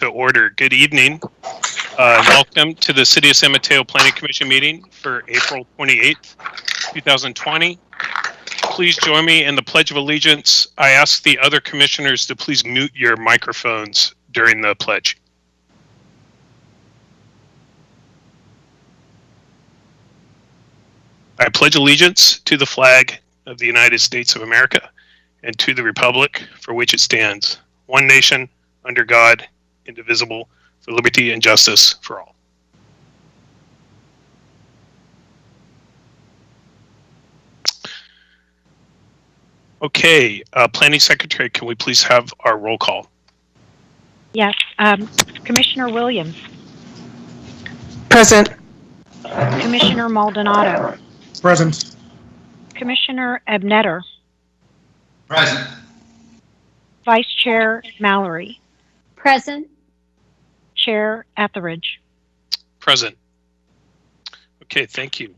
To order. Good evening. Welcome to the City of San Mateo Planning Commission meeting for April 28th, 2020. Please join me in the Pledge of Allegiance. I ask the other commissioners to please mute your microphones during the pledge. I pledge allegiance to the flag of the United States of America and to the republic for which it stands, one nation, under God, indivisible, for liberty and justice for all. Okay, Planning Secretary, can we please have our roll call? Yes, Commissioner Williams. Present. Commissioner Maldonado. Present. Commissioner Ebnetter. Present. Vice Chair Mallory. Present. Chair Etheridge. Present. Okay, thank you.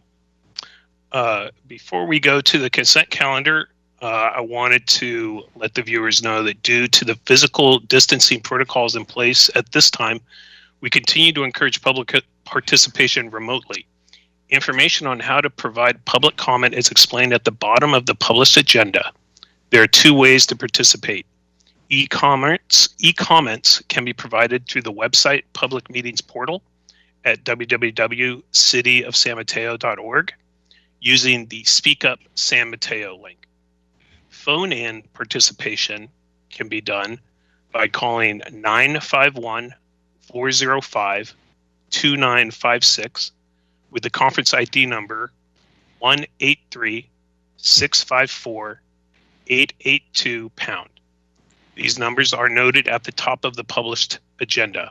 Before we go to the consent calendar, I wanted to let the viewers know that due to the physical distancing protocols in place at this time, we continue to encourage public participation remotely. Information on how to provide public comment is explained at the bottom of the published agenda. There are two ways to participate. E-comments can be provided through the website Public Meetings Portal at www.cityofsanmateo.org using the Speak Up San Mateo link. Phone-in participation can be done by calling 951-405-2956 with the conference ID number 183-654-882#. These numbers are noted at the top of the published agenda.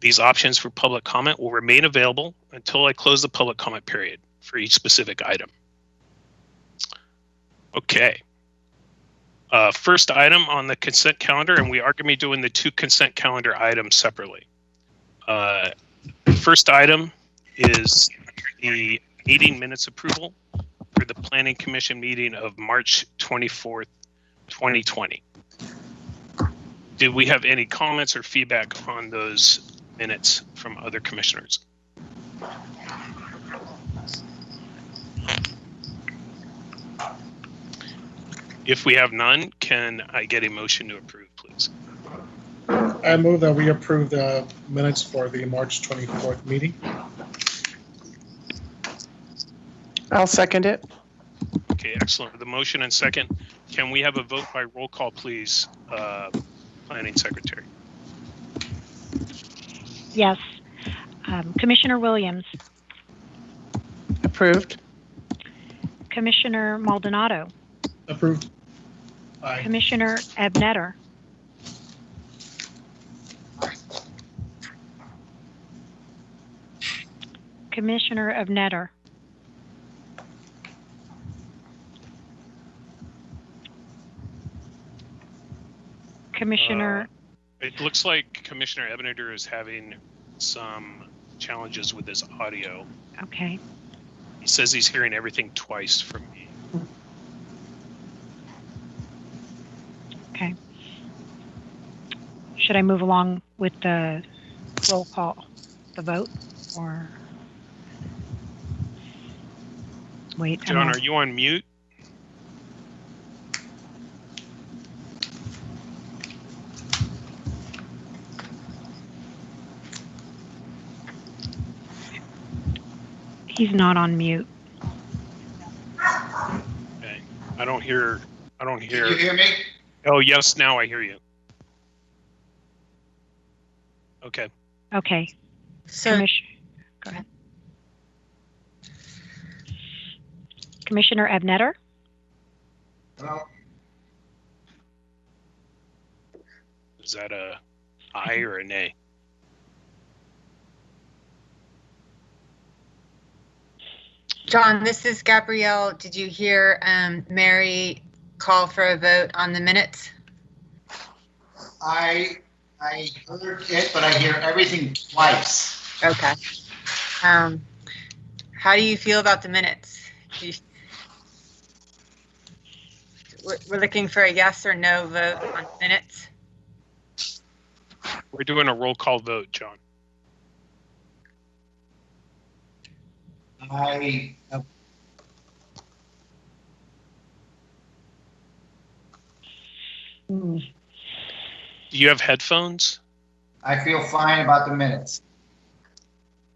These options for public comment will remain available until I close the public comment period for each specific item. Okay. First item on the consent calendar, and we are going to be doing the two consent calendar items separately. First item is the meeting minutes approval for the Planning Commission meeting of March 24th, 2020. Did we have any comments or feedback on those minutes from other commissioners? If we have none, can I get a motion to approve, please? I move that we approve the minutes for the March 24th meeting. I'll second it. Okay, excellent. The motion and second. Can we have a vote by roll call, please, Planning Secretary? Yes. Commissioner Williams. Approved. Commissioner Maldonado. Approved. Aye. Commissioner Ebnetter. Commissioner Ebnetter. Commissioner. It looks like Commissioner Ebnetter is having some challenges with his audio. Okay. He says he's hearing everything twice from me. Okay. Should I move along with the roll call, the vote, or wait? John, are you on mute? He's not on mute. Okay. I don't hear. Can you hear me? Oh, yes, now I hear you. Okay. Okay. So, Go ahead. Commissioner Ebnetter? Hello? Is that a aye or a nay? John, this is Gabrielle. Did you hear Mary call for a vote on the minutes? I heard it, but I hear everything twice. Okay. How do you feel about the minutes? We're looking for a yes or no vote on minutes. We're doing a roll call vote, John. I, Hmm. Do you have headphones? I feel fine about the minutes.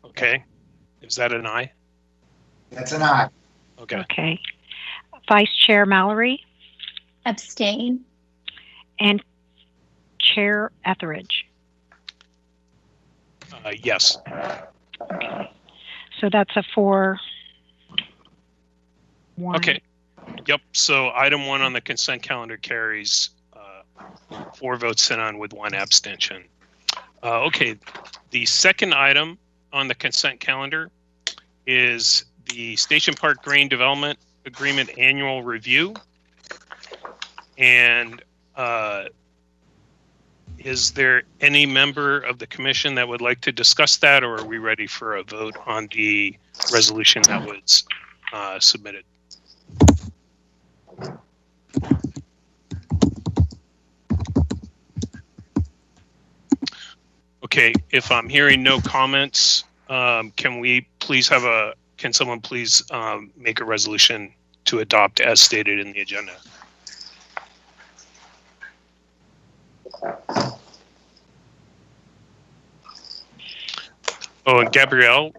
Okay. Is that an aye? That's an aye. Okay. Okay. Vice Chair Mallory Abstain. and Chair Etheridge. Yes. So that's a 4-1. Okay. Yep. So item 1 on the consent calendar carries 4 votes in on with 1 abstention. Okay. The second item on the consent calendar is the Station Park Green Development Agreement Annual Review. And is there any member of the commission that would like to discuss that, or are we ready for a vote on the resolution that was submitted? Okay, if I'm hearing no comments, can someone please make a resolution to adopt as stated in the agenda? Oh, and Gabrielle,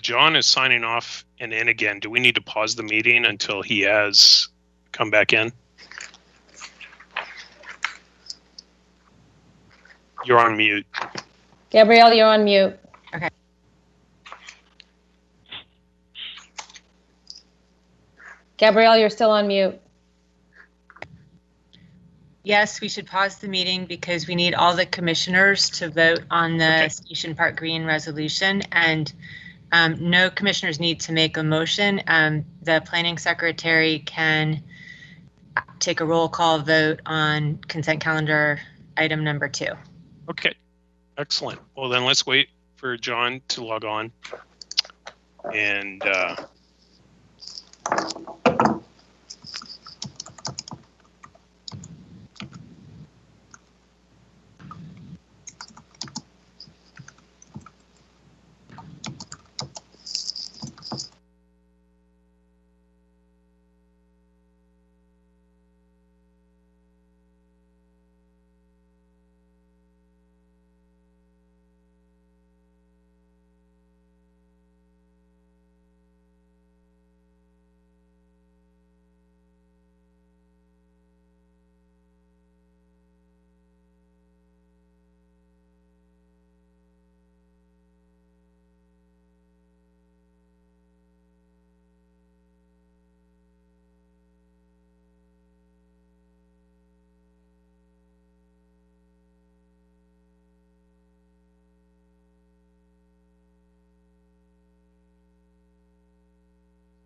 John is signing off and in again. Do we need to pause the meeting until he has come back in? You're on mute. Gabrielle, you're on mute. Okay. Gabrielle, you're still on mute. Yes, we should pause the meeting because we need all the commissioners to vote on the Okay. Station Park Green resolution, and no commissioners need to make a motion. The planning secretary can take a roll call vote on consent calendar item number 2. Okay, excellent. Well, then let's wait for John to log on. And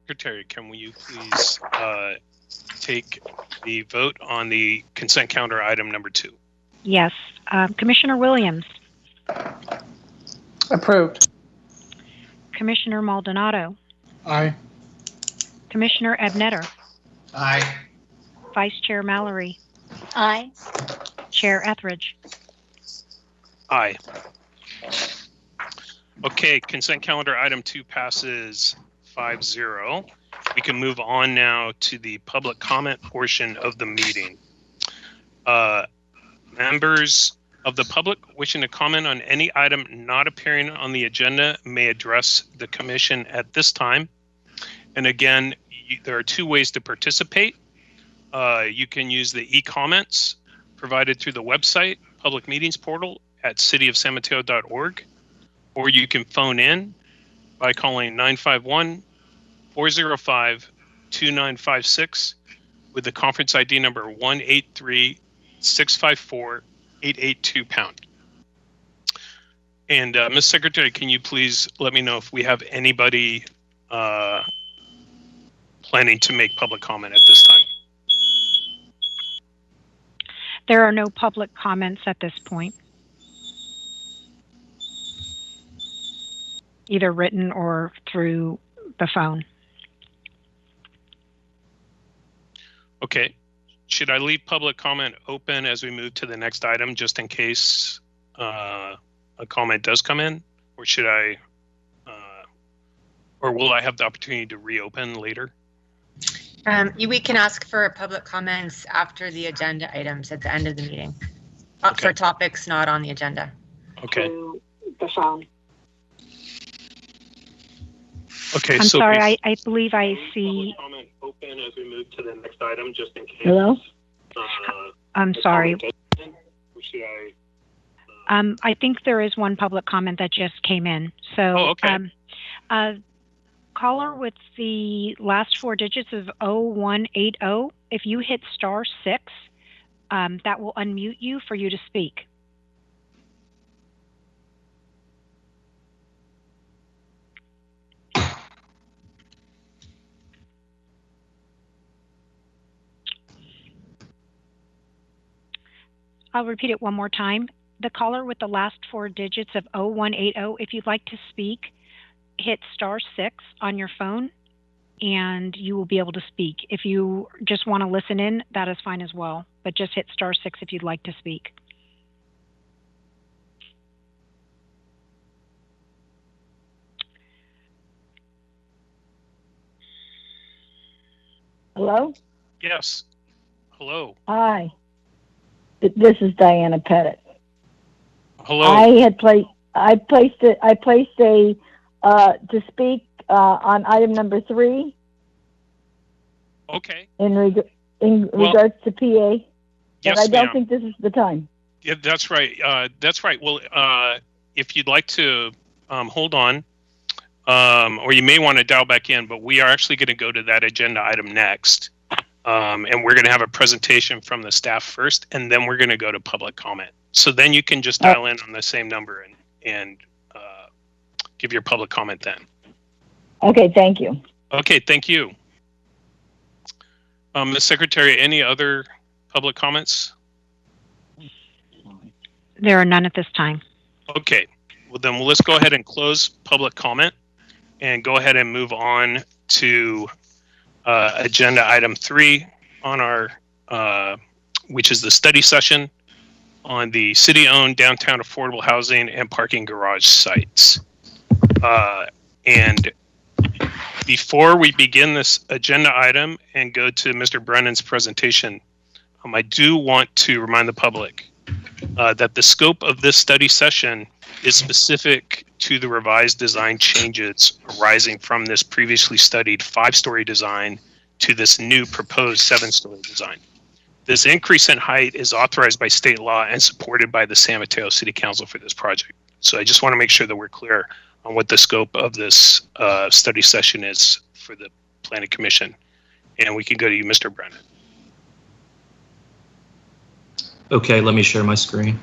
Secretary, can you please take the vote on the consent calendar item number 2? Yes. Commissioner Williams, Approved. Commissioner Maldonado, Aye. Commissioner Ebnetter, Aye. Vice Chair Mallory, Aye. Chair Etheridge. Aye. Okay, consent calendar item 2 passes 5-0. We can move on now to the public comment portion of the meeting. Members of the public wishing to comment on any item not appearing on the agenda may address the commission at this time. And again, there are 2 ways to participate. You can use the e-comments provided through the website, public meetings portal at cityofsanmateo.org, or you can phone in by calling 951-405-2956 with the conference ID number 183-654-882#. And Ms. Secretary, can you please let me know if we have anybody planning to make public comment at this time? There are no public comments at this point, either written or through the phone. Okay. Should I leave public comment open as we move to the next item, just in case a comment does come in, or should I, or will I have the opportunity to reopen later? We can ask for public comments after the agenda items at the end of the meeting Okay. for topics not on the agenda. Okay. The phone. Okay. I'm so sorry, I believe I see, Comment open as we move to the next item, just in case. Hello? I'm sorry. Or should I? I think there is one public comment that just came in. So, Oh, okay. Caller with the last four digits of 0180, if you hit *6, that will unmute you for you to speak. I'll repeat it one more time. The caller with the last four digits of 0180, if you'd like to speak, hit *6 on your phone and you will be able to speak. If you just want to listen in, that is fine as well, but just hit *6 if you'd like to speak. Hello? Yes. Hello. Hi. This is Diana Pettit. Hello. I placed a to speak on item number 3 Okay. in regards to PA. Yes, But I don't ma'am. think this is the time. Yeah, that's right. That's right. Well, if you'd like to hold on, or you may want to dial back in, but we are actually going to go to that agenda item next. And we're going to have a presentation from the staff first, and then we're going to go to public comment. So then you can just dial in on the same number and give your public comment then. Okay, thank you. Okay, thank you. Ms. Secretary, any other public comments? There are none at this time. Okay, well then let's go ahead and close public comment and go ahead and move on to agenda item 3 on our, which is the study session on the city-owned downtown affordable housing and parking garage sites. And before we begin this agenda item and go to Mr. Brennan's presentation, I do want to remind the public that the scope of this study session is specific to the revised design changes arising from this previously studied 5-story design to this new proposed 7-story design. This increase in height is authorized by state law and supported by the San Mateo City Council for this project. So I just want to make sure that we're clear on what the scope of this study session is for the Planning Commission. And we can go to you, Mr. Brennan. Okay, let me share my screen.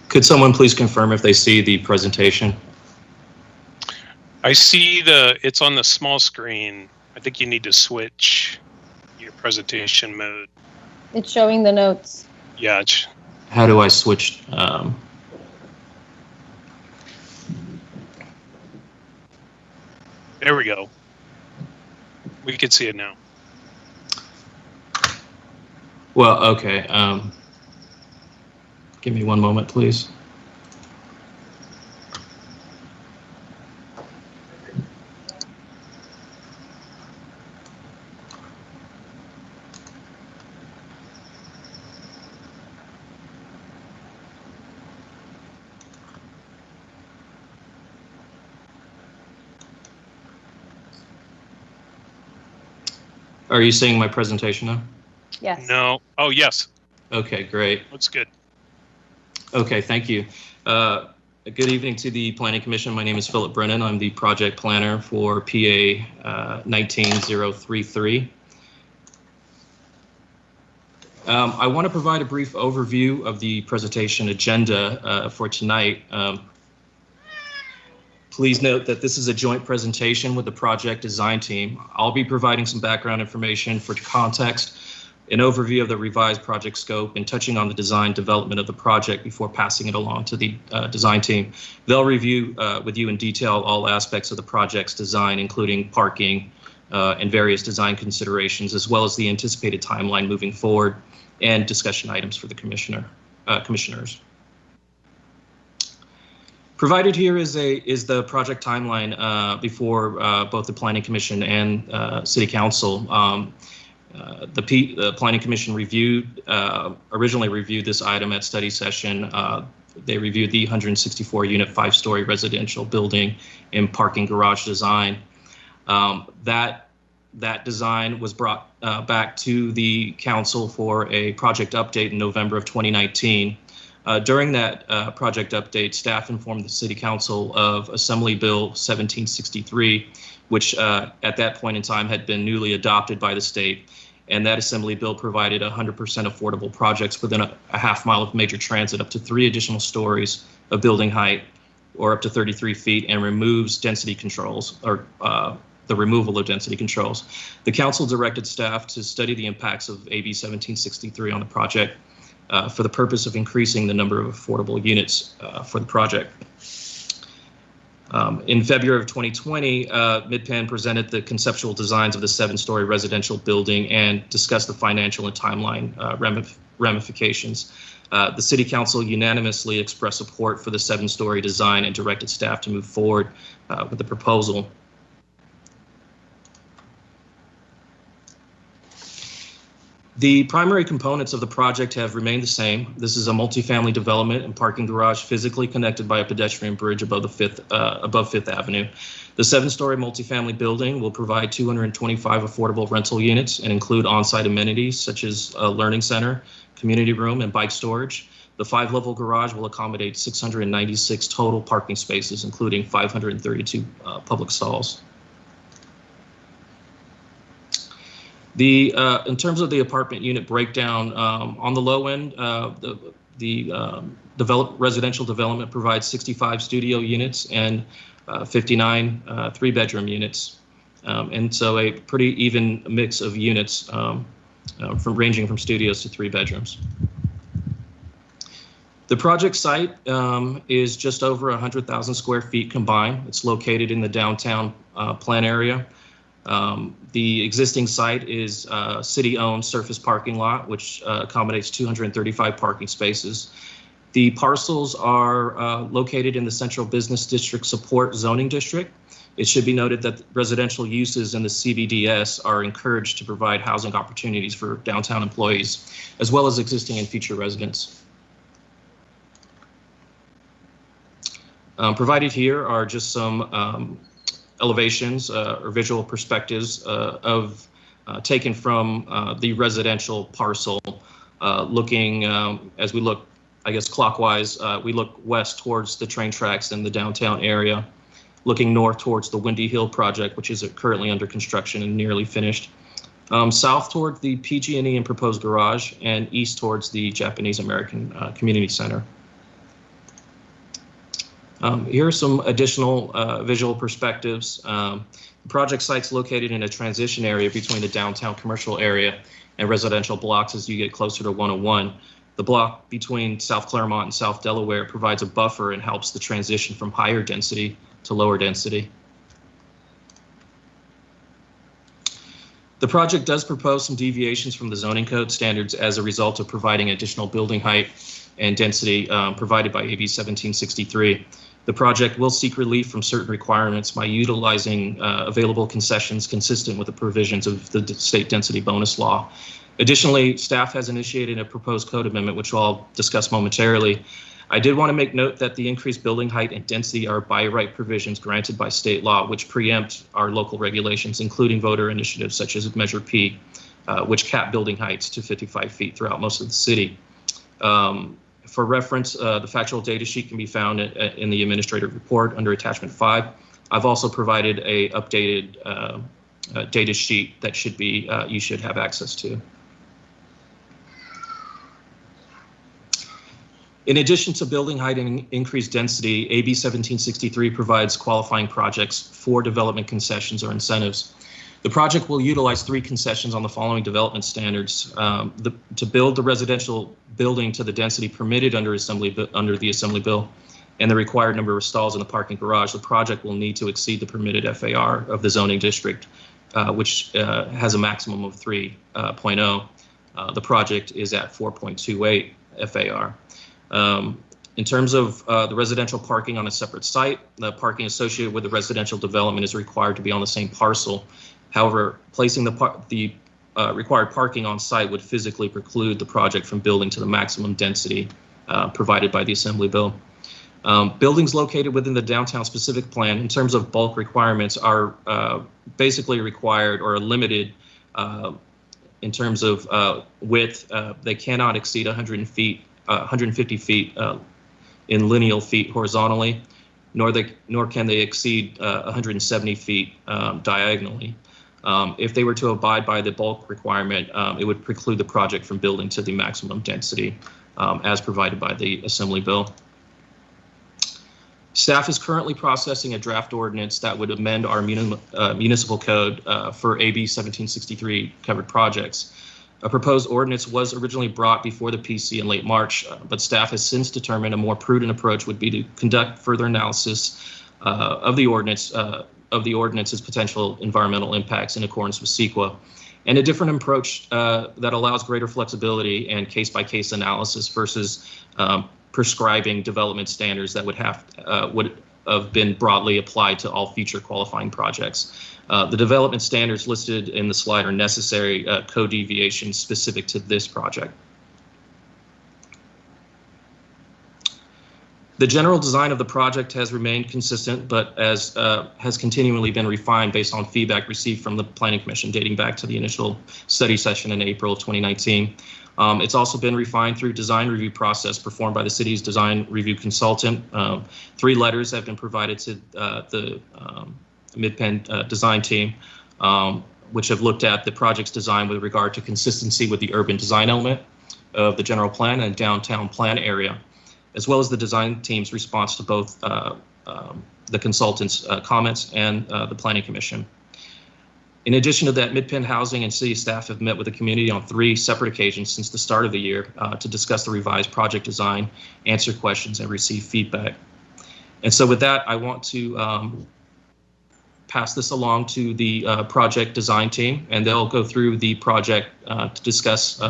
Could someone please confirm if they see the presentation? I see it's on the small screen. I think you need to switch your presentation mode. It's showing the notes. Yeah. How do I switch? There we go. We can see it now. Well, okay. Give me one moment, please. Are you seeing my presentation now? Yes. No. Oh, yes. Okay, great. Looks good. Okay, thank you. Good evening to the Planning Commission. My name is Philip Brennan. I'm the project planner for PA 19033. I want to provide a brief overview of the presentation agenda for tonight. Please note that this is a joint presentation with the project design team. I'll be providing some background information for context an overview of the revised project scope, and touching on the design development of the project before passing it along to the design team. They'll review with you in detail all aspects of the project's design, including parking and various design considerations, as well as the anticipated timeline moving forward and discussion items for the commissioners. Provided here is the project timeline before both the Planning Commission and City Council. The Planning Commission originally reviewed this item at study session. They reviewed the 164-unit 5-story residential building and parking garage design. That design was brought back to the council for a project update in November of 2019. During that project update, staff informed the City Council of Assembly Bill 1763, which at that point in time had been newly adopted by the state. And that Assembly Bill provided 100% affordable projects within a half mile of major transit up to 3 additional stories of building height or up to 33 feet, and removes density controls, or the removal of density controls. The council directed staff to study the impacts of AB 1763 on the project for the purpose of increasing the number of affordable units for the project. In February of 2020, MidPen presented the conceptual designs of the 7-story residential building and discussed the financial and timeline ramifications. The City Council unanimously expressed support for the 7-story design and directed staff to move forward with the proposal. The primary components of the project have remained the same. This is a multifamily development and parking garage physically connected by a pedestrian bridge above Fifth Avenue. The 7-story multifamily building will provide 225 affordable rental units and include on-site amenities such as a learning center, community room, and bike storage. The 5-level garage will accommodate 696 total parking spaces, including 532 public stalls. In terms of the apartment unit breakdown, on the low end, the residential development provides 65 studio units and 59 3-bedroom units, and so a pretty even mix of units ranging from studios to 3 bedrooms. The project site is just over 100,000 square feet combined. It's located in the downtown plan area. The existing site is a city-owned surface parking lot, which accommodates 235 parking spaces. The parcels are located in the Central Business District Support Zoning District. It should be noted that residential uses in the CBDS are encouraged to provide housing opportunities for downtown employees, as well as existing and future residents. Provided here are just some elevations or visual perspectives taken from the residential parcel, looking as we look, I guess, clockwise. We look west towards the train tracks in the downtown area, looking north towards the Windy Hill project, which is currently under construction and nearly finished, south toward the PG&E and proposed garage, and east towards the Japanese American Community Center. Here are some additional visual perspectives. The project site's located in a transition area between the downtown commercial area and residential blocks as you get closer to 101. The block between South Claremont and South Delaware provides a buffer and helps the transition from higher density to lower density. The project does propose some deviations from the zoning code standards as a result of providing additional building height and density provided by AB 1763. The project will seek relief from certain requirements by utilizing available concessions consistent with the provisions of the state density bonus law. Additionally, staff has initiated a proposed code amendment, which I'll discuss momentarily. I did want to make note that the increased building height and density are by right provisions granted by state law, which preempt our local regulations, including voter initiatives such as Measure P, which cap building heights to 55 feet throughout most of the city. For reference, the factual data sheet can be found in the administrative report under attachment 5. I've also provided a updated data sheet that should be you should have access to. In addition to building height and increased density, AB 1763 provides qualifying projects for development concessions or incentives. The project will utilize 3 concessions on the following development standards. To build the residential building to the density permitted under the Assembly Bill and the required number of stalls in the parking garage, the project will need to exceed the permitted FAR of the zoning district, which has a maximum of 3.0. The project is at 4.28 FAR. In terms of the residential parking on a separate site, the parking associated with the residential development is required to be on the same parcel. However, placing the required parking on site would physically preclude the project from building to the maximum density provided by the Assembly Bill. Buildings located within the downtown specific plan, in terms of bulk requirements, are basically required or are limited in terms of width. They cannot exceed 150 feet in lineal feet horizontally, nor can they exceed 170 feet diagonally. If they were to abide by the bulk requirement, it would preclude the project from building to the maximum density as provided by the Assembly Bill. Staff is currently processing a draft ordinance that would amend our municipal code for AB 1763 covered projects. A proposed ordinance was originally brought before the PC in late March, but staff has since determined a more prudent approach would be to conduct further analysis of the ordinance's potential environmental impacts in accordance with CEQA, and a different approach that allows greater flexibility and case-by-case analysis versus prescribing development standards that would have been broadly applied to all future qualifying projects. The development standards listed in the slide are necessary code deviations specific to this project. The general design of the project has remained consistent, but has continually been refined based on feedback received from the Planning Commission dating back to the initial study session in April of 2019. It's also been refined through design review process performed by the city's design review consultant. 3 letters have been provided to the Mid-Penn design team, which have looked at the project's design with regard to consistency with the urban design element of the general plan and downtown plan area, as well as the design team's response to both the consultant's comments and the Planning Commission. In addition to that, Mid-Penn Housing and city staff have met with the community on 3 separate occasions since the start of the year to discuss the revised project design, answer questions, and receive feedback. And so with that, I want to pass this along to the project design team, and they'll go through the project to discuss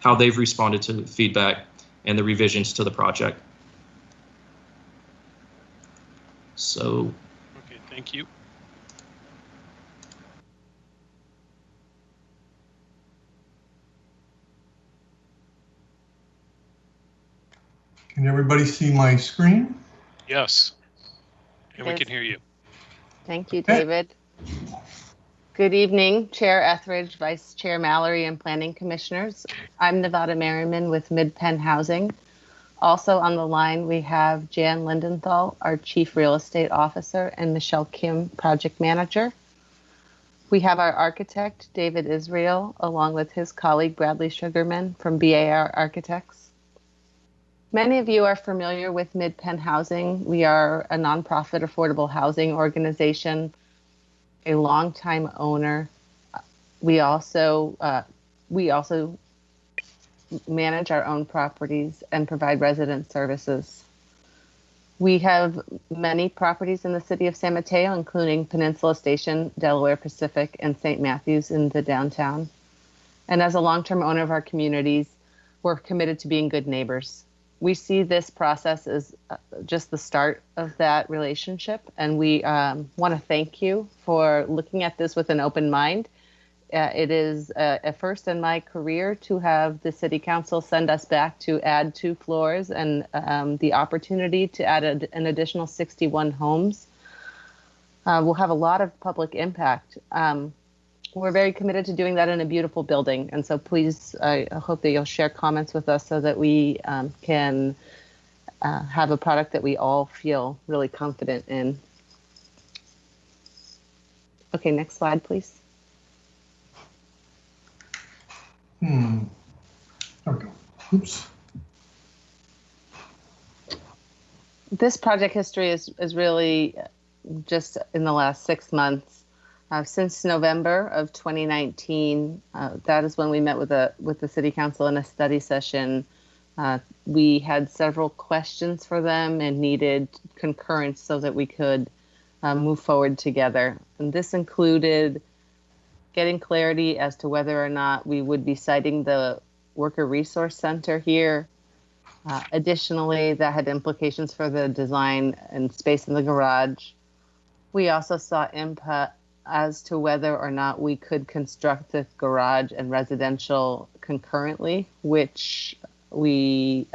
how they've responded to feedback and the revisions to the project. So. Okay, thank you. Can everybody see my screen? Yes, and we Yes. can hear you. Thank you, David. Good evening, Chair Etheridge, Vice Chair Mallory, and Planning Commissioners. I'm Nevada Merriman with Mid-Penn Housing. Also on the line, we have Jan Lindenthal, our Chief Real Estate Officer, and Michelle Kim, Project Manager. We have our architect, David Israel, along with his colleague, Bradley Sugarman from BAR Architects. Many of you are familiar with Mid-Penn Housing. We are a nonprofit affordable housing organization, a longtime owner. We also manage our own properties and provide resident services. We have many properties in the city of San Mateo, including Peninsula Station, Delaware Pacific, and St. Matthews in the downtown. And as a long-term owner of our communities, we're committed to being good neighbors. We see this process as just the start of that relationship, and we want to thank you for looking at this with an open mind. It is a first in my career to have the City Council send us back to add 2 floors and the opportunity to add an additional 61 homes. We'll have a lot of public impact. We're very committed to doing that in a beautiful building. And so please, I hope that you'll share comments with us so that we can have a product that we all feel really confident in. Okay, next slide, please. There we go. Oops. This project history is really just in the last 6 months. Since November of 2019, that is when we met with the City Council in a study session. We had several questions for them and needed concurrence so that we could move forward together. And this included getting clarity as to whether or not we would be citing the Worker Resource Center here. Additionally, that had implications for the design and space in the garage. We also saw input as to whether or not we could construct the garage and residential concurrently, which we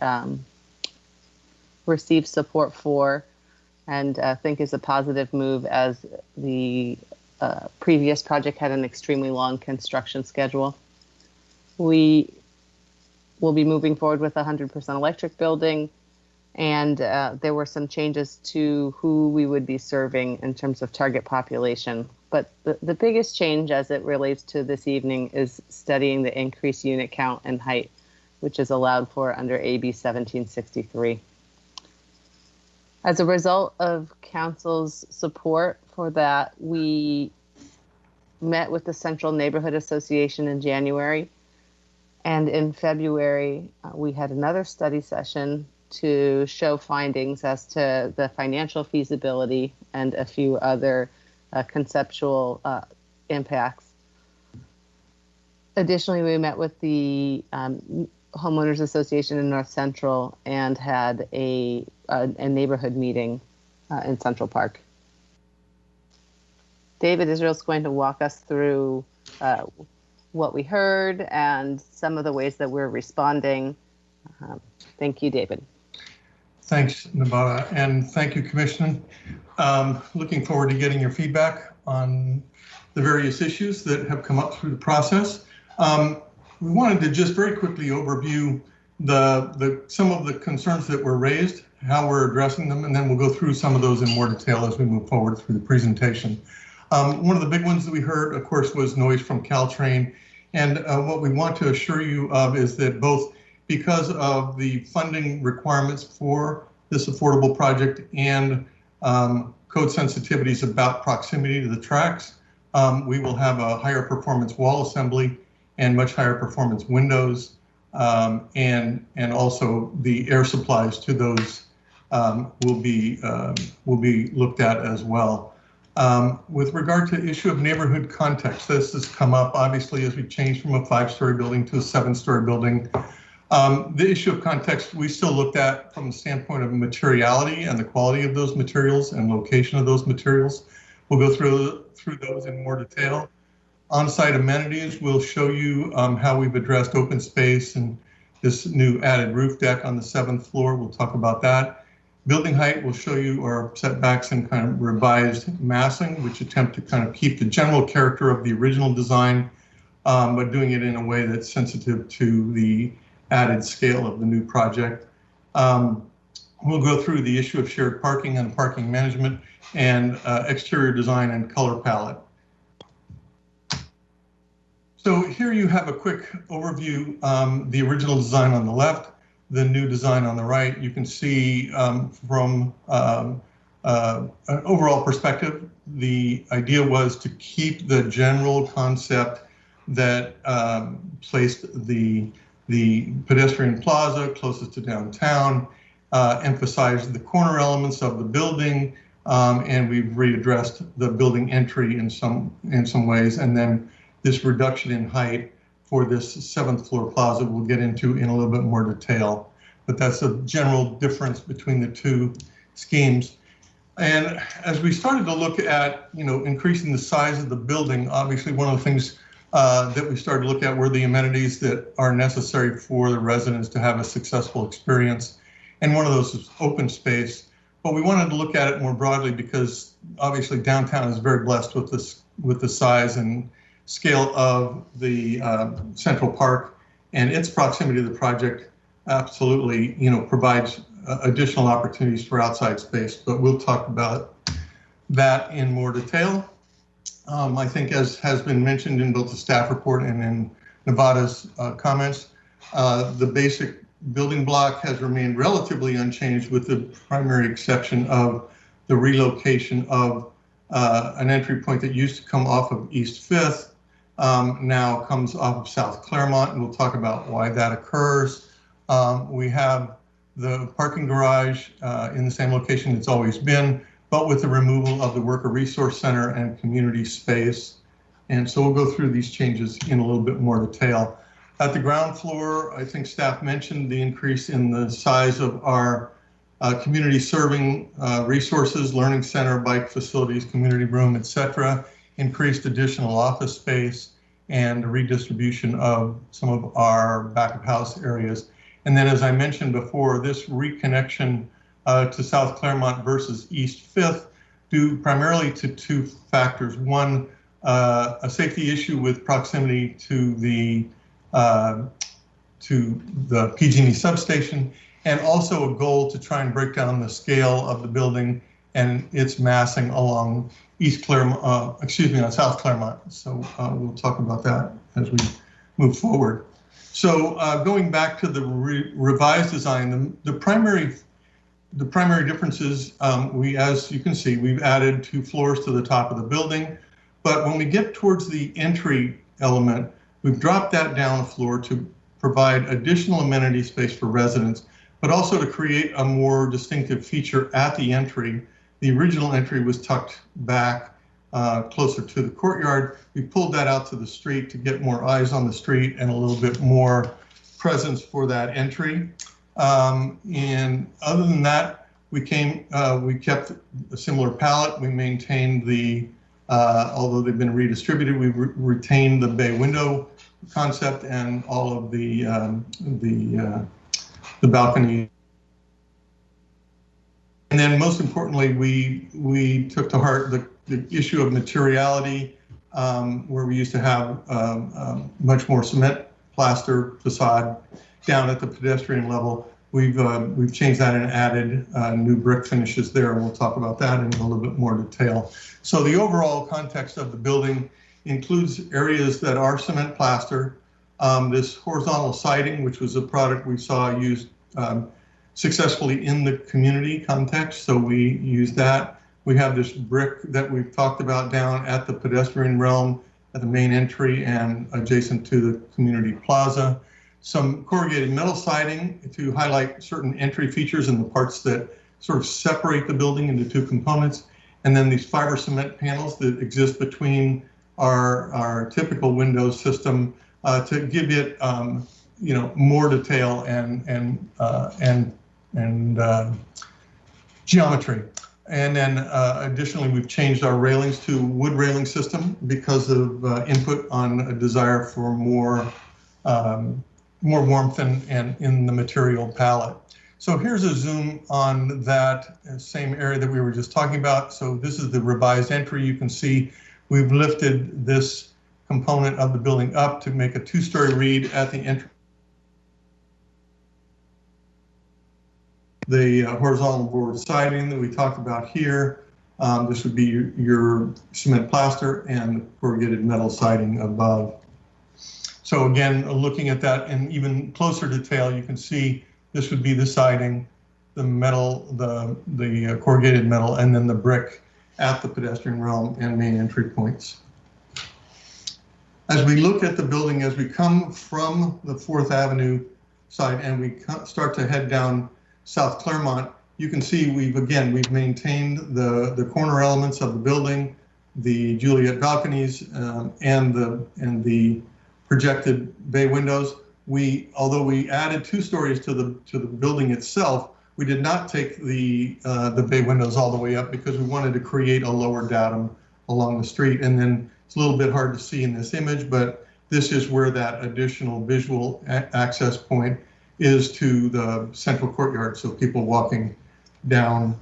received support for and think is a positive move, as the previous project had an extremely long construction schedule. We will be moving forward with a 100% electric building, and there were some changes to who we would be serving in terms of target population. But the biggest change as it relates to this evening is studying the increased unit count and height, which is allowed for under AB 1763. As a result of Council's support for that, we met with the Central Neighborhood Association in January. And in February, we had another study session to show findings as to the financial feasibility and a few other conceptual impacts. Additionally, we met with the Homeowners Association in North Central and had a neighborhood meeting in Central Park. David Israel's going to walk us through what we heard and some of the ways that we're responding. Thank you, David. Thanks, Nevada, and thank you, Commissioner. Looking forward to getting your feedback on the various issues that have come up through the process. We wanted to just very quickly overview some of the concerns that were raised, how we're addressing them, and then we'll go through some of those in more detail as we move forward through the presentation. One of the big ones that we heard, of course, was noise from Caltrain. And what we want to assure you of is that both because of the funding requirements for this affordable project and code sensitivities about proximity to the tracks, we will have a higher performance wall assembly and much higher performance windows, and also the air supplies to those will be looked at as well. With regard to the issue of neighborhood context, this has come up obviously as we change from a 5-story building to a 7-story building. The issue of context we still looked at from the standpoint of materiality and the quality of those materials and location of those materials. We'll go through those in more detail. On-site amenities, we'll show you how we've addressed open space and this new added roof deck on the 7th floor. We'll talk about that. Building height will show you our setbacks and kind of revised massing, which attempt to kind of keep the general character of the original design, but doing it in a way that's sensitive to the added scale of the new project. We'll go through the issue of shared parking and parking management and exterior design and color palette. So here you have a quick overview, the original design on the left, the new design on the right. You can see from an overall perspective, the idea was to keep the general concept that placed the pedestrian plaza closest to downtown, emphasized the corner elements of the building, and we've readdressed the building entry in some ways, and then this reduction in height for this 7th floor plaza we'll get into in a little bit more detail. But that's a general difference between the two schemes. And as we started to look at, increasing the size of the building, obviously one of the things that we started to look at were the amenities that are necessary for the residents to have a successful experience. And one of those is open space. But we wanted to look at it more broadly because obviously downtown is very blessed with the size and scale of the Central Park, and its proximity to the project absolutely, provides additional opportunities for outside space. But we'll talk about that in more detail. I think, as has been mentioned in both the staff report and in Nevada's comments, the basic building block has remained relatively unchanged, with the primary exception of the relocation of an entry point that used to come off of East 5th now comes off of South Claremont, and we'll talk about why that occurs. We have the parking garage in the same location it's always been, but with the removal of the Worker Resource Center and community space. And so we'll go through these changes in a little bit more detail. At the ground floor, I think staff mentioned the increase in the size of our community serving resources, learning center, bike facilities, community room, etc., increased additional office space, and redistribution of some of our back of house areas. And then, as I mentioned before, this reconnection to South Claremont versus East 5th due primarily to two factors. One, a safety issue with proximity to the PG&E substation, and also a goal to try and break down the scale of the building and its massing along on South Claremont. So we'll talk about that as we move forward. So going back to the revised design, the primary differences, as you can see, we've added 2 floors to the top of the building. But when we get towards the entry element, we've dropped that down a floor to provide additional amenity space for residents, but also to create a more distinctive feature at the entry. The original entry was tucked back closer to the courtyard. We pulled that out to the street to get more eyes on the street and a little bit more presence for that entry. And other than that, we kept a similar palette. We maintained the, although they've been redistributed, we retained the bay window concept and all of the balcony. And then most importantly, we took to heart the issue of materiality, where we used to have much more cement plaster facade down at the pedestrian level. We've changed that and added new brick finishes there, and we'll talk about that in a little bit more detail. So the overall context of the building includes areas that are cement plaster, this horizontal siding, which was a product we saw used successfully in the community context, so we use that. We have this brick that we've talked about down at the pedestrian realm, at the main entry and adjacent to the community plaza. Some corrugated metal siding to highlight certain entry features and the parts that sort of separate the building into 2 components. And then these fiber cement panels that exist between our typical windows system to give it more detail and geometry. And then additionally, we've changed our railings to wood railing system because of input on a desire for more warmth and in the material palette. So here's a zoom on that same area that we were just talking about. So this is the revised entry. You can see we've lifted this component of the building up to make a 2-story read at the entry. The horizontal board siding that we talked about here, this would be your cement plaster and corrugated metal siding above. So again, looking at that in even closer detail, you can see this would be the siding, the metal, the corrugated metal, and then the brick at the pedestrian realm and main entry points. As we look at the building, as we come from the 4th Avenue side and we start to head down South Claremont, you can see we've maintained the corner elements of the building, the Juliet balconies, and the projected bay windows. Although we added 2 stories to the building itself, we did not take the bay windows all the way up because we wanted to create a lower datum along the street. And then it's a little bit hard to see in this image, but this is where that additional visual access point is to the central courtyard. So people walking down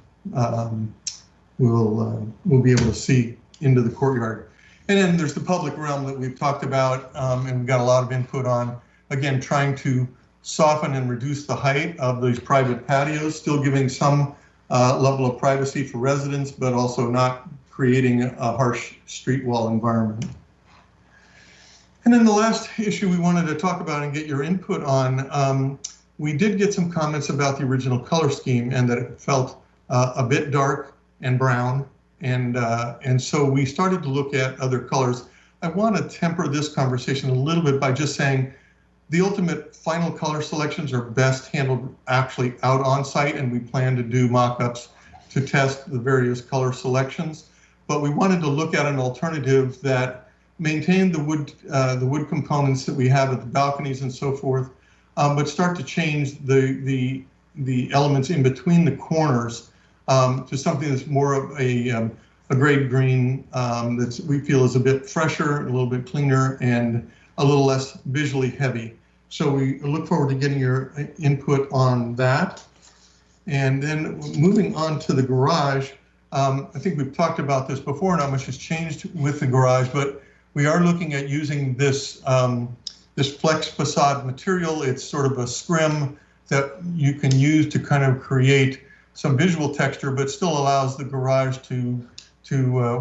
will be able to see into the courtyard. And then there's the public realm that we've talked about and we've got a lot of input on. Again, trying to soften and reduce the height of these private patios, still giving some level of privacy for residents, but also not creating a harsh street wall environment. And then the last issue we wanted to talk about and get your input on, we did get some comments about the original color scheme and that it felt a bit dark and brown. And so we started to look at other colors. I want to temper this conversation a little bit by just saying the ultimate final color selections are best handled actually out on site, and we plan to do mock-ups to test the various color selections. But we wanted to look at an alternative that maintained the wood components that we have at the balconies and so forth, but start to change the elements in between the corners to something that's more of a grade green that we feel is a bit fresher, a little bit cleaner, and a little less visually heavy. So we look forward to getting your input on that. And then moving on to the garage, I think we've talked about this before, not much has changed with the garage, but we are looking at using this, this flex facade material. It's sort of a scrim that you can use to kind of create some visual texture, but still allows the garage to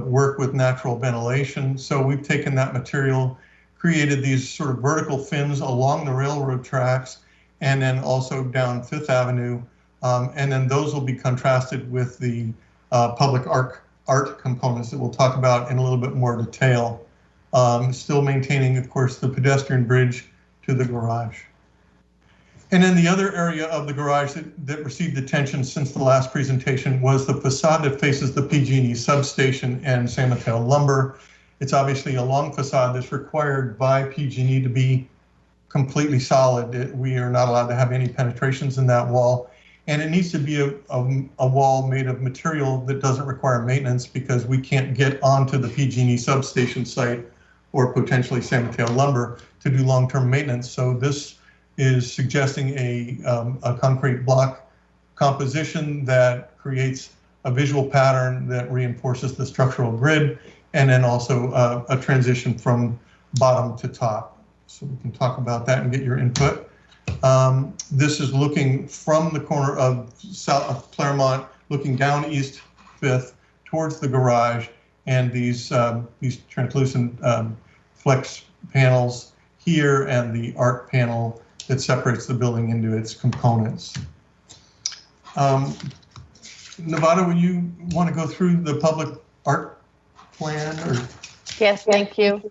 work with natural ventilation. So we've taken that material, created these sort of vertical fins along the railroad tracks, and then also down Fifth Avenue. And then those will be contrasted with the public art components that we'll talk about in a little bit more detail. Still maintaining, of course, the pedestrian bridge to the garage. And then the other area of the garage that received attention since the last presentation was the facade that faces the PG&E substation and San Mateo Lumber. It's obviously a long facade that's required by PG&E to be completely solid. We are not allowed to have any penetrations in that wall. And it needs to be a wall made of material that doesn't require maintenance, because we can't get onto the PG&E substation site or potentially San Mateo Lumber to do long-term maintenance. So this is suggesting a concrete block composition that creates a visual pattern that reinforces the structural grid, and then also a transition from bottom to top. So we can talk about that and get your input. This is looking from the corner of South Claremont, looking down East 5th towards the garage, and these translucent flex panels here, and the art panel that separates the building into its components. Nevada, would you want to go through the public art plan? Or? Yes, thank you.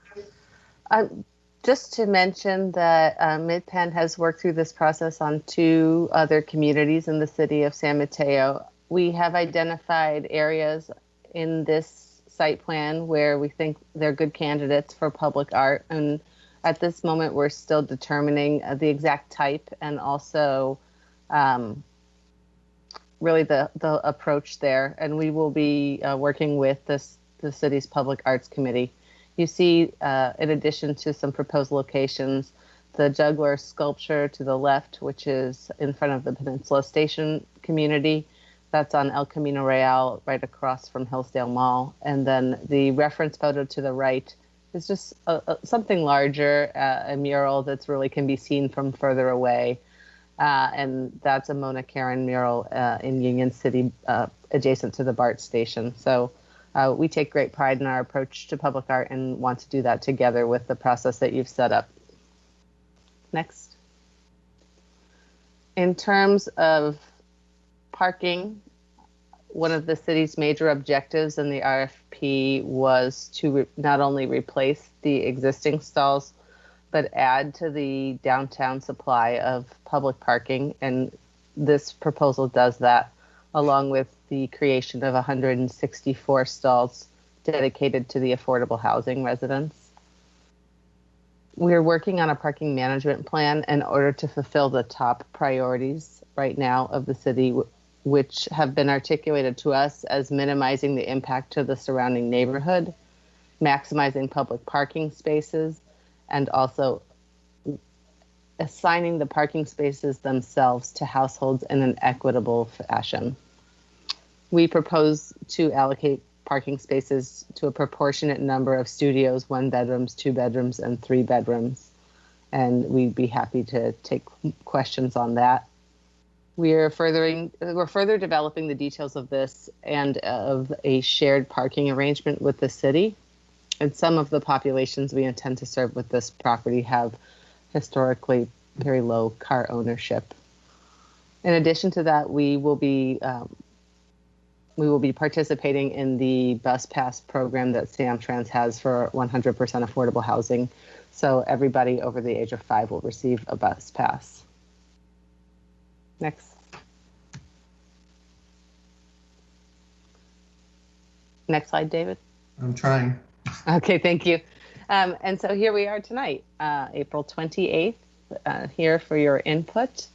Just to mention that MidPen has worked through this process on 2 other communities in the city of San Mateo. We have identified areas in this site plan where we think they're good candidates for public art, and at this moment we're still determining the exact type and also really the approach there, and we will be working with the city's Public Arts Committee. You see, in addition to some proposed locations, the juggler sculpture to the left, which is in front of the Peninsula Station community. That's on El Camino Real, right across from Hillsdale Mall. And then the reference photo to the right is just something larger, a mural that's really can be seen from further away. And that's a Mona Karen mural in Union City, adjacent to the BART station. So we take great pride in our approach to public art and want to do that together with the process that you've set up. Next. In terms of parking, one of the city's major objectives in the RFP was to not only replace the existing stalls, but add to the downtown supply of public parking. And this proposal does that, along with the creation of 164 stalls dedicated to the affordable housing residents. We're working on a parking management plan in order to fulfill the top priorities right now of the city, which have been articulated to us as minimizing the impact to the surrounding neighborhood, maximizing public parking spaces, and also assigning the parking spaces themselves to households in an equitable fashion. We propose to allocate parking spaces to a proportionate number of studios, 1 bedrooms, 2 bedrooms, and 3 bedrooms. And we'd be happy to take questions on that. We're further developing the details of this and of a shared parking arrangement with the city. And some of the populations we intend to serve with this property have historically very low car ownership. In addition to that, we will be we will be participating in the bus pass program that Samtrans has for 100% affordable housing. So everybody over the age of 5 will receive a bus pass. Next. Next slide, David. I'm trying. Okay, thank you. And so here we are tonight, April 28th, here for your input.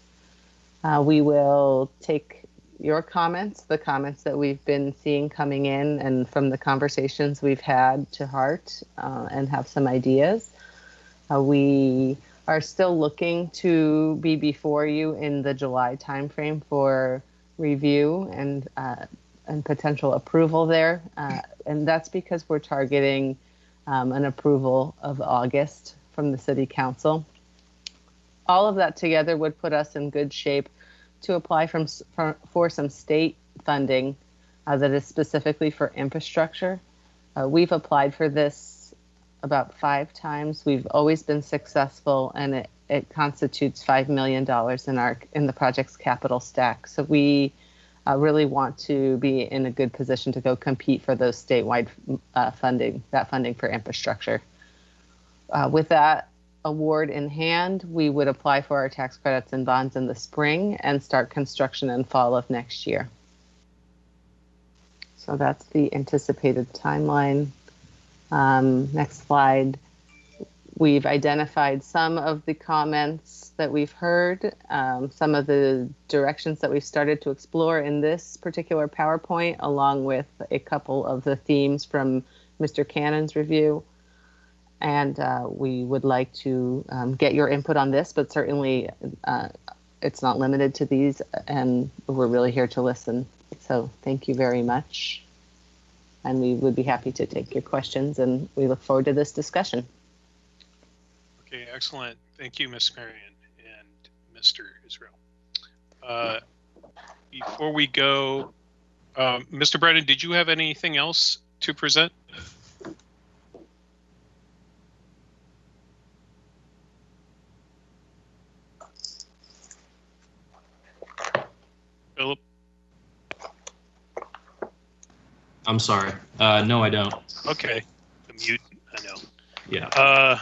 We will take your comments, the comments that we've been seeing coming in and from the conversations we've had to heart, and have some ideas. We are still looking to be before you in the July timeframe for review and potential approval there. And that's because we're targeting an approval of August from the City Council. All of that together would put us in good shape to apply for some state funding that is specifically for infrastructure. We've applied for this about 5 times. We've always been successful, and it constitutes $5 million in the project's capital stack. So we really want to be in a good position to go compete for those statewide funding for infrastructure. With that award in hand, we would apply for our tax credits and bonds in the spring and start construction in fall of next year. So that's the anticipated timeline. Next slide. We've identified some of the comments that we've heard, some of the directions that we've started to explore in this particular PowerPoint, along with a couple of the themes from Mr. Cannon's review. And we would like to get your input on this, but certainly it's not limited to these, and we're really here to listen. So thank you very much. And we would be happy to take your questions, and we look forward to this discussion. Okay, excellent. Thank you, Ms. Marion and Mr. Israel. Before we go, Mr. Brennan, did you have anything else to present? Philip? I'm sorry. No, I don't. Okay. The mute, I know. Yeah.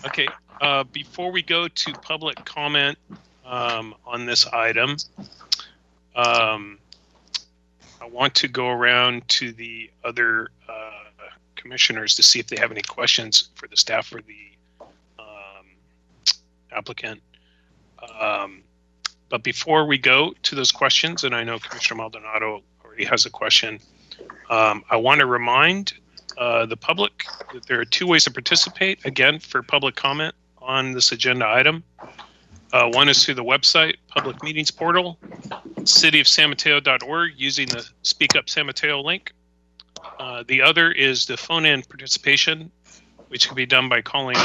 Okay. Before we go to public comment on this item, I want to go around to the other commissioners to see if they have any questions for the staff or the applicant. But before we go to those questions, and I know Commissioner Maldonado already has a question, I want to remind the public that there are 2 ways to participate, again, for public comment on this agenda item. One is through the website, public meetings portal, cityofsanmateo.org, using the Speak Up San Mateo link. The other is the phone-in participation, which can be done by calling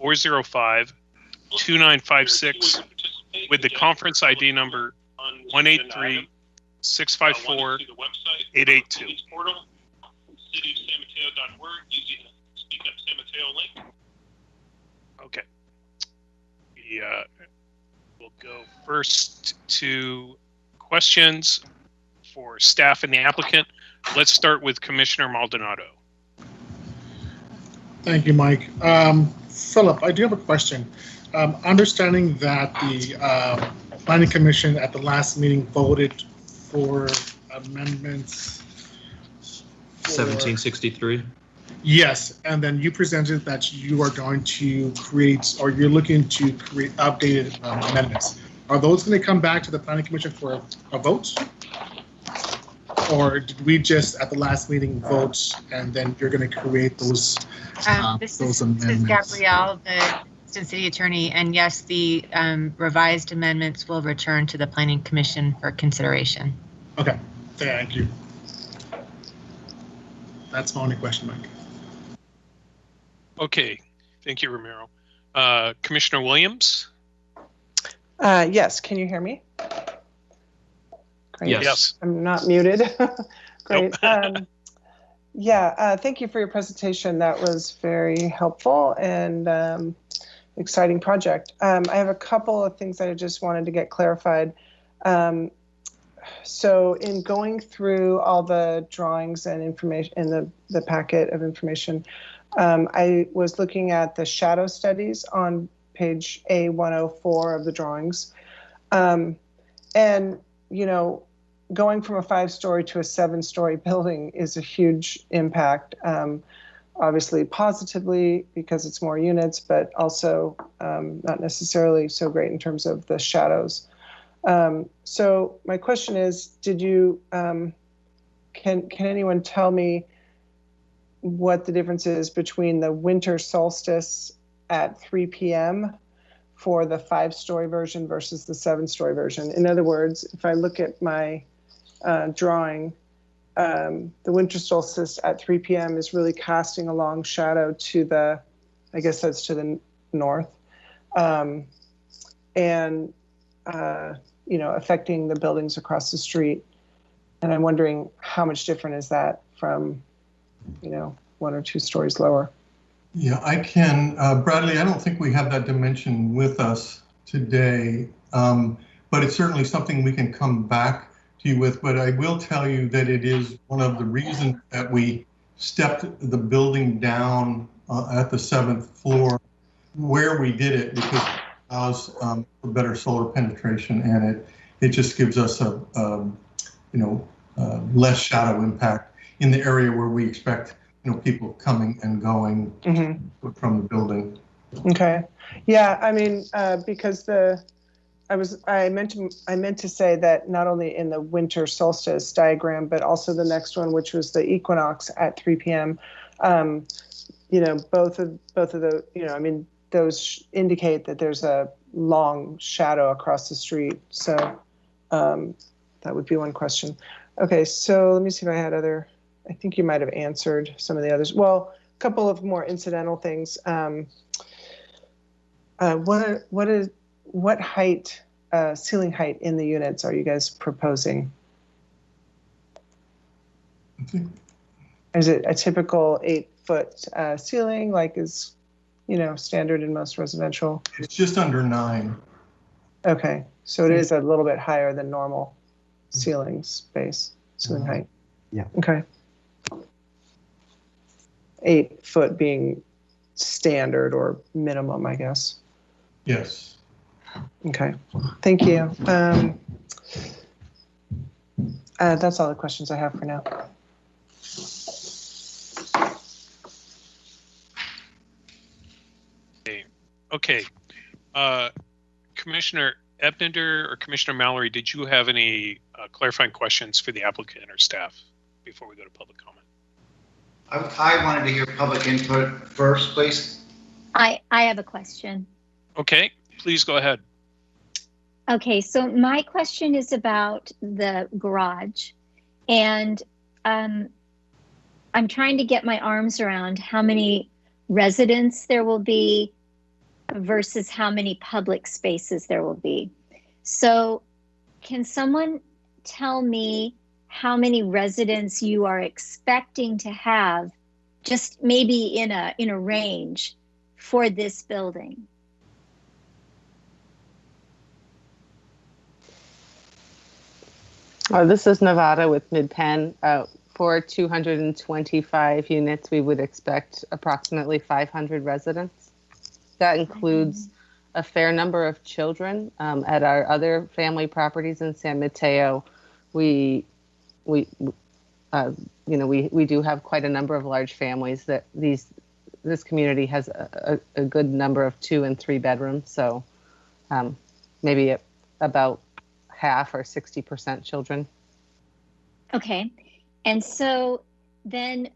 951-405-2956 with the conference ID number 183-654-882. cityofsanmateo.org, using the Speak Up San Mateo link. Okay. We'll go first to questions for staff and the applicant. Let's start with Commissioner Maldonado. Thank you, Mike. Philip, I do have a question. Understanding that the Planning Commission at the last meeting voted for amendments 1763. Yes, and then you presented that you are going to create, or you're looking to create updated amendments. Are those going to come back to the Planning Commission for a vote? Or did we just at the last meeting vote, and then you're going to create those This is Gabrielle, the Assistant City Attorney, and yes, the revised amendments will return to the Planning Commission for consideration. Okay, thank you. That's my only question, Mike. Okay, thank you, Ramiro. Commissioner Williams? Yes, can you hear me? Great. Yes. I'm not muted. Great. Nope. Thank you for your presentation. That was very helpful and exciting project. I have a couple of things I just wanted to get clarified. So in going through all the drawings and information in the packet of information, I was looking at the shadow studies on page A104 of the drawings. And, you know, going from a 5-story to a 7-story building is a huge impact. Obviously positively because it's more units, but also not necessarily so great in terms of the shadows. So my question is, did you, can anyone tell me what the difference is between the winter solstice at 3 p.m. for the 5-story version versus the 7-story version? In other words, if I look at my drawing, the winter solstice at 3 p.m. is really casting a long shadow to the, I guess that's to the north, and you know, affecting the buildings across the street. And I'm wondering how much different is that from, you know, 1 or 2 stories lower? Yeah, I can. Bradley, I don't think we have that dimension with us today, but it's certainly something we can come back to you with. But I will tell you that it is one of the reasons that we stepped the building down at the 7th floor where we did it, because it allows for better solar penetration, and it just gives us a you know, less shadow impact in the area where we expect, you know, people coming and going from the building. Okay. Yeah, I mean, because I meant to say that not only in the winter solstice diagram, but also the next one, which was the equinox at 3 p.m. You know, both of the, you know, I mean, those indicate that there's a long shadow across the street. So that would be one question. Okay, so let me see if I had other. I think you might have answered some of the others. Well, a couple of more incidental things. What height, ceiling height in the units are you guys proposing? Is it a typical 8-foot ceiling, like is, you know, standard in most residential? It's just under 9. Okay, so it is a little bit higher than normal ceiling space, ceiling height. Yeah. Okay. 8 foot being standard or minimum, I guess. Yes. Okay, thank you. That's all the questions I have for now. Okay. Commissioner Ebner or Commissioner Mallory, did you have any clarifying questions for the applicant or staff before we go to public comment? I wanted to hear public input first, please. I have a question. Okay, please go ahead. Okay, so my question is about the garage, and I'm trying to get my arms around how many residents there will be versus how many public spaces there will be. So can someone tell me how many residents you are expecting to have, just maybe in a range for this building? This is Nevada with Mid-Penn. For 225 units, we would expect approximately 500 residents. That includes a fair number of children. At our other family properties in San Mateo, we do have quite a number of large families. That this community has a good number of 2 and 3 bedrooms. So maybe about half or 60% children. Okay, and so then,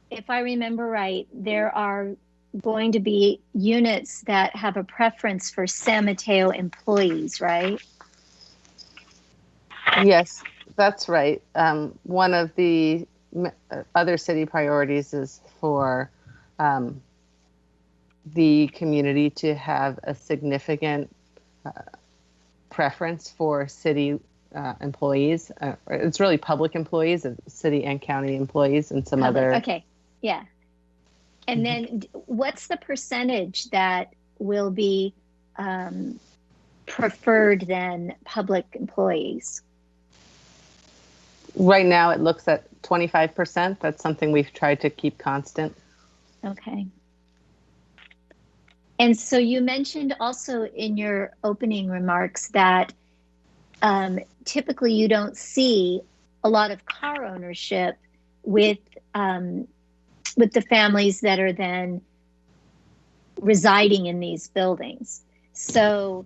if I remember right, there are going to be units that have a preference for San Mateo employees, right? Yes, that's right. One of the other city priorities is for the community to have a significant preference for city employees. It's really public employees, city and county employees, and some other. Okay, yeah. And then what's the percentage that will be preferred than public employees? Right now, it looks at 25%. That's something we've tried to keep constant. Okay. And so you mentioned also in your opening remarks that typically you don't see a lot of car ownership with the families that are then residing in these buildings. So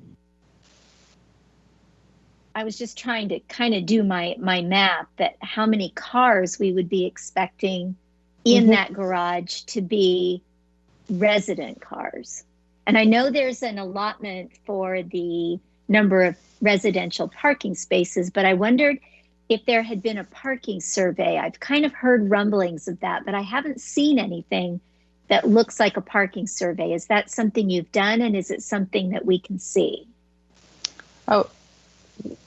I was just trying to kind of do my math that how many cars we would be expecting in that garage to be resident cars. And I know there's an allotment for the number of residential parking spaces, but I wondered if there had been a parking survey. I've kind of heard rumblings of that, but I haven't seen anything that looks like a parking survey. Is that something you've done, and is it something that we can see? Oh,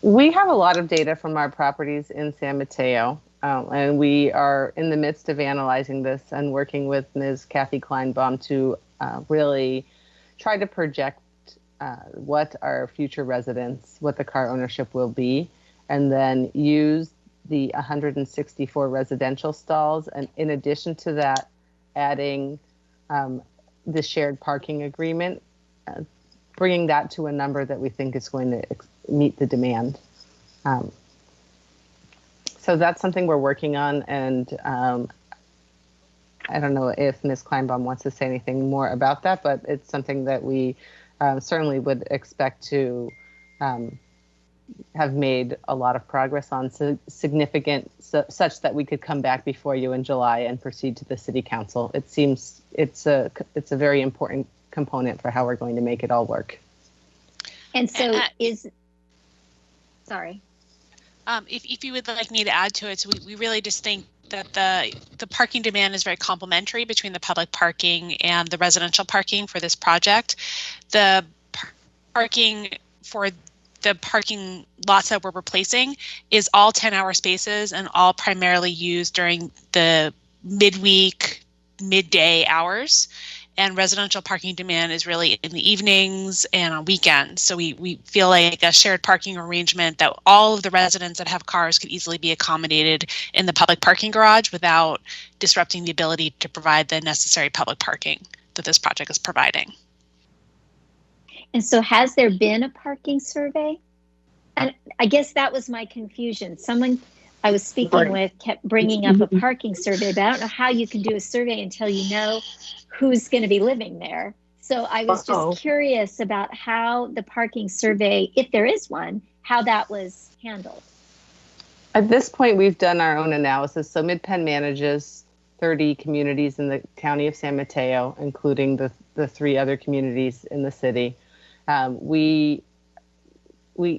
we have a lot of data from our properties in San Mateo, and we are in the midst of analyzing this and working with Ms. Kathy Kleinbaum to really try to project what our future residents, what the car ownership will be, and then use the 164 residential stalls. And in addition to that, adding the shared parking agreement, bringing that to a number that we think is going to meet the demand. So that's something we're working on, and I don't know if Ms. Kleinbaum wants to say anything more about that, but it's something that we certainly would expect to have made a lot of progress on, so significant, such that we could come back before you in July and proceed to the City Council. It seems it's a very important component for how we're going to make it all work. And so sorry. If you would like me to add to it, so we really just think that the parking demand is very complementary between the public parking and the residential parking for this project. The parking for the parking lots that we're replacing is all 10-hour spaces and all primarily used during the midweek, midday hours. And residential parking demand is really in the evenings and on weekends. So we feel like a shared parking arrangement that all of the residents that have cars could easily be accommodated in the public parking garage without disrupting the ability to provide the necessary public parking that this project is providing. And so has there been a parking survey? And I guess that was my confusion. Someone I was speaking with kept bringing up a parking survey, but I don't know how you can do a survey until you know who's going to be living there. So I was just curious about how the parking survey, if there is one, how that was handled. At this point, we've done our own analysis. So MidPenn manages 30 communities in the county of San Mateo, including the 3 other communities in the city. We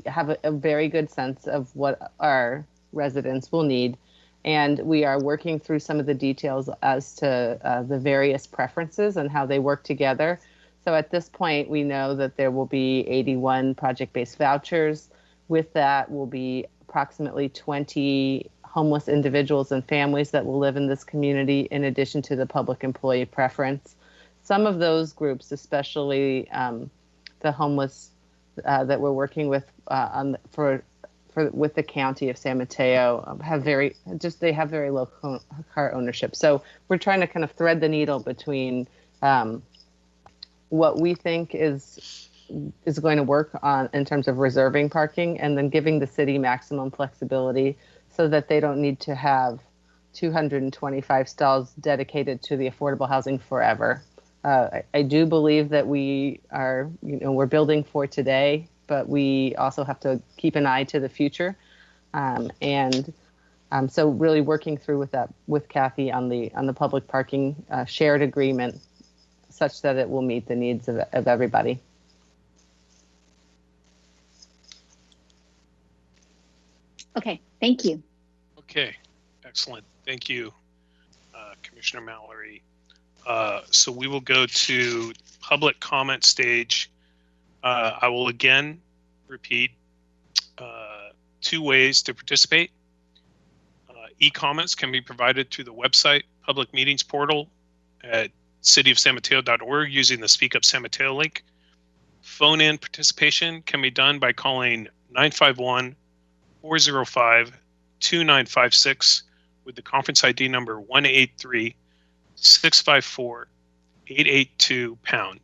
have a very good sense of what our residents will need, and we are working through some of the details as to the various preferences and how they work together. So at this point, we know that there will be 81 project-based vouchers. With that will be approximately 20 homeless individuals and families that will live in this community, in addition to the public employee preference. Some of those groups, especially the homeless that we're working with with the county of San Mateo, have very low car ownership. So we're trying to kind of thread the needle between what we think is going to work on in terms of reserving parking, and then giving the city maximum flexibility so that they don't need to have 225 stalls dedicated to the affordable housing forever. I do believe that we're building for today, but we also have to keep an eye to the future. So really working through with Kathy on the public parking shared agreement, such that it will meet the needs of everybody. Okay, thank you. Okay, excellent. Thank you, Commissioner Mallory. So we will go to public comment stage. I will again repeat 2 ways to participate. E-comments can be provided through the website public meetings portal at cityofsanmateo.org using the Speak Up San Mateo link. Phone-in participation can be done by calling 951-405-2929 2956 with the conference ID number 183-654-882#.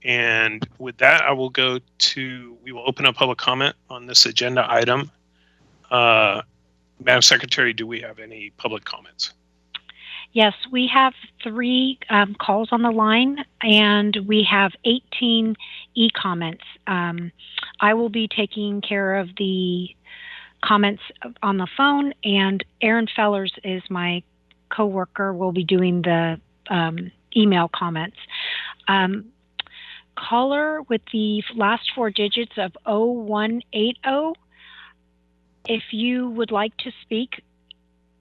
And with that, we will open up public comment on this agenda item. Madam Secretary, do we have any public comments? Yes, we have 3 calls on the line, and we have 18 e-comments. I will be taking care of the comments on the phone, and Aaron Fellers is my coworker, will be doing the email comments. Caller with the last 4 digits of 0180, if you would like to speak,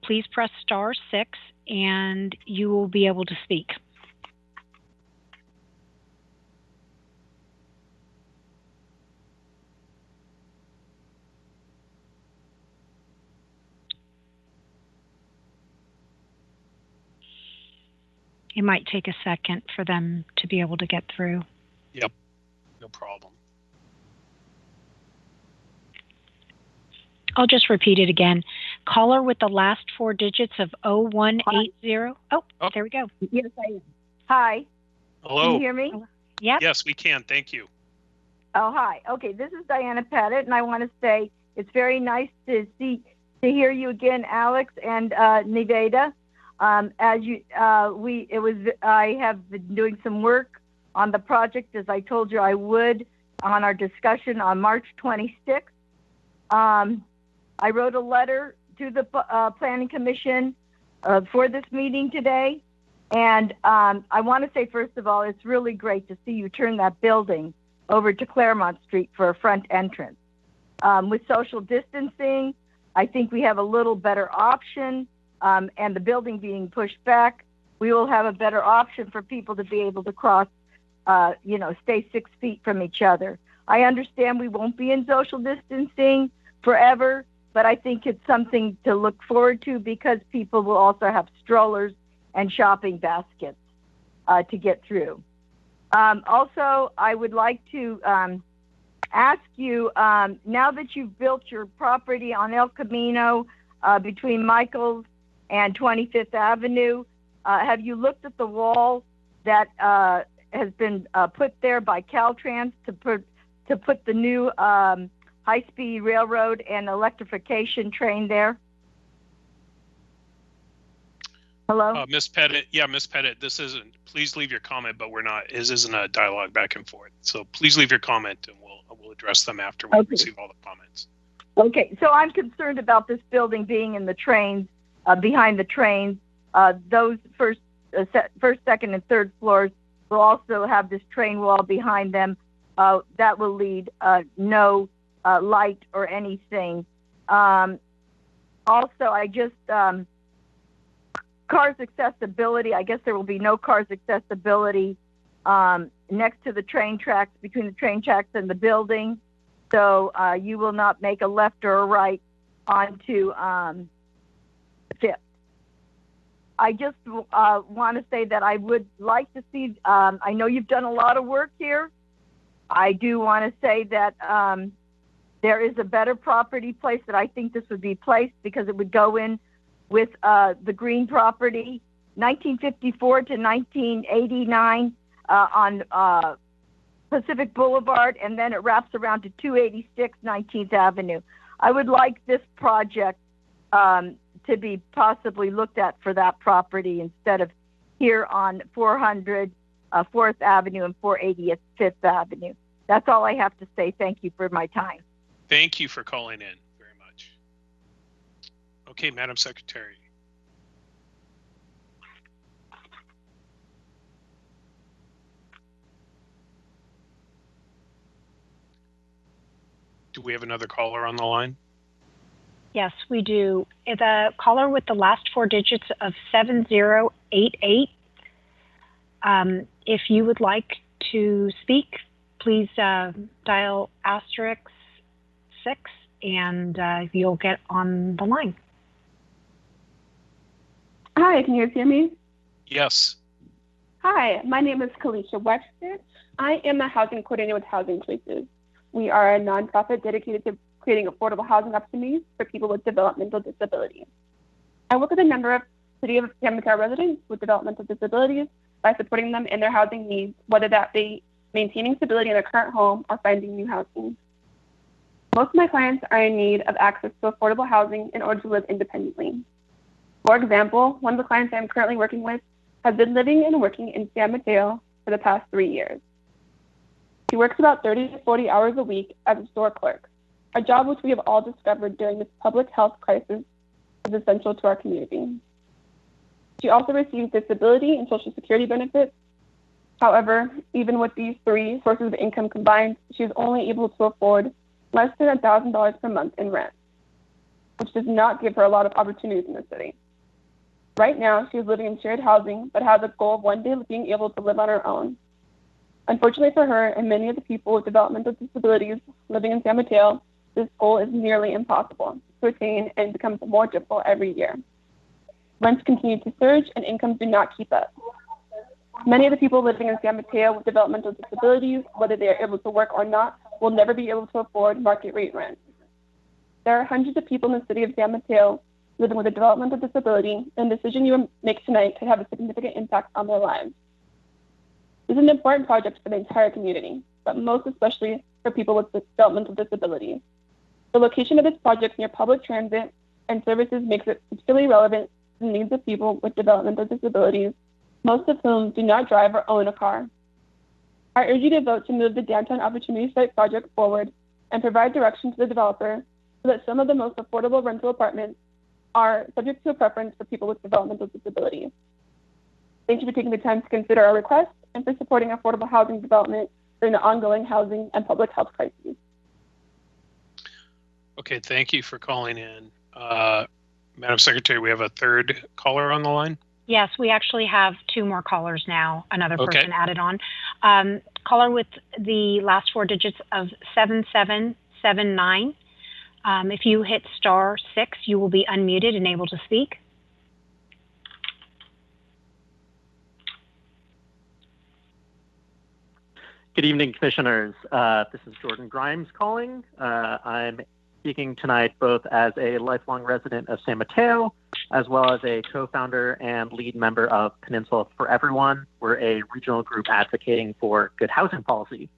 please press *6 and you will be able to speak. It might take a second for them to be able to get through. Yep, no problem. I'll just repeat it again. Caller with the last 4 digits of 0180. Oh, there we go. Yes, I am. Hi. Hello. Can you hear me? Yeah. Yes, we can. Thank you. Oh, hi. Okay, this is Diana Pettit, and I want to say it's very nice to hear you again, Alex and Nevada. I have been doing some work on the project, as I told you I would, on our discussion on March 26th. I wrote a letter to the Planning Commission for this meeting today. And I want to say, first of all, it's really great to see you turn that building over to Claremont Street for a front entrance. With social distancing, I think we have a little better option, and the building being pushed back, we will have a better option for people to be able to cross, stay 6 feet from each other. I understand we won't be in social distancing forever, but I think it's something to look forward to because people will also have strollers and shopping baskets to get through. Also, I would like to ask you, now that you've built your property on El Camino between Michaels and 25th Avenue, have you looked at the wall that has been put there by Caltrans to put the new high-speed railroad and electrification train there? Hello? Ms. Pettit, Ms. Pettit, please leave your comment, but this isn't a dialogue back and forth. So please leave your comment and we'll address them after we receive all the comments. Okay, so I'm concerned about this building being in the trains, behind the trains. Those first, second, and third floors will also have this train wall behind them. That will lead no light or anything. Also, I just... cars accessibility, I guess there will be no cars accessibility next to the train tracks, between the train tracks and the building. So you will not make a left or a right onto Fifth. I just want to say that I would like to see, I know you've done a lot of work here. I do want to say that there is a better property place that I think this would be placed because it would go in with the green property, 1954 to 1989 on Pacific Boulevard, and then it wraps around to 286 19th Avenue. I would like this project to be possibly looked at for that property instead of here on 400 4th Avenue and 480th 5th Avenue. That's all I have to say. Thank you for my time. Thank you for calling in very much. Okay, Madam Secretary. Do we have another caller on the line? Yes, we do. The caller with the last 4 digits of 7088. If you would like to speak, please dial *6 and you'll get on the line. Hi, can you guys hear me? Yes. Hi, my name is Kalisha Webster. I am a housing coordinator with Housing Choices. We are a nonprofit dedicated to creating affordable housing opportunities for people with developmental disabilities. I work with a number of City of San Mateo residents with developmental disabilities by supporting them in their housing needs, whether that be maintaining stability in their current home or finding new housing. Most of my clients are in need of access to affordable housing in order to live independently. For example, one of the clients I'm currently working with has been living and working in San Mateo for the past 3 years. She works about 30 to 40 hours a week as a store clerk, a job which we have all discovered during this public health crisis is essential to our community. She also receives disability and Social Security benefits. However, even with these three sources of income combined, she is only able to afford less than $1,000 per month in rent, which does not give her a lot of opportunities in the city. Right now, she is living in shared housing, but has a goal of one day being able to live on her own. Unfortunately for her and many of the people with developmental disabilities living in San Mateo, this goal is nearly impossible to attain and becomes more difficult every year. Rents continue to surge and incomes do not keep up. Many of the people living in San Mateo with developmental disabilities, whether they are able to work or not, will never be able to afford market rate rent. There are hundreds of people in the city of San Mateo living with a developmental disability, and the decision you make tonight could have a significant impact on their lives. This is an important project for the entire community, but most especially for people with developmental disabilities. The location of this project near public transit and services makes it particularly relevant to the needs of people with developmental disabilities, most of whom do not drive or own a car. I urge you to vote to move the Downtown Opportunity Site project forward and provide direction to the developer so that some of the most affordable rental apartments are subject to a preference for people with developmental disabilities. Thank you for taking the time to consider our request and for supporting affordable housing development during the ongoing housing and public health crises. Okay, thank you for calling in. Madam Secretary, we have a third caller on the line. Yes, we actually have two more callers now, another Okay. person added on. Caller with the last four digits of 7779. If you hit *6, you will be unmuted and able to speak. Good evening, Commissioners. This is Jordan Grimes calling. I'm speaking tonight both as a lifelong resident of San Mateo, as well as a co-founder and lead member of Peninsula for Everyone. We're a regional group advocating for good housing policy.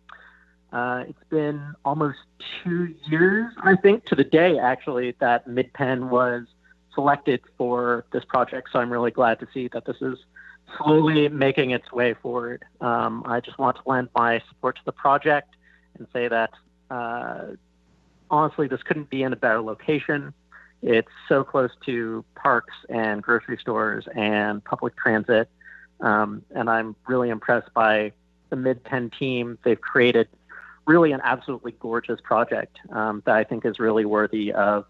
It's been almost 2 years, I think, to the day, actually, that Mid-Penn was selected for this project. So I'm really glad to see that this is slowly making its way forward. I just want to lend my support to the project and say that, honestly, this couldn't be in a better location. It's so close to parks and grocery stores and public transit. And I'm really impressed by the Mid-Penn team. They've created really an absolutely gorgeous project that I think is really worthy of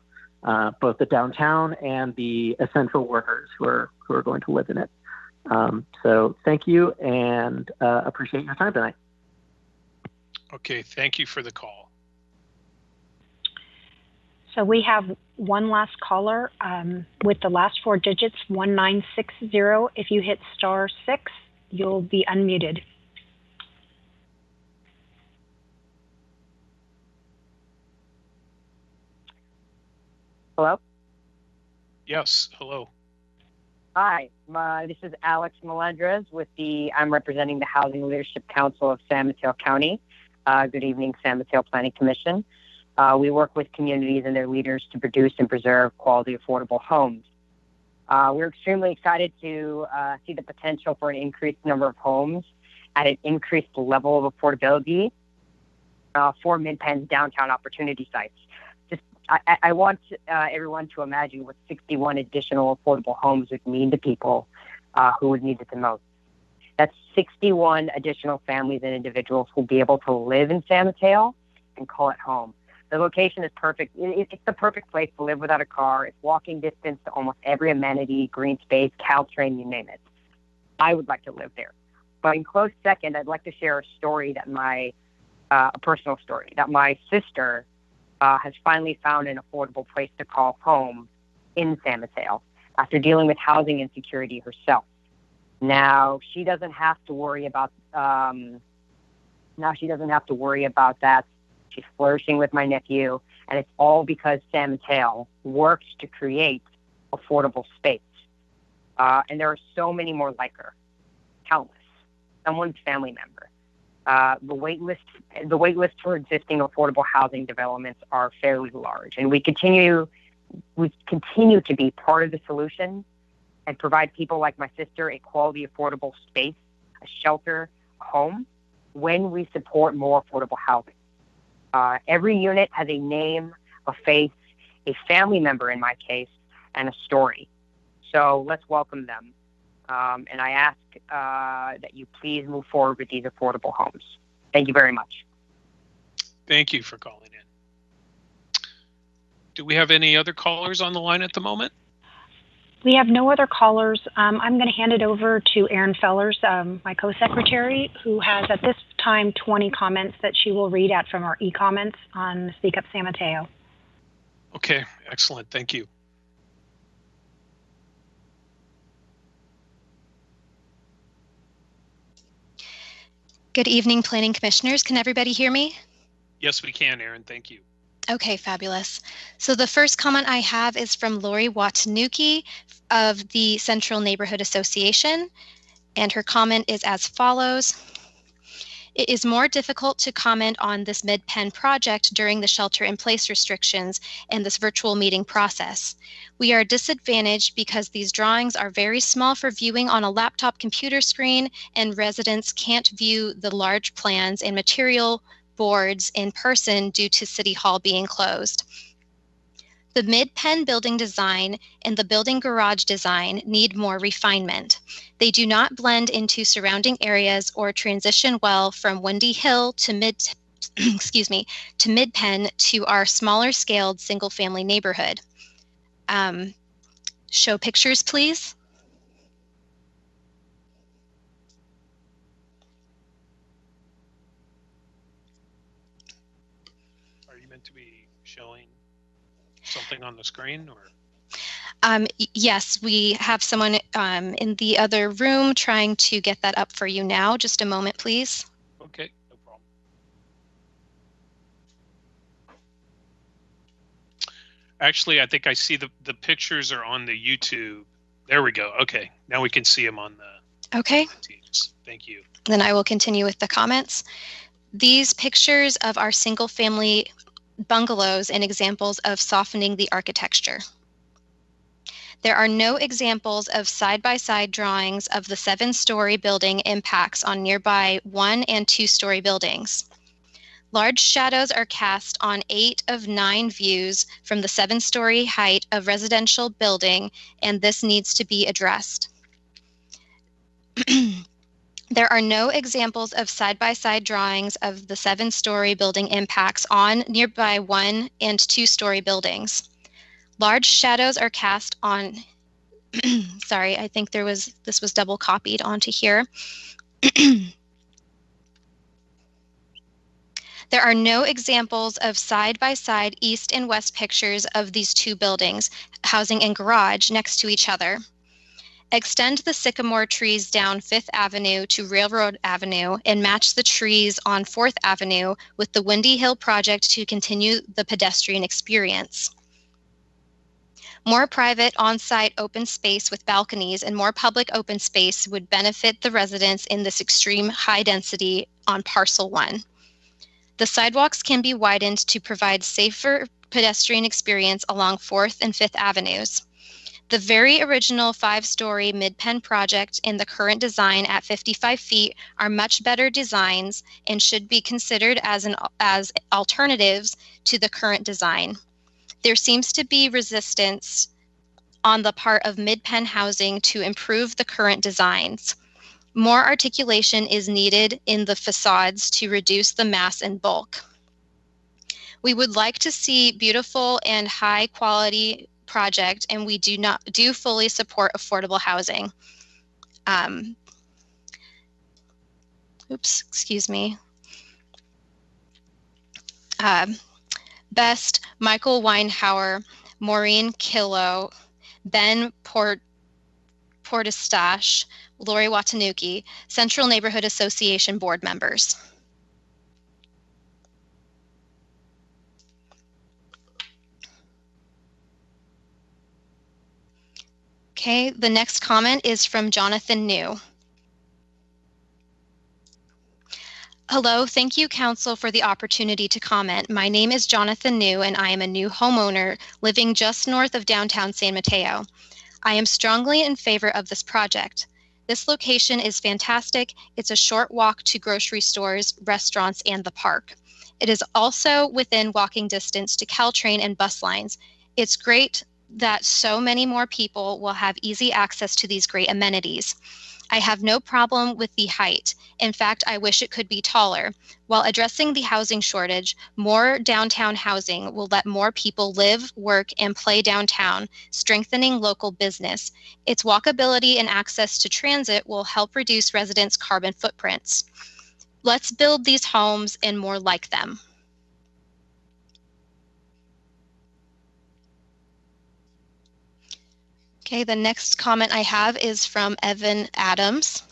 both the downtown and the essential workers who are going to live in it. So thank you and appreciate your time tonight. Okay, thank you for the call. So we have one last caller with the last four digits, 1960. If you hit *6, you'll be unmuted. Hello? Yes, hello. Hi, this is Alex Melendrez I'm representing the Housing Leadership Council of San Mateo County. Good evening, San Mateo Planning Commission. We work with communities and their leaders to produce and preserve quality, affordable homes. We're extremely excited to see the potential for an increased number of homes at an increased level of affordability for Mid-Penn's downtown opportunity sites. I want everyone to imagine what 61 additional affordable homes would mean to people who would need it the most. That's 61 additional families and individuals who will be able to live in San Mateo and call it home. The location is perfect. It's the perfect place to live without a car. It's walking distance to almost every amenity, green space, Caltrain, you name it. I would like to live there. But in close second, I'd like to share a story a personal story, that my sister has finally found an affordable place to call home in San Mateo after dealing with housing insecurity herself. Now she doesn't have to worry about that. She's flourishing with my nephew, And it's all because San Mateo works to create affordable space. And there are so many more like her, countless, someone's family member. The wait list for existing affordable housing developments are fairly large, and we continue to be part of the solution and provide people like my sister a quality, affordable space, a shelter, a home, when we support more affordable housing. Every unit has a name, a face, a family member in my case, and a story. So let's welcome them. And I ask that you please move forward with these affordable homes. Thank you very much. Thank you for calling in. Do we have any other callers on the line at the moment? We have no other callers. I'm going to hand it over to Erin Fellers, my co-secretary, who has at this time 20 comments that she will read out from our e-comments on Speak Up San Mateo. Okay, excellent. Thank you. Good evening, Planning Commissioners. Can everybody hear me? Yes, we can, Erin. Thank you. Okay, fabulous. So the first comment I have is from Lori Watanuki of the Central Neighborhood Association, and her comment is as follows. It is more difficult to comment on this Mid-Penn project during the shelter-in-place restrictions and this virtual meeting process. We are disadvantaged because these drawings are very small for viewing on a laptop computer screen, and residents can't view the large plans and material boards in person due to City Hall being closed. The Mid-Penn building design and the building garage design need more refinement. They do not blend into surrounding areas or transition well from Windy Hill to Mid-Penn to our smaller scaled single family neighborhood. Show pictures, please. Are you meant to be showing something on the screen, or? Yes, we have someone in the other room trying to get that up for you now. Just a moment, please. Okay, no problem. Actually, I think I see the pictures are on the YouTube. There we go. Okay, now we can see them on the Okay. Teams. Thank you. Then I will continue with the comments. These pictures of our single family bungalows and examples of softening the architecture. There are no examples of side-by-side drawings of the 7-story building impacts on nearby 1- and 2-story buildings. Large shadows are cast on 8 of 9 views from the 7-story height of residential building, and this needs to be addressed. There are no examples of side-by-side drawings of the 7-story building impacts on nearby 1- and 2-story buildings. Large shadows are cast on, sorry, I think this was double copied onto here. There are no examples of side-by-side east and west pictures of these 2 buildings, housing and garage, next to each other. Extend the sycamore trees down 5th Avenue to Railroad Avenue and match the trees on 4th Avenue with the Windy Hill project to continue the pedestrian experience. More private on-site open space with balconies and more public open space would benefit the residents in this extreme high density on Parcel 1. The sidewalks can be widened to provide safer pedestrian experience along 4th and 5th Avenues. The very original 5-story Mid-Penn project and the current design at 55 feet are much better designs and should be considered as alternatives to the current design. There seems to be resistance on the part of Mid-Penn Housing to improve the current designs. More articulation is needed in the facades to reduce the mass and bulk. We would like to see beautiful and high quality project, and we do fully support affordable housing. Excuse me. Best, Michael Weinhauer, Maureen Killo, Ben Portastache, Lori Watanuki, Central Neighborhood Association board members. Okay, the next comment is from Jonathan New. Hello, thank you, Council, for the opportunity to comment. My name is Jonathan New, and I am a new homeowner living just north of downtown San Mateo. I am strongly in favor of this project. This location is fantastic. It's a short walk to grocery stores, restaurants, and the park. It is also within walking distance to Caltrain and bus lines. It's great that so many more people will have easy access to these great amenities. I have no problem with the height. In fact, I wish it could be taller. While addressing the housing shortage, more downtown housing will let more people live, work, and play downtown, strengthening local business. Its walkability and access to transit will help reduce residents' carbon footprints. Let's build these homes and more like them. Okay, the next comment I have is from Evan Adams.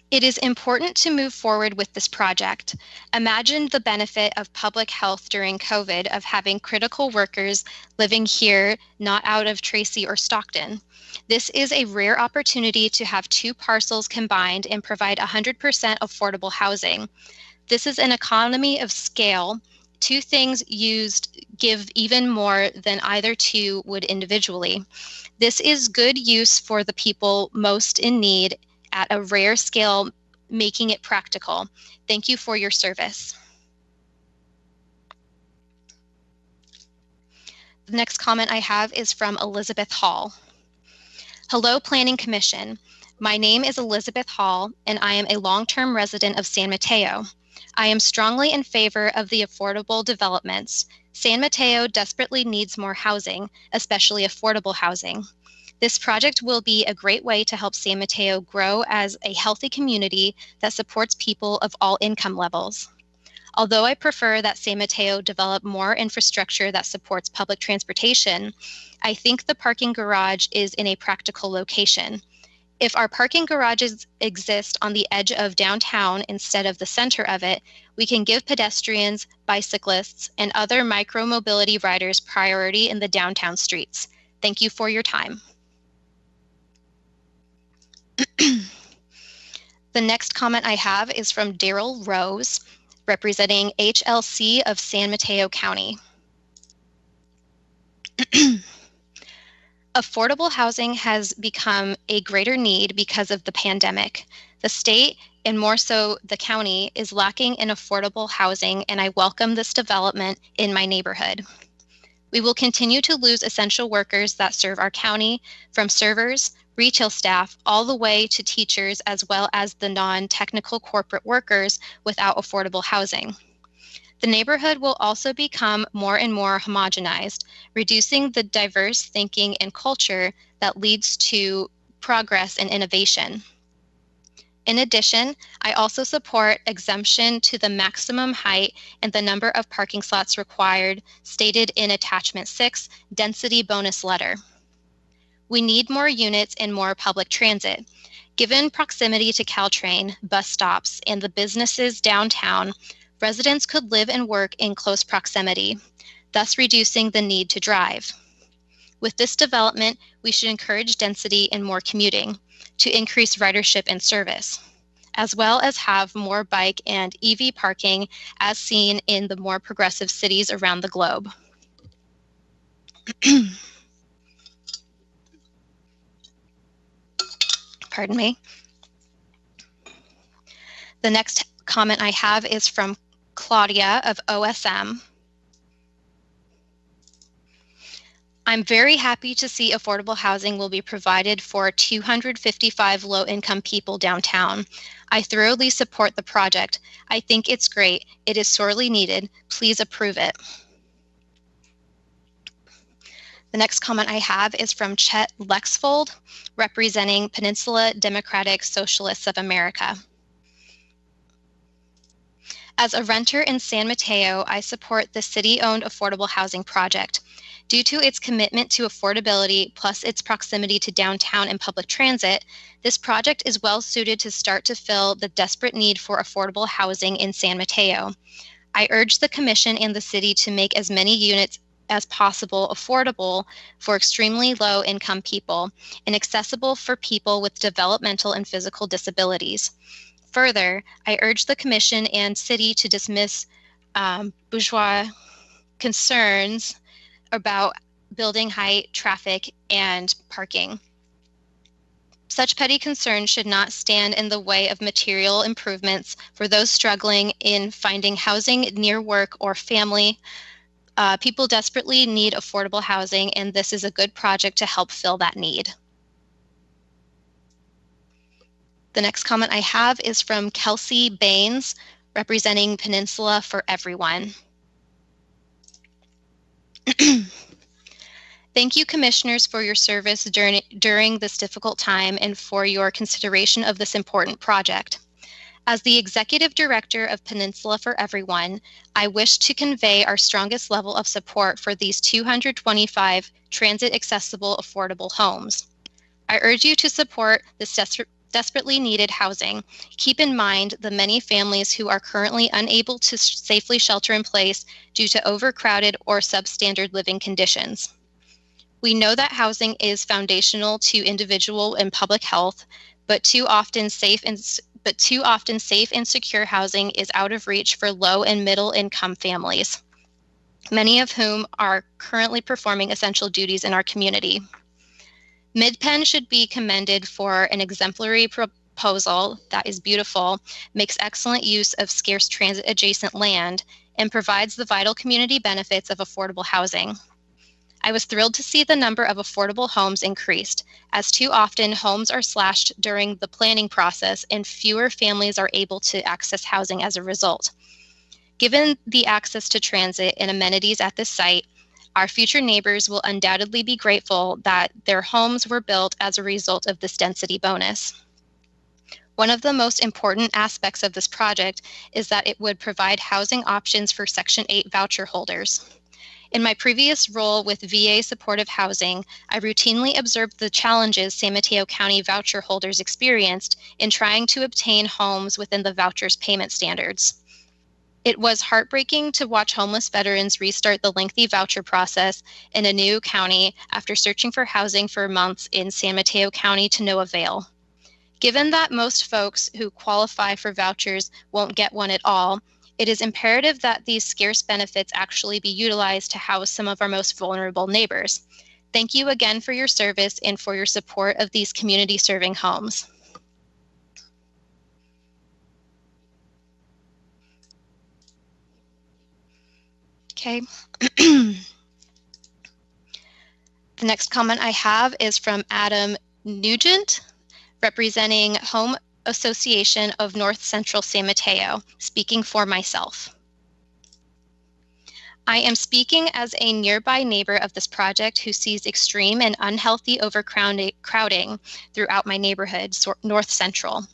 It is important to move forward with this project. Imagine the benefit of public health during COVID of having critical workers living here, not out of Tracy or Stockton. This is a rare opportunity to have two parcels combined and provide 100% affordable housing. This is an economy of scale. Two things used give even more than either two would individually. This is good use for the people most in need at a rare scale, making it practical. Thank you for your service. The next comment I have is from Elizabeth Hall. Hello, Planning Commission. My name is Elizabeth Hall, and I am a long-term resident of San Mateo. I am strongly in favor of the affordable developments. San Mateo desperately needs more housing, especially affordable housing. This project will be a great way to help San Mateo grow as a healthy community that supports people of all income levels. Although I prefer that San Mateo develop more infrastructure that supports public transportation, I think the parking garage is in a practical location. If our parking garages exist on the edge of downtown instead of the center of it, we can give pedestrians, bicyclists, and other micro-mobility riders priority in the downtown streets. Thank you for your time. The next comment I have is from Daryl Rose, representing HLC of San Mateo County. Affordable housing has become a greater need because of the pandemic. The state, and more so the county, is lacking in affordable housing, and I welcome this development in my neighborhood. We will continue to lose essential workers that serve our county, from servers, retail staff, all the way to teachers, as well as the non-technical corporate workers without affordable housing. The neighborhood will also become more and more homogenized, reducing the diverse thinking and culture that leads to progress and innovation. In addition, I also support exemption to the maximum height and the number of parking slots required stated in Attachment 6, Density Bonus Letter. We need more units and more public transit. Given proximity to Caltrain, bus stops, and the businesses downtown, residents could live and work in close proximity, thus reducing the need to drive. With this development, we should encourage density and more commuting to increase ridership and service, as well as have more bike and EV parking as seen in the more progressive cities around the globe. Pardon me. The next comment I have is from Claudia of OSM. I'm very happy to see affordable housing will be provided for 255 low-income people downtown. I thoroughly support the project. I think it's great. It is sorely needed. Please approve it. The next comment I have is from Chet Lexfold, representing Peninsula Democratic Socialists of America. As a renter in San Mateo, I support the city-owned affordable housing project. Due to its commitment to affordability plus its proximity to downtown and public transit, this project is well suited to start to fill the desperate need for affordable housing in San Mateo. I urge the Commission and the city to make as many units as possible affordable for extremely low income people and accessible for people with developmental and physical disabilities. Further, I urge the Commission and City to dismiss bourgeois concerns about building height, traffic, and parking. Such petty concerns should not stand in the way of material improvements for those struggling in finding housing near work or family. People desperately need affordable housing, and this is a good project to help fill that need. The next comment I have is from Kelsey Baines, representing Peninsula for Everyone. Thank you, Commissioners, for your service during this difficult time and for your consideration of this important project. As the Executive Director of Peninsula for Everyone, I wish to convey our strongest level of support for these 225 transit-accessible affordable homes. I urge you to support this desperately needed housing. Keep in mind the many families who are currently unable to safely shelter in place due to overcrowded or substandard living conditions. We know that housing is foundational to individual and public health, but too often safe and secure housing is out of reach for low and middle income families, many of whom are currently performing essential duties in our community. Mid-Penn should be commended for an exemplary proposal that is beautiful, makes excellent use of scarce transit-adjacent land, and provides the vital community benefits of affordable housing. I was thrilled to see the number of affordable homes increased, as too often homes are slashed during the planning process and fewer families are able to access housing as a result. Given the access to transit and amenities at this site, our future neighbors will undoubtedly be grateful that their homes were built as a result of this density bonus. One of the most important aspects of this project is that it would provide housing options for Section 8 voucher holders. In my previous role with VA Supportive Housing, I routinely observed the challenges San Mateo County voucher holders experienced in trying to obtain homes within the voucher's payment standards. It was heartbreaking to watch homeless veterans restart the lengthy voucher process in a new county after searching for housing for months in San Mateo County to no avail. Given that most folks who qualify for vouchers won't get one at all, it is imperative that these scarce benefits actually be utilized to house some of our most vulnerable neighbors. Thank you again for your service and for your support of these community-serving homes. Okay. The next comment I have is from Adam Nugent, representing Home Association of North Central San Mateo, speaking for myself. I am speaking as a nearby neighbor of this project who sees extreme and unhealthy overcrowding throughout my neighborhood, North Central.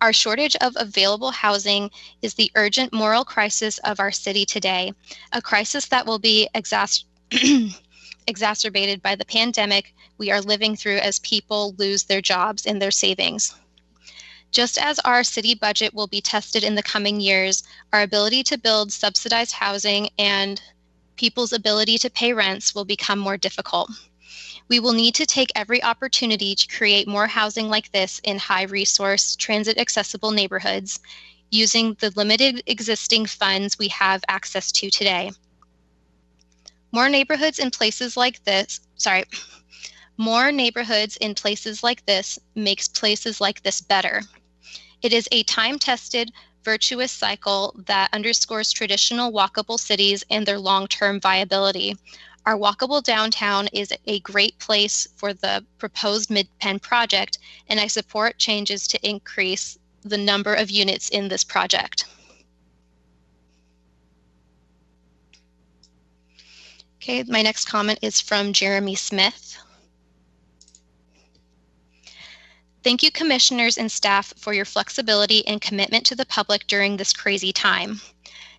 Our shortage of available housing is the urgent moral crisis of our city today, a crisis that will be exacerbated by the pandemic we are living through as people lose their jobs and their savings. Just as our city budget will be tested in the coming years, our ability to build subsidized housing and people's ability to pay rents will become more difficult. We will need to take every opportunity to create more housing like this in high-resource, transit-accessible neighborhoods, using the limited existing funds we have access to today. More neighborhoods in places like this makes places like this better. It is a time-tested, virtuous cycle that underscores traditional walkable cities and their long-term viability. Our walkable downtown is a great place for the proposed Mid-Penn project, and I support changes to increase the number of units in this project. Okay, my next comment is from Jeremy Smith. Thank you, commissioners and staff, for your flexibility and commitment to the public during this crazy time.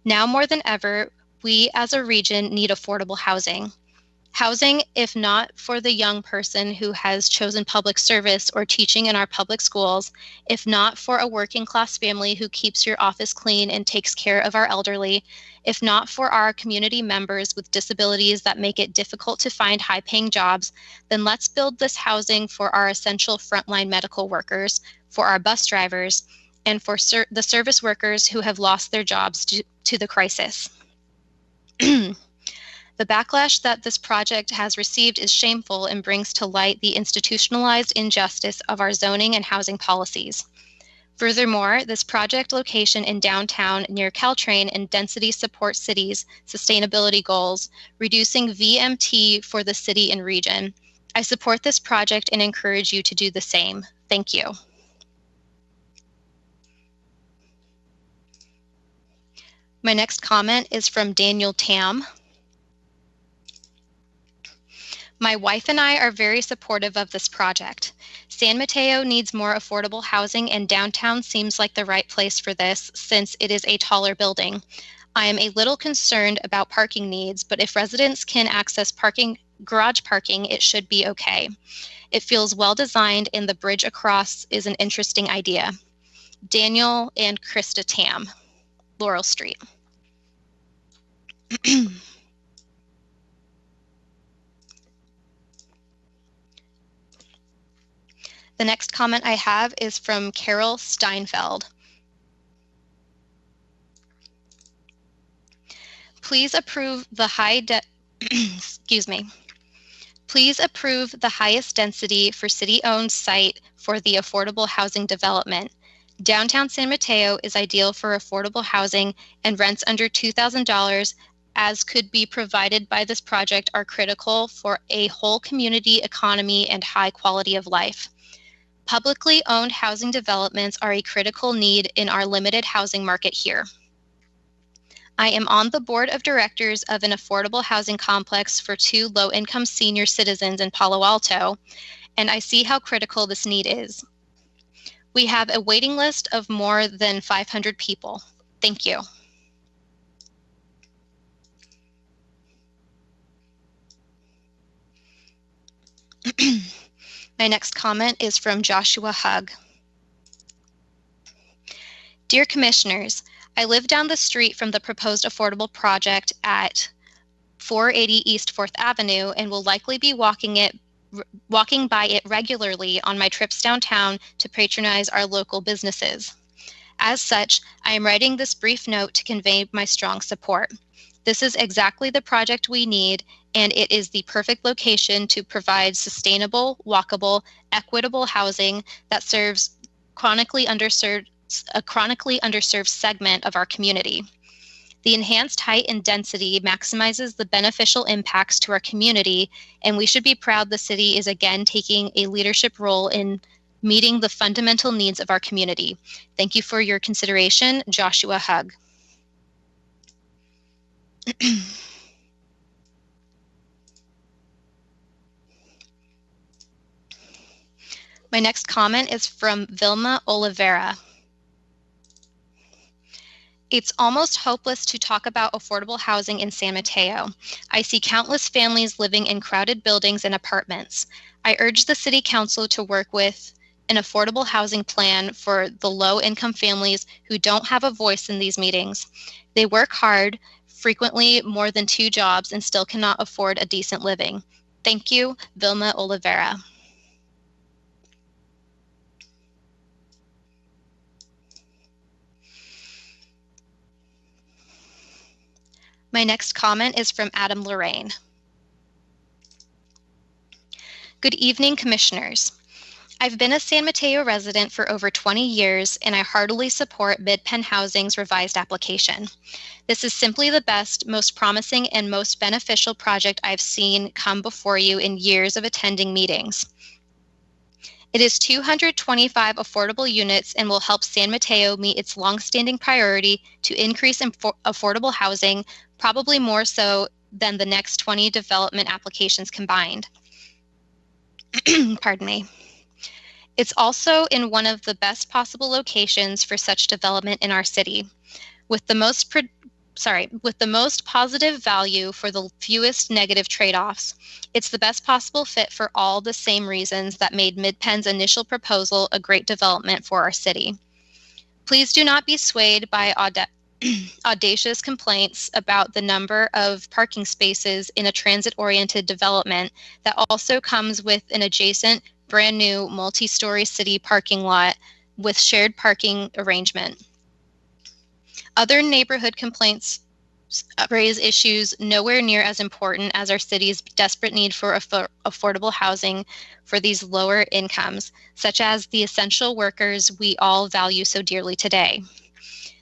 Now more than ever, we as a region need affordable housing. Housing, if not for the young person who has chosen public service or teaching in our public schools, if not for a working class family who keeps your office clean and takes care of our elderly, if not for our community members with disabilities that make it difficult to find high-paying jobs, then let's build this housing for our essential frontline medical workers, for our bus drivers, and for the service workers who have lost their jobs to the crisis. The backlash that this project has received is shameful and brings to light the institutionalized injustice of our zoning and housing policies. Furthermore, this project location in downtown near Caltrain and density support cities' sustainability goals, reducing VMT for the city and region. I support this project and encourage you to do the same. Thank you. My next comment is from Daniel Tam. My wife and I are very supportive of this project. San Mateo needs more affordable housing and downtown seems like the right place for this since it is a taller building. I am a little concerned about parking needs, but if residents can access garage parking, it should be okay. It feels well designed and the bridge across is an interesting idea. Daniel and Krista Tam, Laurel Street. The next comment I have is from Carol Steinfeld. Please approve the Please approve the highest density for city-owned site for the affordable housing development. Downtown San Mateo is ideal for affordable housing and rents under $2,000 as could be provided by this project are critical for a whole community economy and high quality of life. Publicly owned housing developments are a critical need in our limited housing market here. I am on the board of directors of an affordable housing complex for 2 low-income senior citizens in Palo Alto, and I see how critical this need is. We have a waiting list of more than 500 people. Thank you. My next comment is from Joshua Hugg. Dear Commissioners, I live down the street from the proposed affordable project at 480 East 4th Avenue and will likely be walking by it regularly on my trips downtown to patronize our local businesses. As such, I am writing this brief note to convey my strong support. This is exactly the project we need, and it is the perfect location to provide sustainable, walkable, equitable housing that serves a chronically underserved segment of our community. The enhanced height and density maximizes the beneficial impacts to our community, and we should be proud the city is again taking a leadership role in meeting the fundamental needs of our community. Thank you for your consideration, Joshua Hugg. My next comment is from Vilma Oliveira. It's almost hopeless to talk about affordable housing in San Mateo. I see countless families living in crowded buildings and apartments. I urge the City Council to work with an affordable housing plan for the low-income families who don't have a voice in these meetings. They work hard, frequently more than 2 jobs, and still cannot afford a decent living. Thank you, Vilma Oliveira. My next comment is from Adam Lorraine. Good evening, Commissioners. I've been a San Mateo resident for over 20 years, and I heartily support Mid-Penn Housing's revised application. This is simply the best, most promising, and most beneficial project I've seen come before you in years of attending meetings. It is 225 affordable units and will help San Mateo meet its longstanding priority to increase affordable housing, probably more so than the next 20 development applications combined. Pardon me. It's also in one of the best possible locations for such development in our city, with the most with the most positive value for the fewest negative trade-offs. It's the best possible fit for all the same reasons that made MidPenn's initial proposal a great development for our city. Please do not be swayed by audacious complaints about the number of parking spaces in a transit-oriented development that also comes with an adjacent, brand-new multi-story city parking lot with shared parking arrangement. Other neighborhood complaints raise issues nowhere near as important as our city's desperate need for affordable housing for these lower incomes, such as the essential workers we all value so dearly today.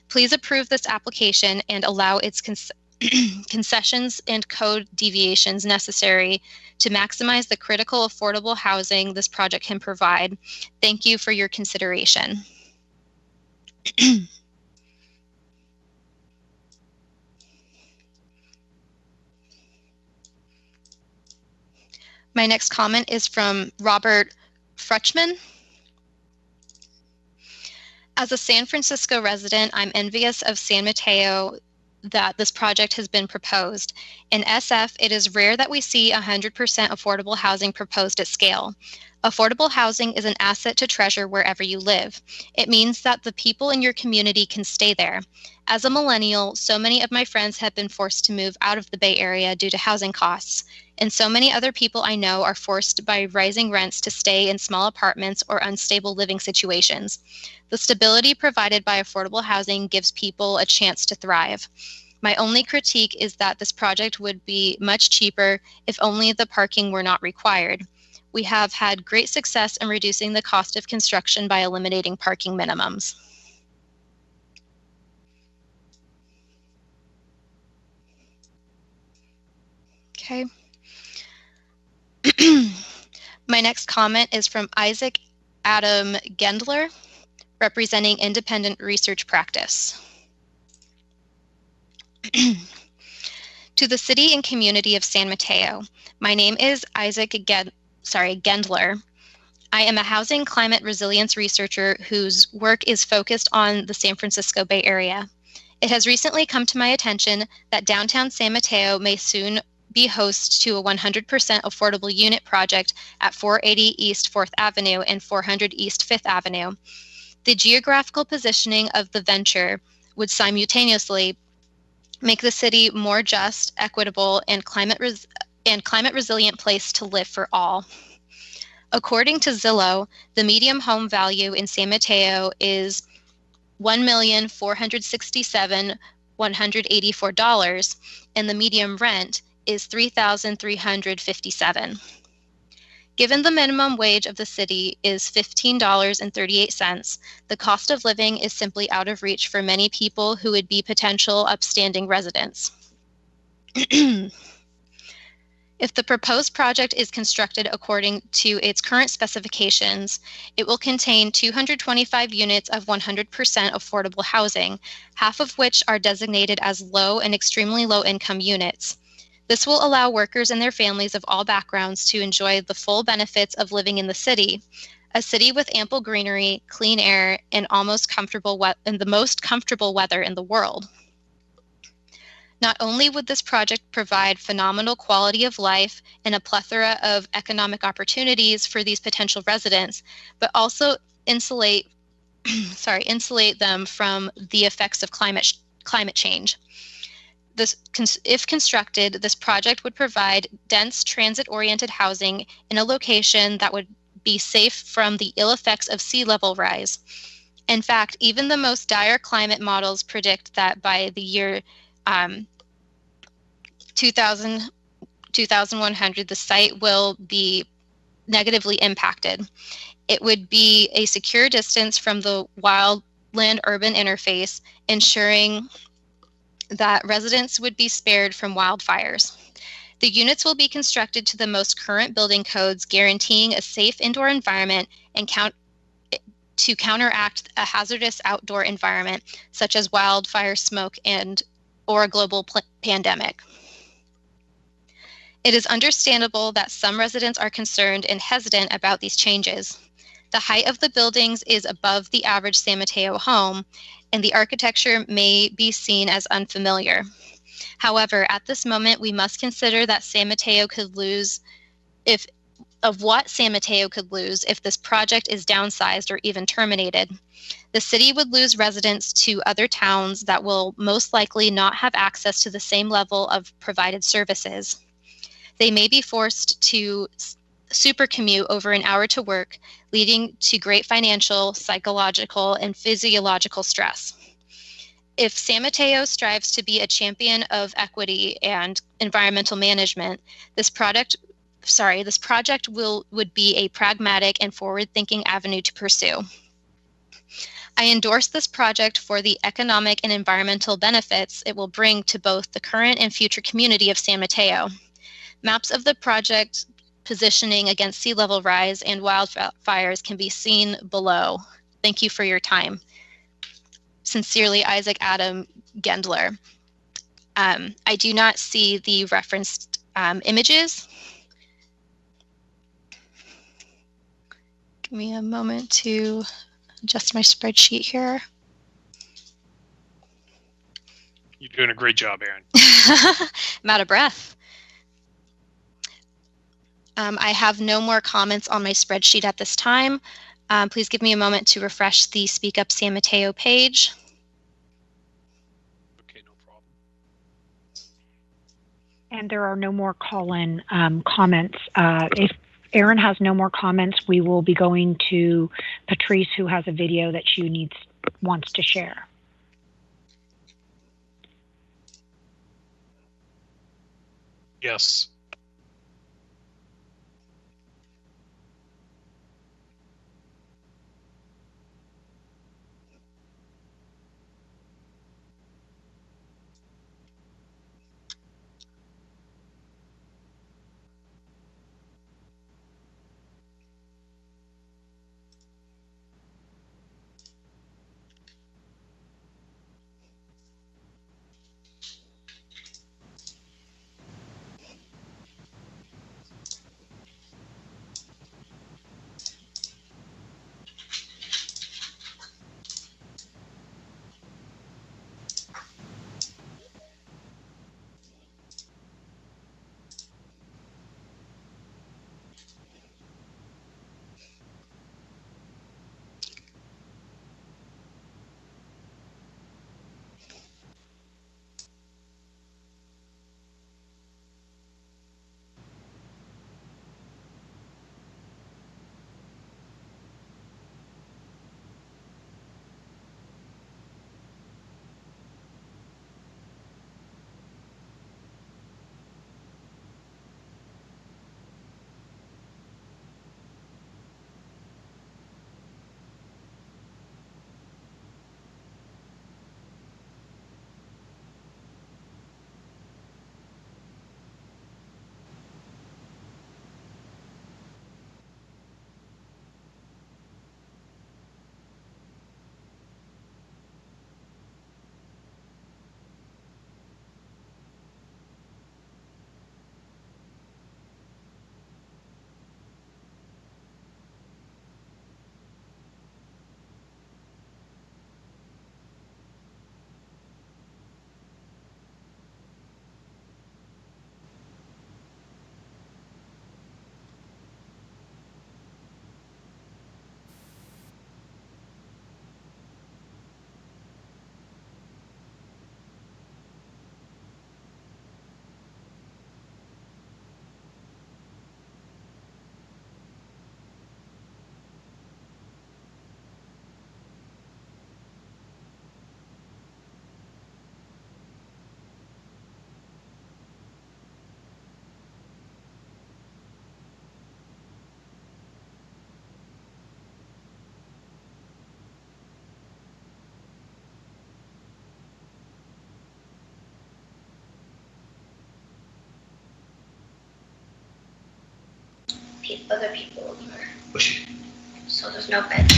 Please approve this application and allow its concessions and code deviations necessary to maximize the critical affordable housing this project can provide. Thank you for your consideration. My next comment is from Robert Frutchman. As a San Francisco resident, I'm envious of San Mateo that this project has been proposed. In SF, it is rare that we see 100% affordable housing proposed at scale. Affordable housing is an asset to treasure wherever you live. It means that the people in your community can stay there. As a millennial, so many of my friends have been forced to move out of the Bay Area due to housing costs, and so many other people I know are forced by rising rents to stay in small apartments or unstable living situations. The stability provided by affordable housing gives people a chance to thrive. My only critique is that this project would be much cheaper if only the parking were not required. We have had great success in reducing the cost of construction by eliminating parking minimums. Okay. My next comment is from Isaac Adam Gendler, representing Independent Research Practice. To the city and community of San Mateo, my name is Isaac Gendler. I am a housing climate resilience researcher whose work is focused on the San Francisco Bay Area. It has recently come to my attention that downtown San Mateo may soon be host to a 100% affordable unit project at 480 East 4th Avenue and 400 East 5th Avenue. The geographical positioning of the venture would simultaneously make the city more just, equitable, and climate resilient place to live for all. According to Zillow, the median home value in San Mateo is $1,467,184, and the median rent is $3,357. Given the minimum wage of the city is $15.38, the cost of living is simply out of reach for many people who would be potential upstanding residents. If the proposed project is constructed according to its current specifications, it will contain 225 units of 100% affordable housing, half of which are designated as low and extremely low income units. This will allow workers and their families of all backgrounds to enjoy the full benefits of living in the city, a city with ample greenery, clean air, and the most comfortable weather in the world. Not only would this project provide phenomenal quality of life and a plethora of economic opportunities for these potential residents, but also insulate them from the effects of climate change. If constructed, this project would provide dense transit-oriented housing in a location that would be safe from the ill effects of sea level rise. In fact, even the most dire climate models predict that by the year 2100, the site will be negatively impacted. It would be a secure distance from the wildland-urban interface, ensuring that residents would be spared from wildfires. The units will be constructed to the most current building codes, guaranteeing a safe indoor environment and to counteract a hazardous outdoor environment, such as wildfire smoke or a global pandemic. It is understandable that some residents are concerned and hesitant about these changes. The height of the buildings is above the average San Mateo home, and the architecture may be seen as unfamiliar. However, at this moment, we must consider that San Mateo could lose if this project is downsized or even terminated. The city would lose residents to other towns that will most likely not have access to the same level of provided services. They may be forced to supercommute over an hour to work, leading to great financial, psychological, and physiological stress. If San Mateo strives to be a champion of equity and environmental management, this project would be a pragmatic and forward-thinking avenue to pursue. I endorse this project for the economic and environmental benefits it will bring to both the current and future community of San Mateo. Maps of the project positioning against sea level rise and wildfires can be seen below. Thank you for your time. Sincerely, Isaac Adam Gendler. I do not see the referenced images. Give me a moment to adjust my spreadsheet here. You're doing a great job, Aaron. I'm out of breath. I have no more comments on my spreadsheet at this time. Please give me a moment to refresh the Speak Up San Mateo page. Okay, no problem. And there are no more call-in comments. If Aaron has no more comments, we will be going to Patrice, who has a video that she wants to share. Yes. Other people are bushy, so there's no bed.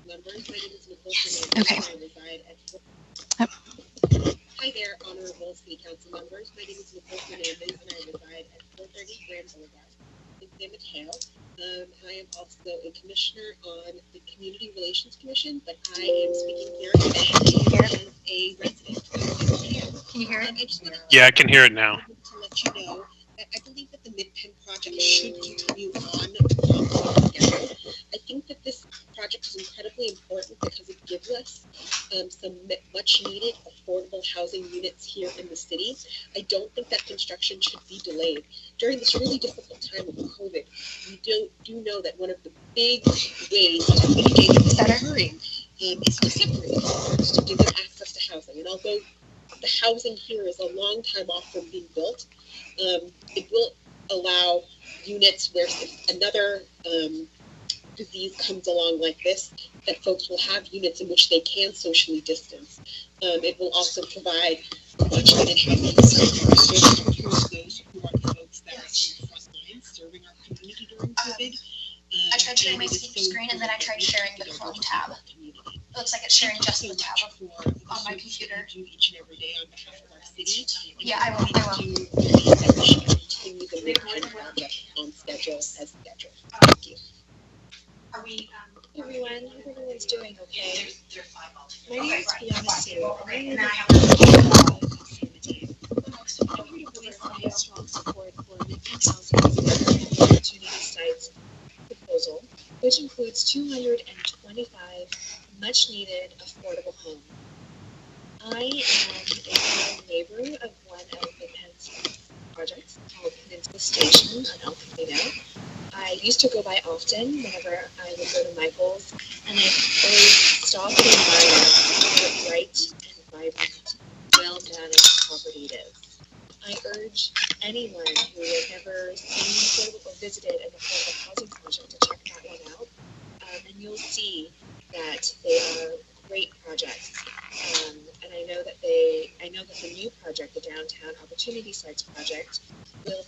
Okay. Yep. Hi there, honorable city council members. My name is Nicole Fernandez, and I reside at 430 Grand Boulevard in San Mateo. I am also a commissioner on the Community Relations Commission, but I am speaking here today as a resident. Can you hear it? I just wanted Yeah, I can hear it now. to let you know that I believe that the Mid-Penn project should continue on together. I think that this project is incredibly important because it gives us some much needed affordable housing units here in the city. I don't think that construction should be delayed. During this really difficult time of COVID, we do know that one of the big ways to mitigate suffering is to separate homeowners, to give them access to housing. And although the housing here is a long time off from being built, it will allow units where if another disease comes along like this, that folks will have units in which they can socially distance. It will also provide much needed housing services for those who are the folks that are on the front lines serving our community during COVID. I tried sharing my speaker screen and then I tried sharing the Chrome tab. It looks like it's sharing just the tab on my computer. Each and every day on behalf of our city. Yeah, I will. Continue the Mid-Penn project on schedule as scheduled. Thank you. Are we? Everyone, hope everyone's doing okay. My name is Fiona Sue. I want to voice my strong support for Mid-Penn Housing's opportunity sites proposal, which includes 225 much-needed affordable homes. I am a neighbor of one of Mid-Penn's projects called Peninsula Station on El Camino. I used to go by often whenever I would go to Michael's, and I always stop and admire how bright and vibrant, well-managed property it is. I urge anyone who has never seen or visited an affordable housing project to check that one out, and you'll see that they are great projects. And I know that the new project, the Downtown Opportunity Sites project, will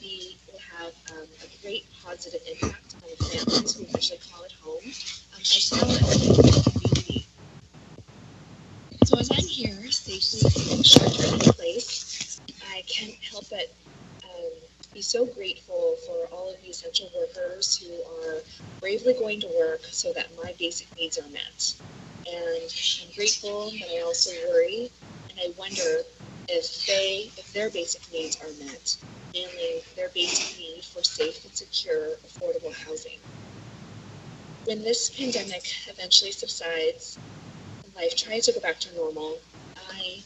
have a great positive impact on the families who eventually call it home, as well as the community. So as I'm here safely sheltering in place, I can't help but be so grateful for all of the essential workers who are bravely going to work so that my basic needs are met. And I'm grateful, but I also worry, and I wonder if their basic needs are met, namely their basic need for safe and secure, affordable housing. When this pandemic eventually subsides and life tries to go back to normal, I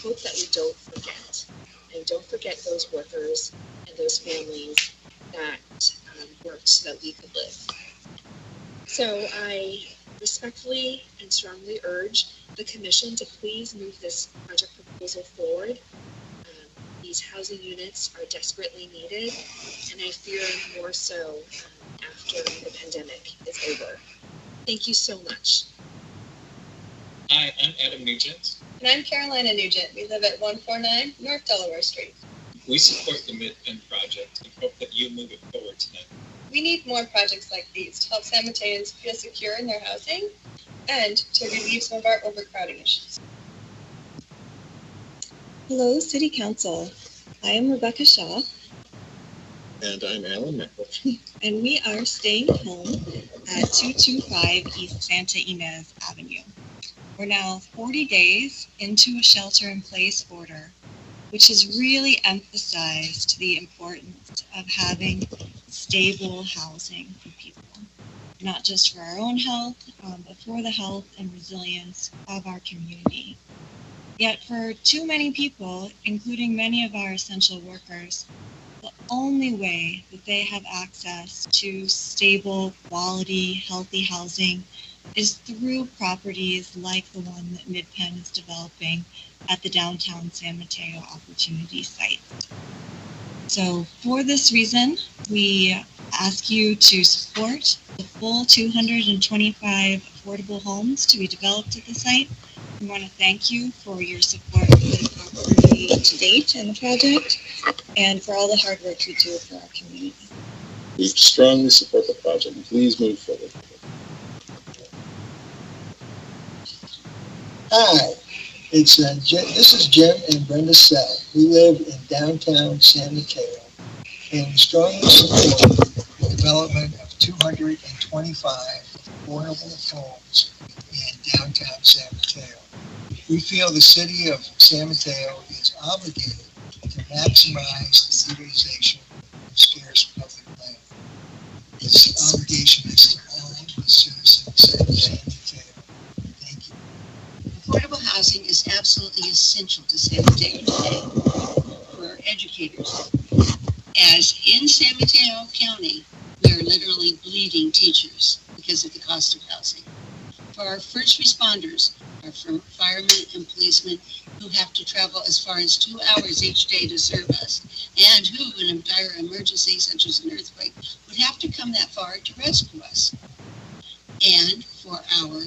hope that we don't forget. And don't forget those workers and those families that worked so that we could live. So I respectfully and strongly urge the Commission to please move this project proposal forward. These housing units are desperately needed, and I fear more so after the pandemic is over. Thank you so much. Hi, I'm Adam Nugent. And I'm Carolina Nugent. We live at 149 North Delaware Street. We support the Mid-Penn project and hope that you move it forward tonight. We need more projects like these to help San Mateans feel secure in their housing and to relieve some of our overcrowding issues. Hello, City Council. I am Rebecca Shaw. And I'm Alan Meckler. And we are staying home at 225 East Santa Ynez Avenue. We're now 40 days into a shelter-in-place order, which has really emphasized the importance of having stable housing for people, not just for our own health, but for the health and resilience of our community. Yet for too many people, including many of our essential workers, the only way that they have access to stable, quality, healthy housing is through properties like the one that Mid-Penn is developing at the downtown San Mateo Opportunity Site. So for this reason, we ask you to support the full 225 affordable homes to be developed at the site. We want to thank you for your support of the property to date and the project, and for all the hard work you do for our community. We strongly support the project. Please move forward. Hi, this is Jim and Brenda Sell. We live in downtown San Mateo and strongly support the development of 225 affordable homes in downtown San Mateo. We feel the city of San Mateo is obligated to maximize the utilization of scarce public land. This obligation is to all the citizens of San Mateo. Thank you. Affordable housing is absolutely essential to San Mateo today for our educators. As in San Mateo County, we are literally bleeding teachers because of the cost of housing. For our first responders, our firemen and policemen who have to travel as far as 2 hours each day to serve us, and who, in a dire emergency such as an earthquake, would have to come that far to rescue us. And for our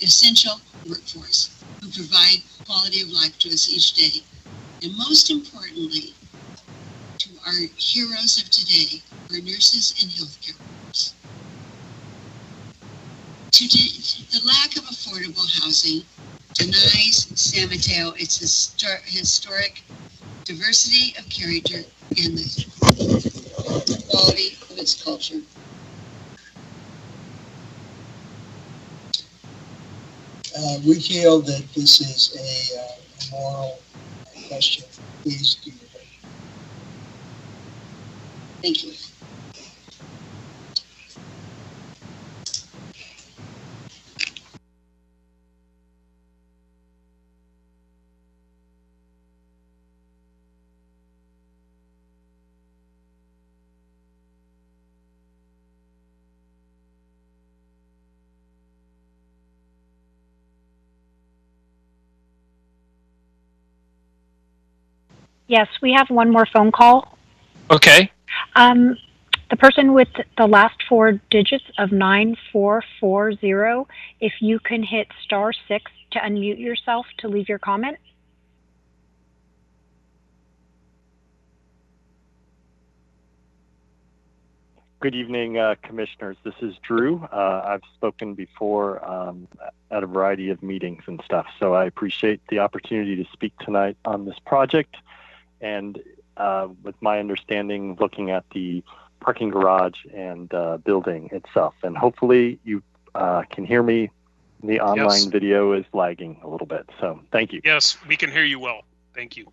essential workforce who provide quality of life to us each day. And most importantly, to our heroes of today, our nurses and healthcare workers. The lack of affordable housing denies San Mateo its historic diversity of character and the quality of its culture. We feel that this is a moral question. Please do your vote. Thank you. Yes, we have one more phone call. Okay. The person with the last 4 digits of 9440, if you can hit *6 to unmute yourself to leave your comment. Good evening, commissioners. This is Drew. I've spoken before at a variety of meetings and stuff, so I appreciate the opportunity to speak tonight on this project. And with my understanding, looking at the parking garage and building itself. And hopefully you can hear me. The online video is lagging a little bit, so thank you. Yes, we can hear you well. Thank you.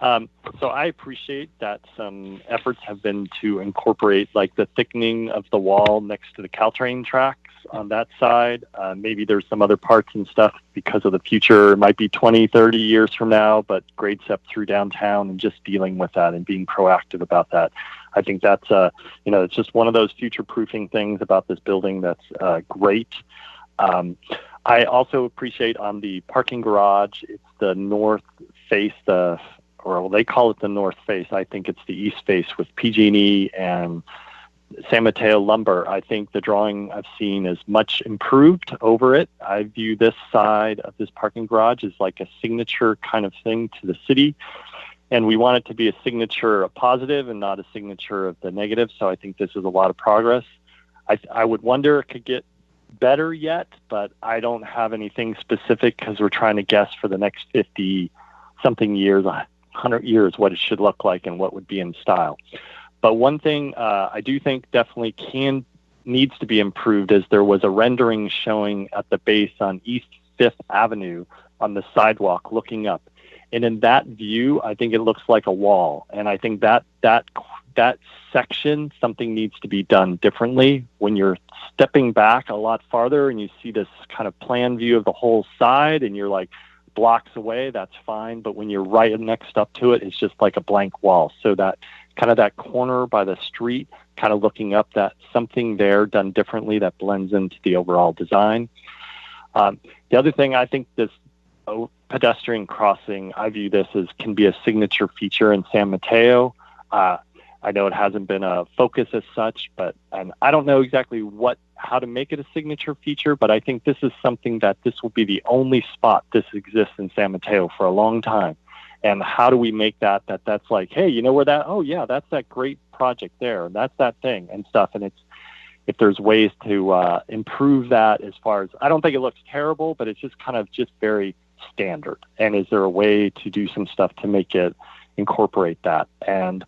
So I appreciate that some efforts have been to incorporate like the thickening of the wall next to the Caltrain tracks on that side. Maybe there's some other parts and stuff because of the future. It might be 20, 30 years from now, but grade step through downtown and just dealing with that and being proactive about that. I think that's, it's just one of those future-proofing things about this building that's great. I also appreciate on the parking garage, it's the north face, or they call it the north face. I think it's the east face with PG&E and San Mateo Lumber. I think the drawing I've seen is much improved over it. I view this side of this parking garage as like a signature kind of thing to the city. And we want it to be a signature of positive and not a signature of the negative. So I think this is a lot of progress. I would wonder if it could get better yet, but I don't have anything specific because we're trying to guess for the next 50-something years, 100 years, what it should look like and what would be in style. But one thing I do think definitely needs to be improved is there was a rendering showing at the base on East 5th Avenue on the sidewalk looking up. And in that view, I think it looks like a wall. And I think that section, something needs to be done differently. When you're stepping back a lot farther and you see this kind of plan view of the whole side and you're like blocks away, that's fine. But when you're right next up to it, it's just like a blank wall. So that kind of that corner by the street, kind of looking up, that something there done differently that blends into the overall design. The other thing, I think this pedestrian crossing, I view this as can be a signature feature in San Mateo. I know it hasn't been a focus as such, and I don't know exactly how to make it a signature feature, but I think this is something that this will be the only spot this exists in San Mateo for a long time. And how do we make that's like, hey, you know where that, oh yeah, that's that great project there, and that's that thing and stuff. And if there's ways to improve that as far as, I don't think it looks terrible, but it's just kind of just very standard. And is there a way to do some stuff to make it incorporate that? And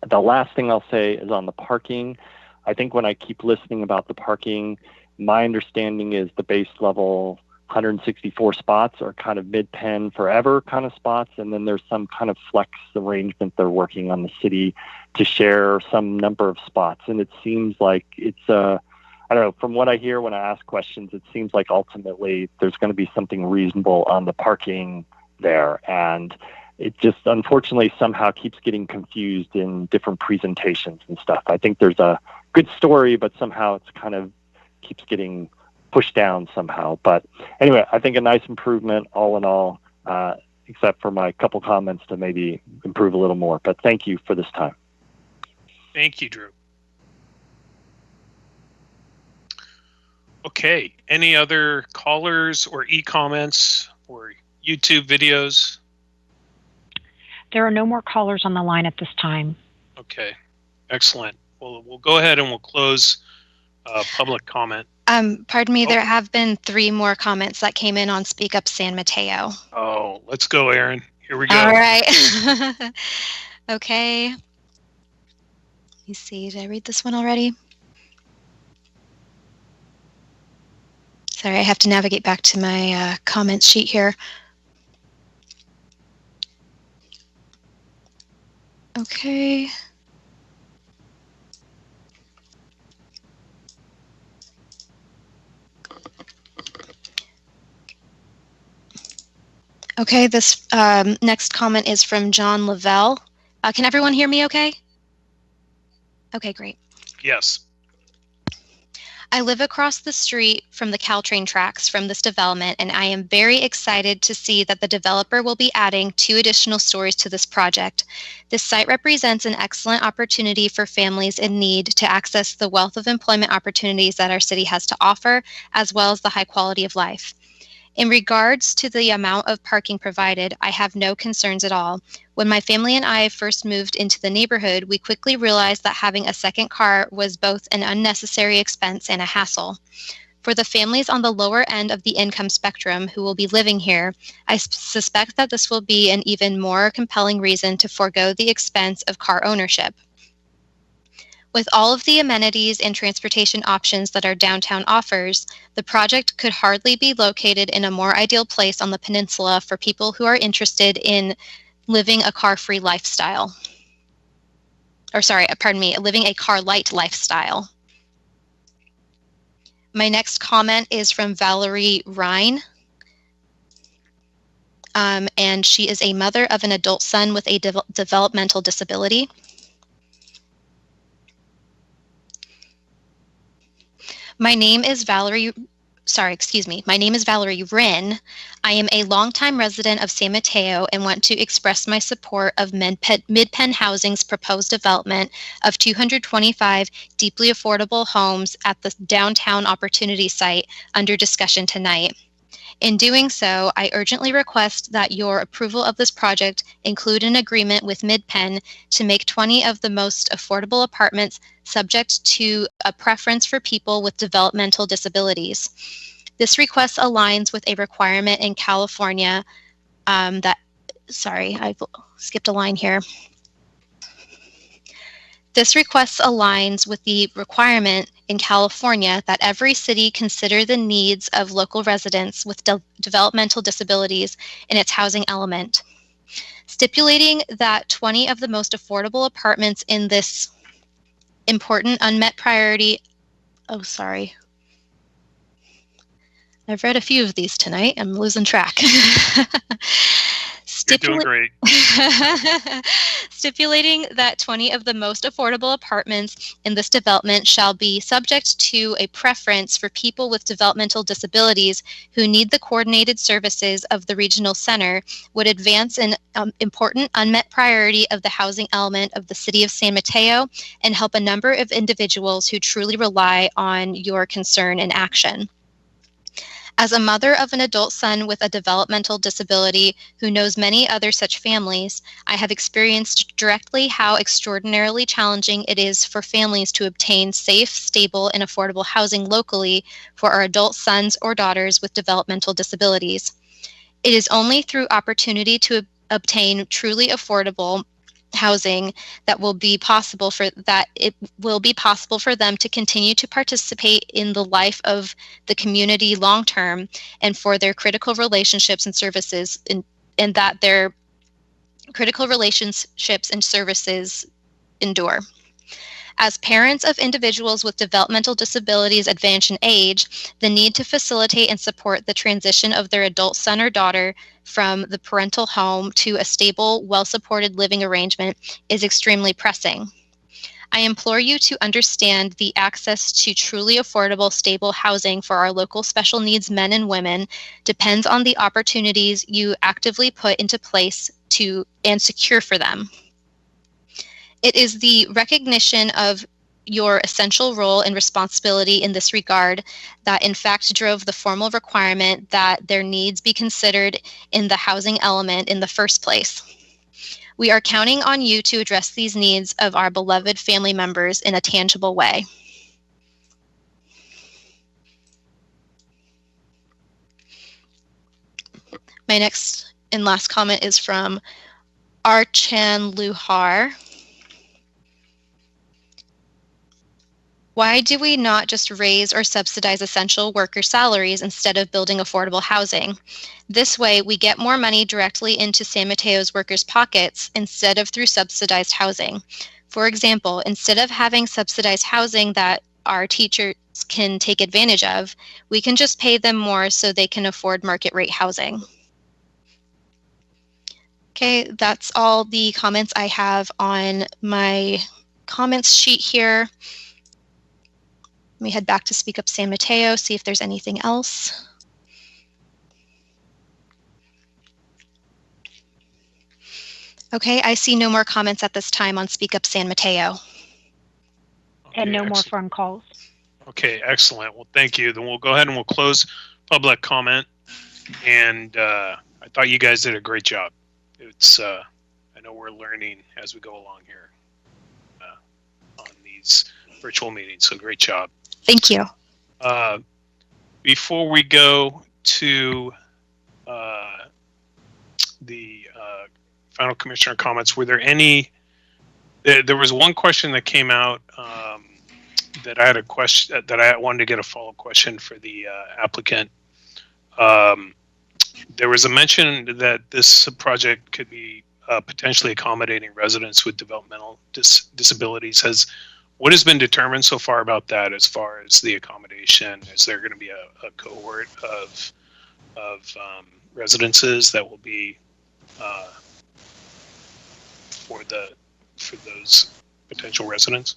the last thing I'll say is on the parking. I think when I keep listening about the parking, my understanding is the base level 164 spots are kind of mid-pen forever kind of spots, and then there's some kind of flex arrangement they're working on the city to share some number of spots. And it seems like it's I don't know, from what I hear when I ask questions, it seems like ultimately there's going to be something reasonable on the parking there. And it just unfortunately somehow keeps getting confused in different presentations and stuff. I think there's a good story, but somehow it's kind of keeps getting pushed down somehow. But anyway, I think a nice improvement all in all, except for my couple comments to maybe improve a little more. But thank you for this time. Thank you, Drew. Okay, any other callers or e-comments or YouTube videos? There are no more callers on the line at this time. Okay, excellent. Well, we'll go ahead and we'll close public comment. Pardon me, there have been 3 more comments that came in on Speak Up San Mateo. Oh, let's go, Aaron. Here we go. All right. Okay. Let me see. Did I read this one already? Sorry, I have to navigate back to my comments sheet here. Okay. Okay, this next comment is from John Lavelle. Can everyone hear me okay? Okay, great. Yes. I live across the street from the Caltrain tracks from this development, and I am very excited to see that the developer will be adding 2 additional stories to this project. This site represents an excellent opportunity for families in need to access the wealth of employment opportunities that our city has to offer, as well as the high quality of life. In regards to the amount of parking provided, I have no concerns at all. When my family and I first moved into the neighborhood, we quickly realized that having a second car was both an unnecessary expense and a hassle. For the families on the lower end of the income spectrum who will be living here, I suspect that this will be an even more compelling reason to forego the expense of car ownership. With all of the amenities and transportation options that our downtown offers, the project could hardly be located in a more ideal place on the peninsula for people who are interested in living a car-free lifestyle. Or sorry, pardon me, living a car-light lifestyle. My next comment is from Valerie Rhine. And she is a mother of an adult son with a developmental disability. My name is Valerie Wren. I am a longtime resident of San Mateo and want to express my support of Mid-Penn Housing's proposed development of 225 deeply affordable homes at the downtown opportunity site under discussion tonight. In doing so, I urgently request that your approval of this project include an agreement with Mid-Penn to make 20 of the most affordable apartments subject to a preference for people with developmental disabilities. This request aligns with a requirement in California sorry, I skipped a line here. This request aligns with the requirement in California that every city consider the needs of local residents with developmental disabilities in its housing element. Stipulating that 20 of the most affordable apartments in this important unmet priority, I've read a few of these tonight. I'm losing track. You're doing great. Stipulating that 20 of the most affordable apartments in this development shall be subject to a preference for people with developmental disabilities who need the coordinated services of the regional center would advance an important unmet priority of the housing element of the city of San Mateo and help a number of individuals who truly rely on your concern and action. As a mother of an adult son with a developmental disability who knows many other such families, I have experienced directly how extraordinarily challenging it is for families to obtain safe, stable, and affordable housing locally for our adult sons or daughters with developmental disabilities. It is only through opportunity to obtain truly affordable housing that it will be possible for them to continue to participate in the life of the community long term, and for their critical relationships and services and that their critical relationships and services endure. As parents of individuals with developmental disabilities advance in age, the need to facilitate and support the transition of their adult son or daughter from the parental home to a stable, well-supported living arrangement is extremely pressing. I implore you to understand the access to truly affordable, stable housing for our local special needs men and women depends on the opportunities you actively put into place and secure for them. It is the recognition of your essential role and responsibility in this regard that in fact drove the formal requirement that their needs be considered in the housing element in the first place. We are counting on you to address these needs of our beloved family members in a tangible way. My next and last comment is from Archan Luhar. Why do we not just raise or subsidize essential worker salaries instead of building affordable housing? This way, we get more money directly into San Mateo's workers' pockets instead of through subsidized housing. For example, instead of having subsidized housing that our teachers can take advantage of, we can just pay them more so they can afford market rate housing. Okay, that's all the comments I have on my comments sheet here. Let me head back to Speak Up San Mateo, see if there's anything else. Okay, I see no more comments at this time on Speak Up San Mateo. Okay, And no more excellent. phone calls. Okay, excellent. Well, thank you. Then we'll go ahead and we'll close public comment. And I thought you guys did a great job. It's I know we're learning as we go along here on these virtual meetings, so great job. Thank you. Before we go to the final commissioner comments, were there any? There was one question that came out that I had a question that I wanted to get a follow-up question for the applicant. There was a mention that this project could be potentially accommodating residents with developmental disabilities. What has been determined so far about that as far as the accommodation? Is there going to be a cohort of residences that will be for those potential residents?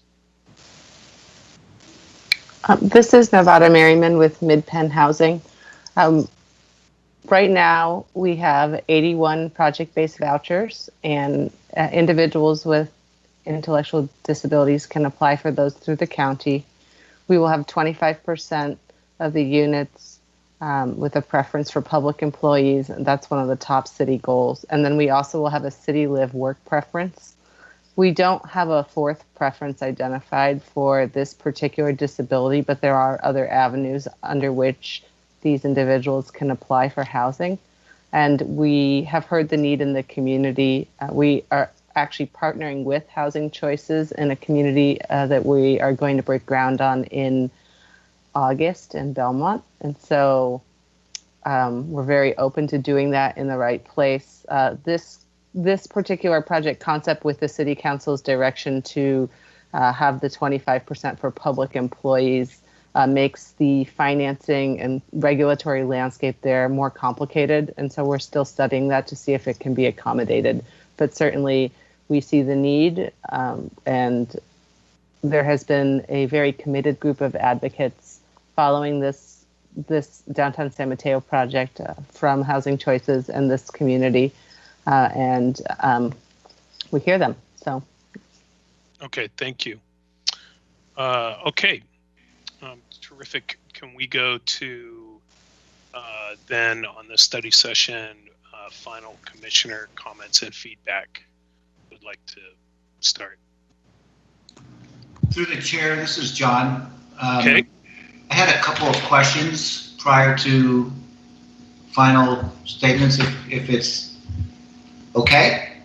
This is Nevada Merriman with Mid-Penn Housing. Right now, we have 81 project-based vouchers, and individuals with intellectual disabilities can apply for those through the county. We will have 25% of the units with a preference for public employees, and that's one of the top city goals. And then we also will have a city live work preference. We don't have a fourth preference identified for this particular disability, but there are other avenues under which these individuals can apply for housing. And we have heard the need in the community. We are actually partnering with Housing Choices in a community that we are going to break ground on in August in Belmont. And so we're very open to doing that in the right place. This particular project concept, with the City Council's direction to have the 25% for public employees, makes the financing and regulatory landscape there more complicated. And so we're still studying that to see if it can be accommodated. But certainly we see the need, and there has been a very committed group of advocates following this downtown San Mateo project from Housing Choices and this community, and we hear them. So, okay, thank you. Okay, terrific. Can we go to then on the study session, final commissioner comments and feedback. Would like to start. Through the chair, this is John. Okay. I had a couple of questions prior to final statements, if it's okay.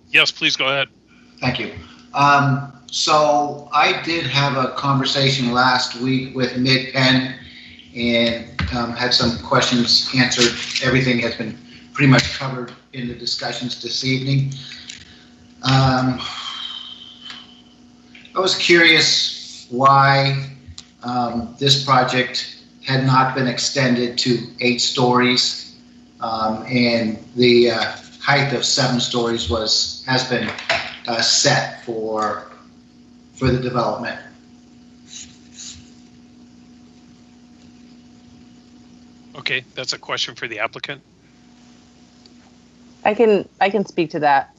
Yes, please go ahead. Thank you. So I did have a conversation last week with Mid-Penn and had some questions answered. Everything has been pretty much covered in the discussions this evening. I was curious why this project had not been extended to 8 stories, and the height of 7 stories has been set for the development. Okay, that's a question for the applicant. I can speak to that.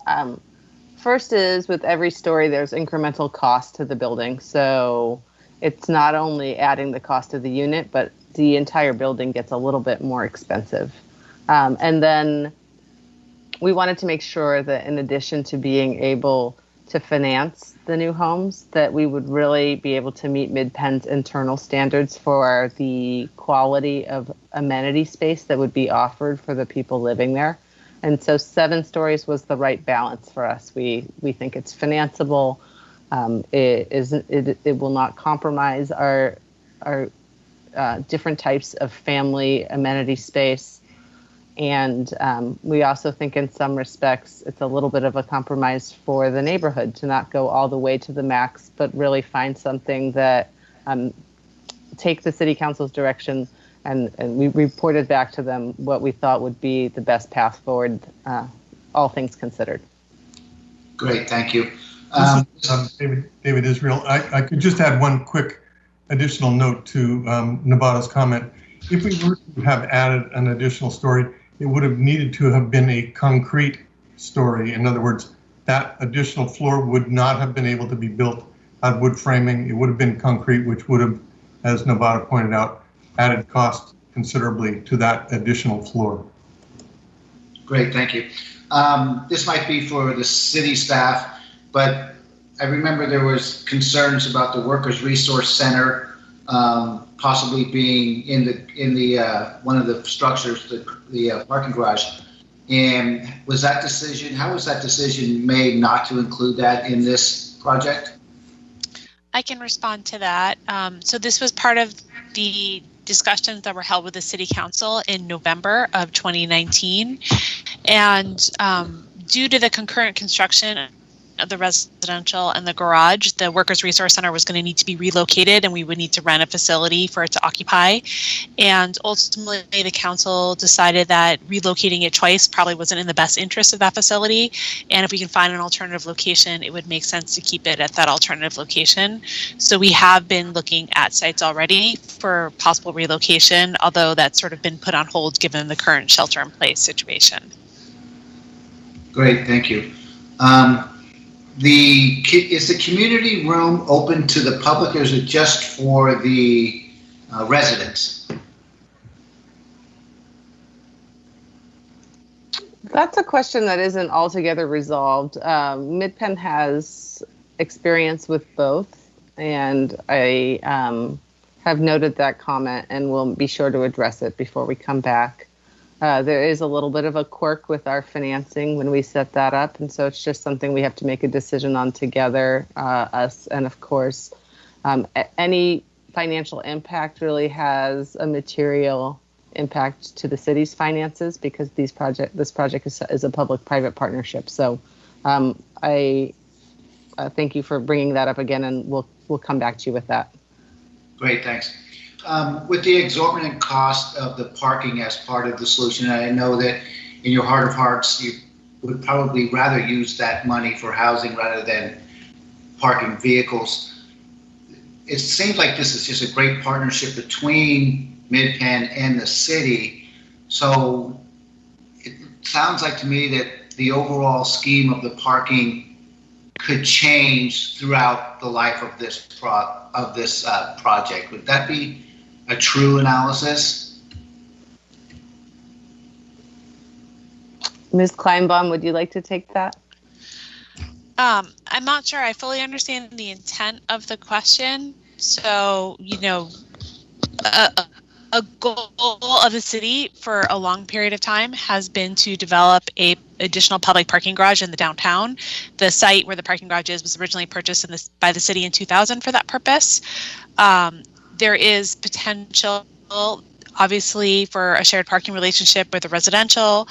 First is, with every story, there's incremental cost to the building. So it's not only adding the cost of the unit, but the entire building gets a little bit more expensive. And then we wanted to make sure that in addition to being able to finance the new homes, that we would really be able to meet Mid-Penn's internal standards for the quality of amenity space that would be offered for the people living there. And so 7 stories was the right balance for us. We think it's financeable. It will not compromise our different types of family amenity space. And we also think in some respects it's a little bit of a compromise for the neighborhood to not go all the way to the max, but really find something that take the city council's direction. And we reported back to them what we thought would be the best path forward, all things considered. Great, thank you. David Israel. I could just add one quick additional note to Nabata's comment. If we were to have added an additional story, it would have needed to have been a concrete story. In other words, that additional floor would not have been able to be built on wood framing. It would have been concrete, which would have, as Nabata pointed out, added cost considerably to that additional floor. Great, thank you. This might be for the city staff, but I remember there was concerns about the Workers Resource Center possibly being in the one of the structures, the parking garage. And how was that decision made not to include that in this project? I can respond to that. So this was part of the discussions that were held with the City Council in November of 2019. And due to the concurrent construction of the residential and the garage, the Workers Resource Center was going to need to be relocated, and we would need to rent a facility for it to occupy. And ultimately, the council decided that relocating it twice probably wasn't in the best interest of that facility. And if we can find an alternative location, it would make sense to keep it at that alternative location. So we have been looking at sites already for possible relocation, although that's sort of been put on hold given the current shelter-in-place situation. Great, thank you. Is the community room open to the public, or is it just for the residents? That's a question that isn't altogether resolved. Mid-Penn has experience with both, and I have noted that comment and will be sure to address it before we come back. There is a little bit of a quirk with our financing when we set that up, and so it's just something we have to make a decision on together, us, and of course, any financial impact really has a material impact to the city's finances because this project is a public-private partnership. So I thank you for bringing that up again, and we'll come back to you with that. Great, thanks. With the exorbitant cost of the parking as part of the solution, I know that in your heart of hearts, you would probably rather use that money for housing rather than parking vehicles. It seems like this is just a great partnership between Mid-Penn and the city. So it sounds like to me that the overall scheme of the parking could change throughout the life of this project. Would that be a true analysis. Ms. Kleinbaum, would you like to take that? I'm not sure I fully understand the intent of the question. So, a goal of the city for a long period of time has been to develop a additional public parking garage in the downtown. The site where the parking garage is was originally purchased by the city in 2000 for that purpose. There is potential, obviously, for a shared parking relationship with a residential.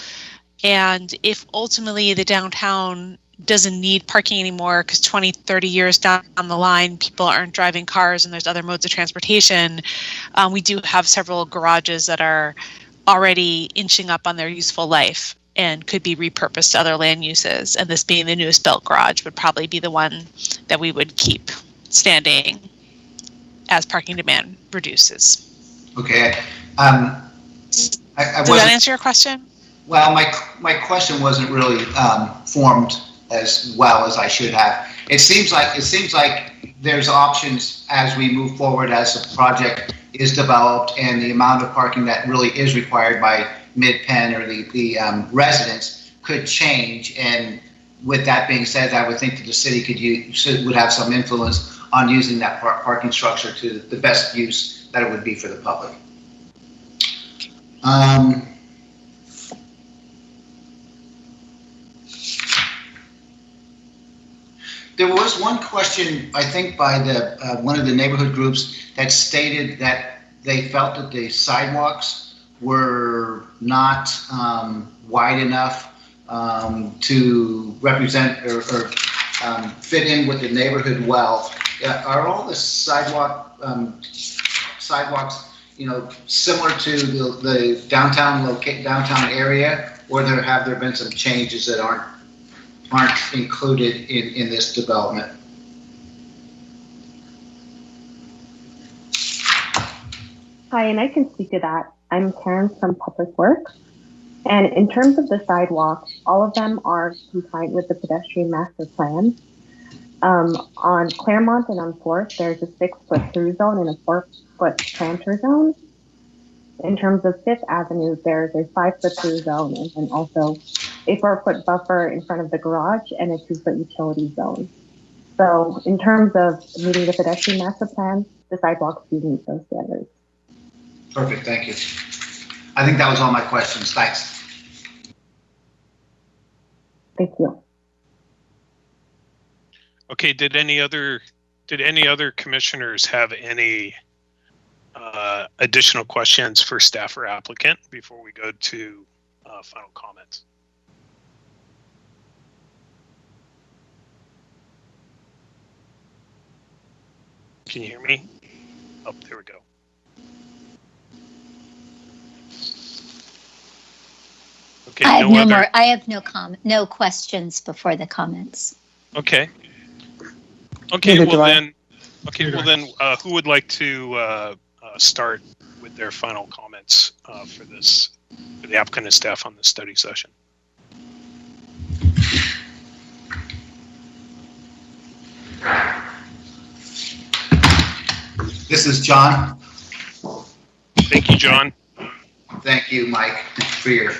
And if ultimately the downtown doesn't need parking anymore because 20, 30 years down the line, people aren't driving cars and there's other modes of transportation, we do have several garages that are already inching up on their useful life and could be repurposed to other land uses. And this being the newest built garage would probably be the one that we would keep standing as parking demand reduces. Okay. Does that answer your question? Well, my question wasn't really formed as well as I should have. It seems like there's options as we move forward, as the project is developed and the amount of parking that really is required by Mid-Penn or the residents could change. And with that being said, I would think that the city would have some influence on using that parking structure to the best use that it would be for the public. There was one question, I think, by one of the neighborhood groups that stated that they felt that the sidewalks were not wide enough to represent or fit in with the neighborhood well. Are all the sidewalks, similar to the downtown area, or have there been some changes that aren't included in this development? Hi, and I can speak to that. I'm Karen from Public Works. And in terms of the sidewalks, all of them are compliant with the pedestrian master plan. On Claremont and on 4th, there's a 6-foot through zone and a 4-foot planter zone. In terms of 5th Avenue, there's a 5-foot through zone and then also a 4-foot buffer in front of the garage and a 2-foot utility zone. So in terms of meeting the pedestrian master plan, the sidewalks do meet those standards. Perfect, thank you. I think that was all my questions. Thanks. Thank you. Okay, did any other commissioners have any additional questions for staff or applicant before we go to final comments? Can you hear me? Oh, there we go. Okay, I have no questions before the comments. Okay. Okay, well then, who would like to start with their final comments for the applicant and staff on this study session? This is John. Thank you, John. Thank you, Mike, for your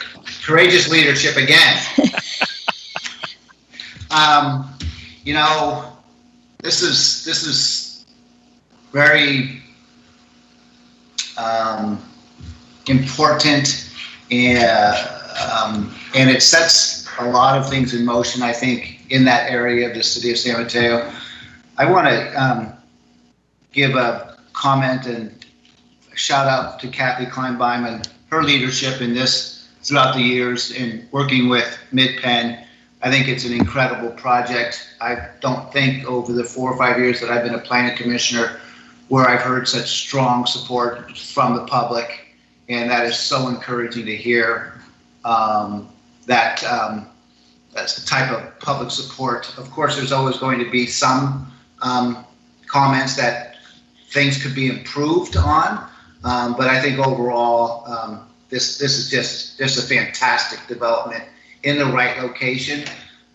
courageous leadership again. This is very important, and it sets a lot of things in motion, I think, in that area of the city of San Mateo. I want to give a comment and a shout out to Kathy Kleinbaum and her leadership in this throughout the years in working with Mid-Penn. I think it's an incredible project. I don't think over the 4 or 5 years that I've been a planning commissioner where I've heard such strong support from the public, and that is so encouraging to hear. That's the type of public support. Of course, there's always going to be some comments that things could be improved on, but I think overall, this is just a fantastic development in the right location.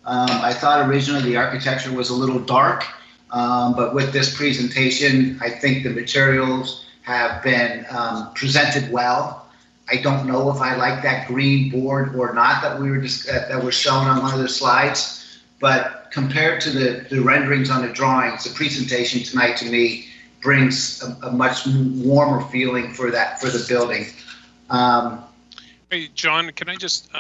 I thought originally the architecture was a little dark, but with this presentation, I think the materials have been presented well. I don't know if I like that green board or not that we were just that was shown on one of the slides, but compared to the renderings on the drawings, the presentation tonight to me brings a much warmer feeling for the building. Hey, John, can I just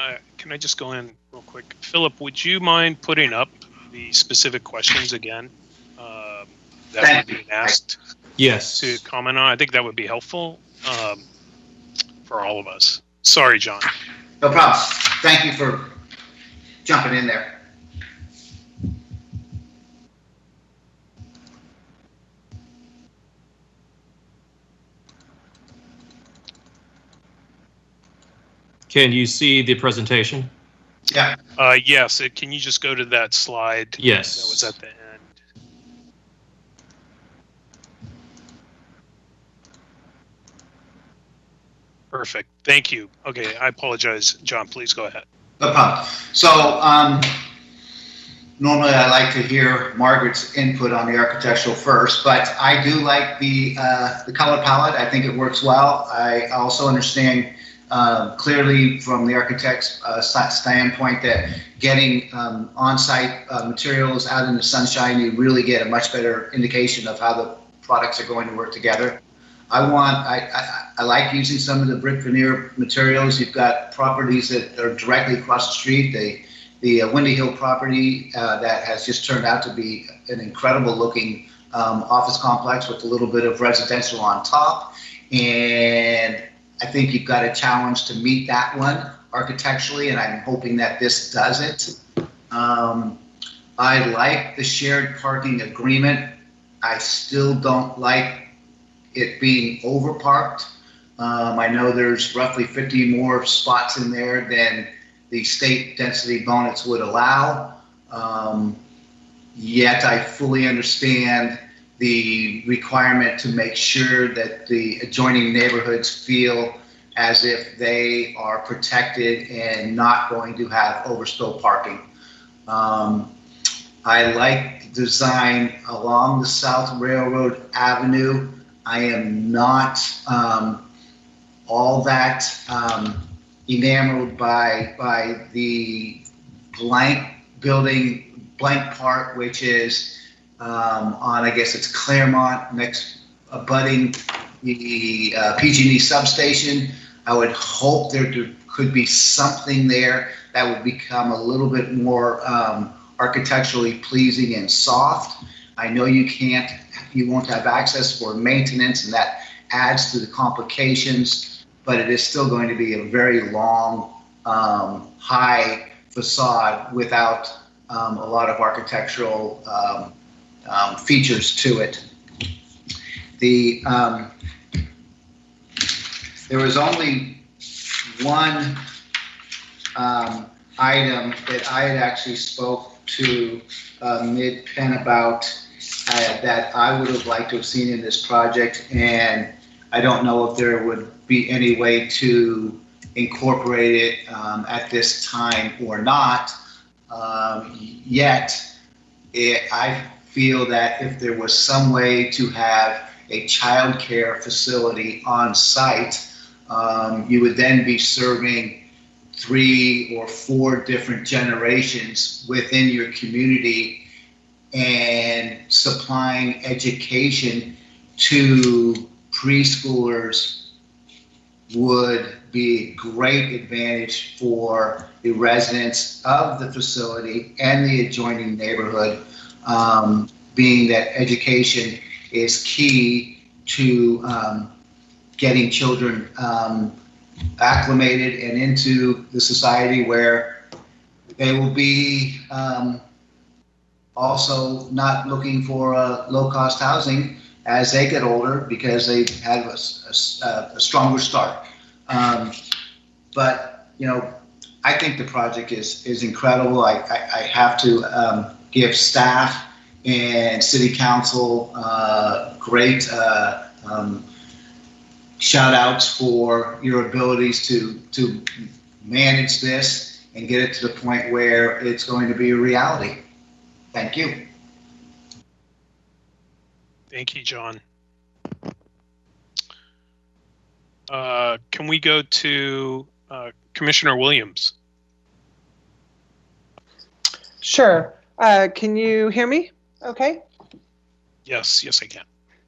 go in real quick? Philip, would you mind putting up the specific questions again that were being asked? Yes. To comment on, I think that would be helpful for all of us. Sorry, John. No problem. Thank you for jumping in there. Can you see the presentation? Yeah. Yes. Can you just go to that slide? Yes. That was at the end. Perfect. Thank you. Okay. I apologize. John, please go ahead. No problem. So normally I like to hear Margaret's input on the architectural first, but I do like the color palette. I think it works well. I also understand clearly from the architect's standpoint that getting on-site materials out in the sunshine, you really get a much better indication of how the products are going to work together. I like using some of the brick veneer materials. You've got properties that are directly across the street. The Windy Hill property that has just turned out to be an incredible looking office complex with a little bit of residential on top. And I think you've got a challenge to meet that one architecturally, and I'm hoping that this does it. I like the shared parking agreement. I still don't like it being overparked. I know there's roughly 50 more spots in there than the state density bonus would allow. Yet I fully understand the requirement to make sure that the adjoining neighborhoods feel as if they are protected and not going to have overspill parking. I like the design along the South Railroad Avenue. I am not all that enamored by the blank building, blank part, which is on, I guess it's Claremont, next abutting the PG&E substation. I would hope there could be something there that would become a little bit more architecturally pleasing and soft. I know you won't have access for maintenance, and that adds to the complications, but it is still going to be a very long, high facade without a lot of architectural features to it. There was only one item that I had actually spoke to Mid-Penn about that I would have liked to have seen in this project, and I don't know if there would be any way to incorporate it at this time or not. Yet, I feel that if there was some way to have a child care facility on site, you would then be serving 3 or 4 different generations within your community and supplying education to preschoolers would be a great advantage for the residents of the facility and the adjoining neighborhood, being that education is key to getting children acclimated and into the society where they will be also not looking for low-cost housing as they get older because they have a stronger start. But, you know, I think the project is incredible. I have to give staff and city council great shout outs for your abilities to manage this and get it to the point where it's going to be a reality. Thank you. Thank you, John. Can we go to Commissioner Williams? Sure. Can you hear me? Okay. Yes, I can.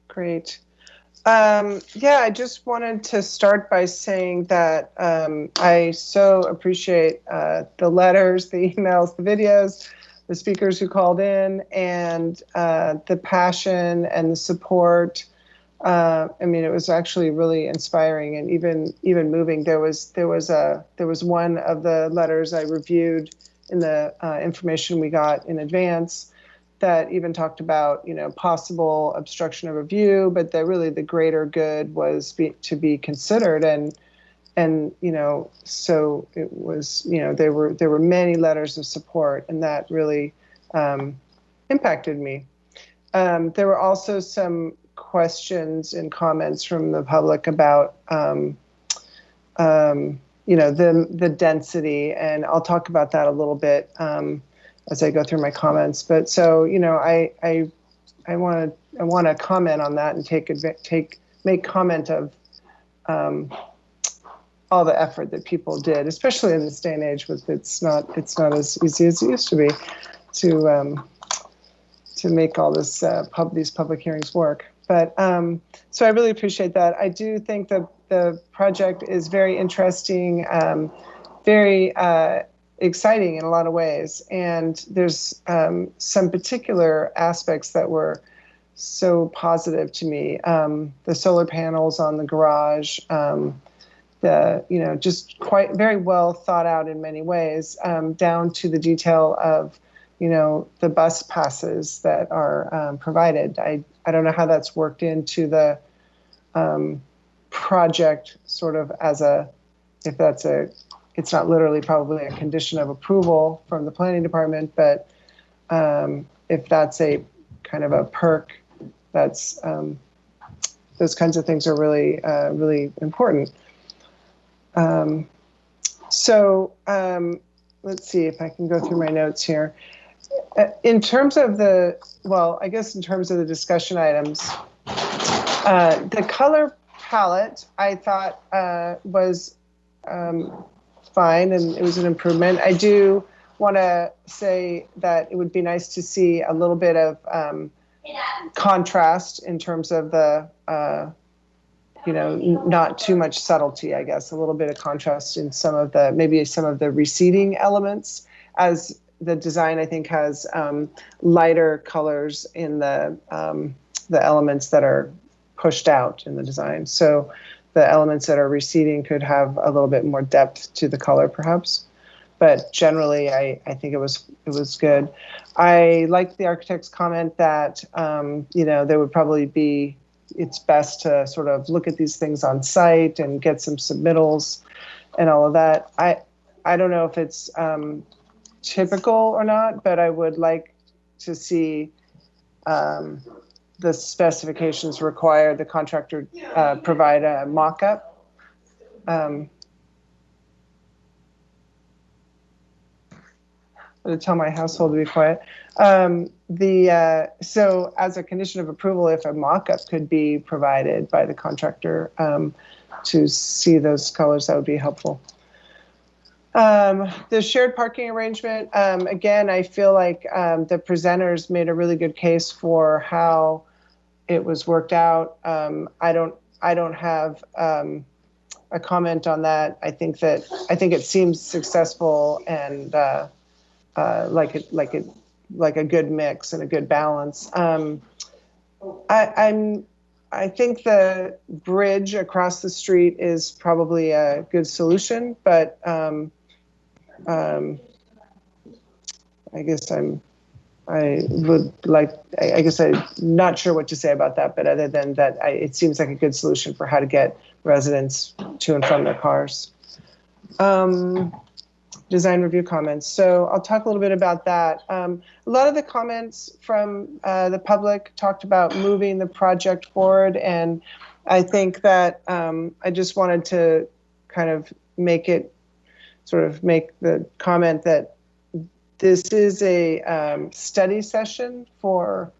Great. Yeah, I just wanted to start by saying that I so appreciate the letters, the emails, the videos, the speakers who called in, and the passion and the support. I mean, it was actually really inspiring and even moving. There was one of the letters I reviewed in the information we got in advance that even talked about, possible obstruction of review, but that really the greater good was to be considered. And so it was, there were many letters of support, and that really impacted me. There were also some questions and comments from the public about, the density, and I'll talk about that a little bit as I go through my comments. But so, I want to comment on that and make comment of all the effort that people did, especially in this day and age. With it's not as easy as it used to be to make all this these public hearings work. But so I really appreciate that. I do think that the project is very interesting, very exciting in a lot of ways. And there's some particular aspects that were so positive to me. The solar panels on the garage, just very well thought out in many ways, down to the detail of, the bus passes that are provided. I don't know how that's worked into the project sort of it's not literally probably a condition of approval from the planning department, but if that's a kind of a perk, that's those kinds of things are really, really important. Let's see if I can go through my notes here. In terms of the discussion items, the color palette I thought was fine, and it was an improvement. I do want to say that it would be nice to see a little bit of contrast in terms of the, not too much subtlety, I guess, a little bit of contrast in maybe some of the receding elements, as the design, I think, has lighter colors in the elements that are pushed out in the design. So the elements that are receding could have a little bit more depth to the color, perhaps. But generally, I think it was good. I liked the architect's comment that there would probably be, it's best to sort of look at these things on site and get some submittals and all of that. I don't know if it's typical or not, but I would like to see the specifications require the contractor provide a mock-up. I'm going to tell my household to be quiet. So as a condition of approval, if a mock-up could be provided by the contractor to see those colors, that would be helpful. The shared parking arrangement, again, I feel like the presenters made a really good case for how it was worked out. I don't have a comment on that. I think it seems successful and like a good mix and a good balance. I think the bridge across the street is probably a good solution, but I guess I'm not sure what to say about that, but other than that, it seems like a good solution for how to get residents to and from their cars. Design review comments. So I'll talk a little bit about that. A lot of the comments from the public talked about moving the project forward, and I think that I just wanted to kind of make the comment that this is a study session for,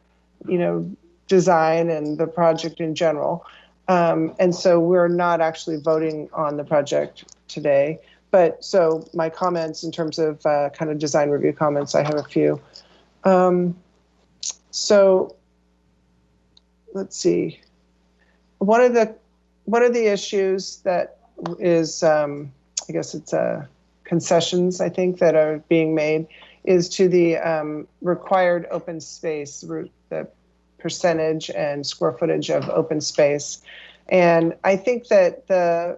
design and the project in general. And so we're not actually voting on the project today. But so my comments in terms of kind of design review comments, I have a few. So let's see. One of the issues that is, I guess it's concessions, I think, that are being made is to the required open space, the percentage and square footage of open space. And I think that the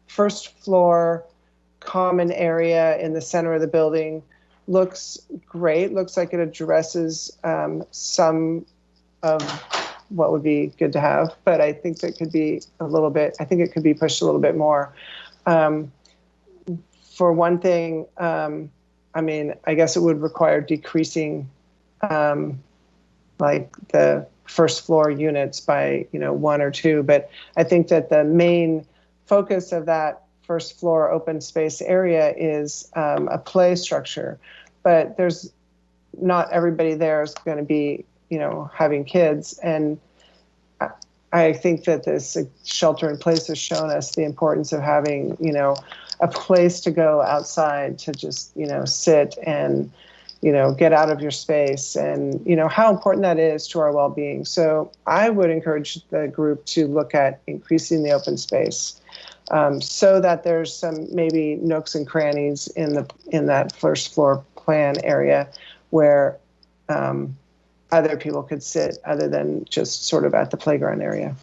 first floor common area in the center of the building looks great, looks like it addresses some of what would be good to have, but I think that could be I think it could be pushed a little bit more. For one thing, I mean, I guess it would require decreasing like the first floor units by, 1 or 2, but I think that the main focus of that first floor open space area is a play structure, but there's not everybody there is going to be, having kids. And I think that this shelter in place has shown us the importance of having, a place to go outside to just, sit and, get out of your space, and, how important that is to our well-being. So I would encourage the group to look at increasing the open space so that there's some maybe nooks and crannies in that first floor plan area where other people could sit other than just sort of at the playground area.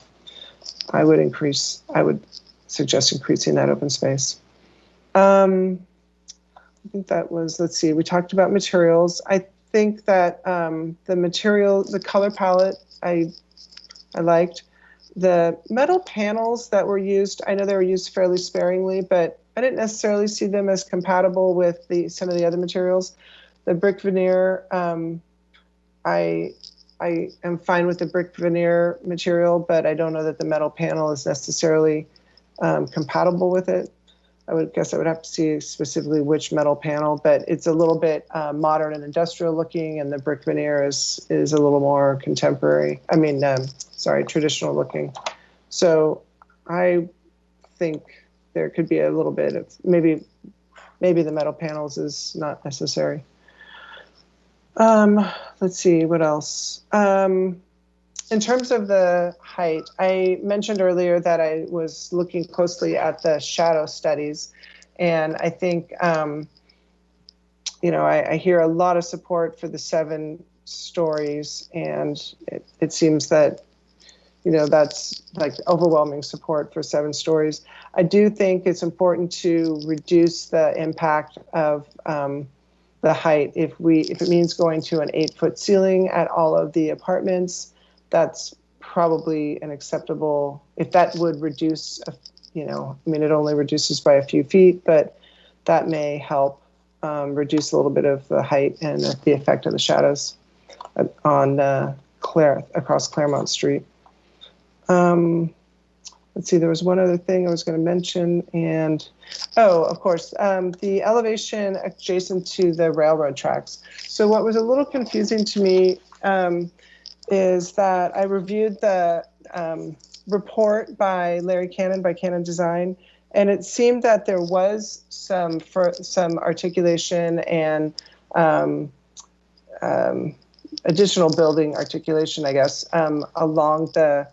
I would suggest increasing that open space. I think that was, let's see, we talked about materials. I think that the color palette, I liked. The metal panels that were used, I know they were used fairly sparingly, but I didn't necessarily see them as compatible with some of the other materials. The brick veneer, I am fine with the brick veneer material, but I don't know that the metal panel is necessarily compatible with it. I would have to see specifically which metal panel, but it's a little bit modern and industrial looking, and the brick veneer is a little more contemporary. Traditional looking. So I think there could be a little bit of maybe the metal panels is not necessary. Let's see, what else? In terms of the height, I mentioned earlier that I was looking closely at the shadow studies, and I think, I hear a lot of support for the 7 stories, and it seems that, that's like overwhelming support for 7 stories. I do think it's important to reduce the impact of the height. If it means going to an 8-foot ceiling at all of the apartments, that's probably an acceptable, if that would reduce, it only reduces by a few feet, but that may help reduce a little bit of the height and the effect of the shadows on across Claremont Street. Let's see, there was one other thing I was going to mention, and of course, the elevation adjacent to the railroad tracks. So what was a little confusing to me is that I reviewed the report by Larry Cannon, by Cannon Design, and it seemed that there was some articulation and additional building articulation, I guess, along the,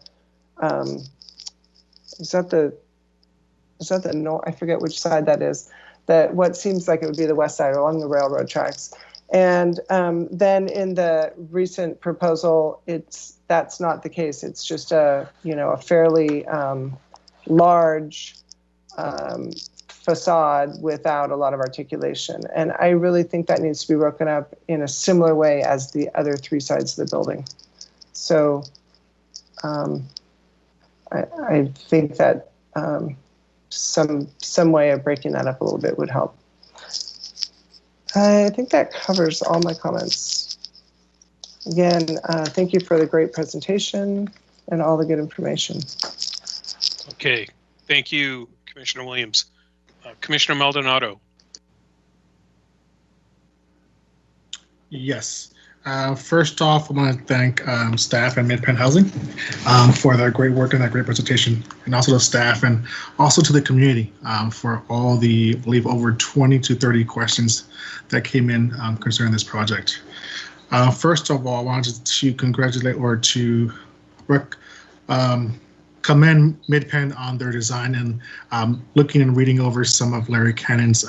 is that the north? I forget which side that is. That what seems like it would be the west side along the railroad tracks. And then in the recent proposal, that's not the case. It's just a fairly large facade without a lot of articulation. And I really think that needs to be broken up in a similar way as the other 3 sides of the building. So I think that some way of breaking that up a little bit would help. I think that covers all my comments. Again, thank you for the great presentation and all the good information. Okay, thank you, Commissioner Williams. Commissioner Maldonado. Yes. First off, I want to thank staff at Mid-Penn Housing for their great work and that great presentation, and also the staff and also to the community for all the, I believe, over 20 to 30 questions that came in concerning this project. First of all, I wanted to congratulate or to commend Mid-Penn on their design and looking and reading over some of Larry Cannon's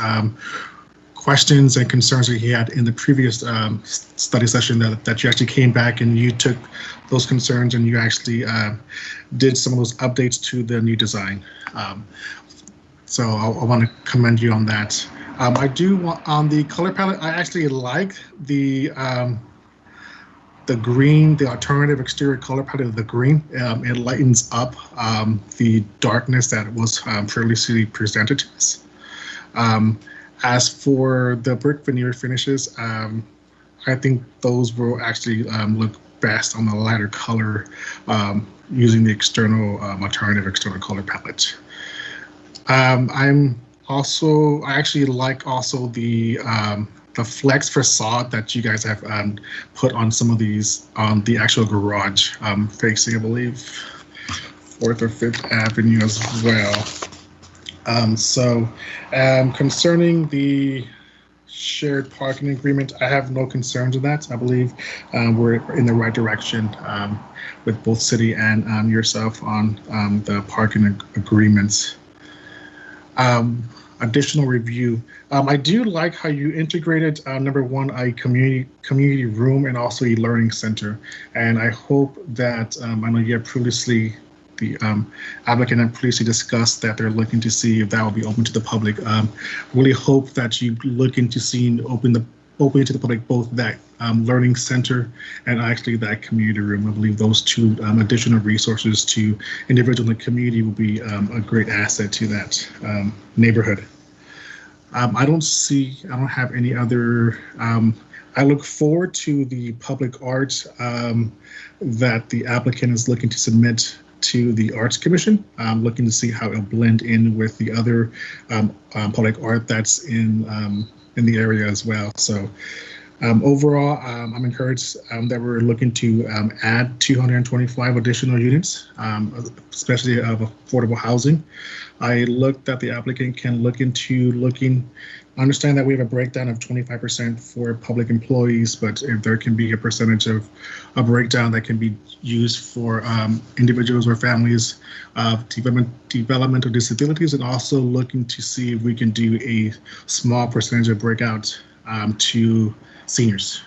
questions and concerns that he had in the previous study session that you actually came back and you took those concerns and you actually did some of those updates to the new design. So I want to commend you on that. I do want, on the color palette, I actually like the green, the alternative exterior color palette of the green. It lightens up the darkness that was previously presented to us. As for the brick veneer finishes, I think those will actually look best on the lighter color using the external alternative external color palette. I actually like also the flex facade that you guys have put on some of these on the actual garage facing, I believe, 4th or 5th Avenue as well. Concerning the shared parking agreement, I have no concerns with that. I believe we're in the right direction with both city and yourself on the parking agreements. Additional review. I do like how you integrated number one, a community room and also a learning center. And I hope that I know you have previously the applicant and previously discussed that they're looking to see if that will be open to the public. Really hope that you look into seeing open to the public both that learning center and actually that community room. I believe those two additional resources to individuals in the community will be a great asset to that neighborhood. I don't have any other. I look forward to the public arts that the applicant is looking to submit to the Arts Commission. I'm looking to see how it'll blend in with the other public art that's in the area as well. So overall, I'm encouraged that we're looking to add 225 additional units, especially of affordable housing. I looked that the applicant can look into understand that we have a breakdown of 25% for public employees, but if there can be a percentage of a breakdown that can be used for individuals or families of developmental disabilities, and also looking to see if we can do a small percentage of breakout to seniors.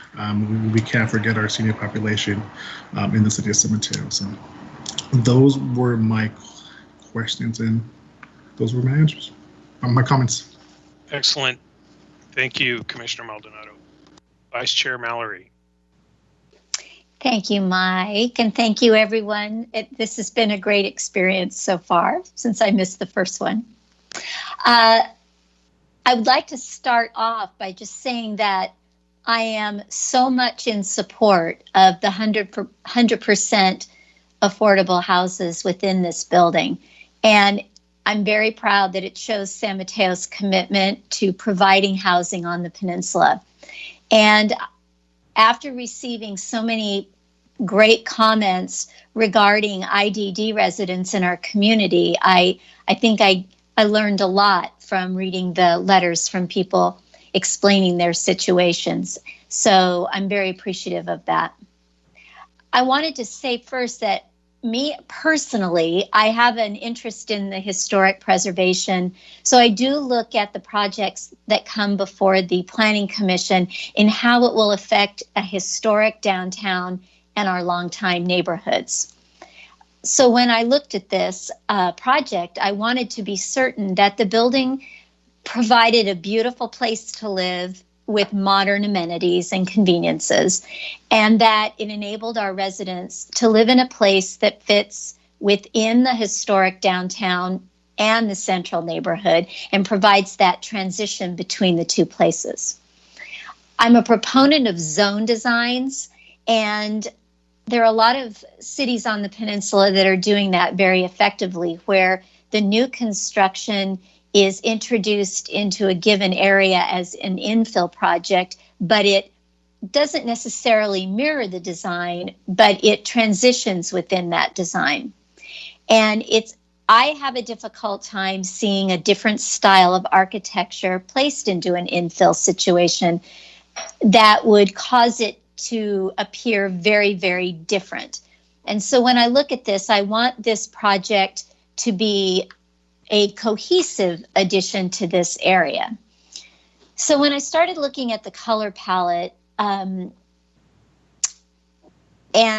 We can't forget our senior population in the city of San Mateo. So those were my questions and those were my answers, my comments. Excellent. Thank you, Commissioner Maldonado. Vice Chair Mallory. Thank you, Mike, and thank you, everyone. This has been a great experience so far since I missed the first one. I would like to start off by just saying that I am so much in support of the 100% affordable houses within this building. And I'm very proud that it shows San Mateo's commitment to providing housing on the peninsula. And after receiving so many great comments regarding IDD residents in our community, I think I learned a lot from reading the letters from people explaining their situations. So I'm very appreciative of that. I wanted to say first that me personally, I have an interest in the historic preservation. So I do look at the projects that come before the Planning Commission in how it will affect a historic downtown and our longtime neighborhoods. So when I looked at this project, I wanted to be certain that the building provided a beautiful place to live with modern amenities and conveniences, and that it enabled our residents to live in a place that fits within the historic downtown and the central neighborhood and provides that transition between the two places. I'm a proponent of zone designs, and there are a lot of cities on the peninsula that are doing that very effectively, where the new construction is introduced into a given area as an infill project, but it doesn't necessarily mirror the design, but it transitions within that design. And I have a difficult time seeing a different style of architecture placed into an infill situation that would cause it to appear very, very different. And so when I look at this, I want this project to be a cohesive addition to this area. So when I started looking at the color palette, and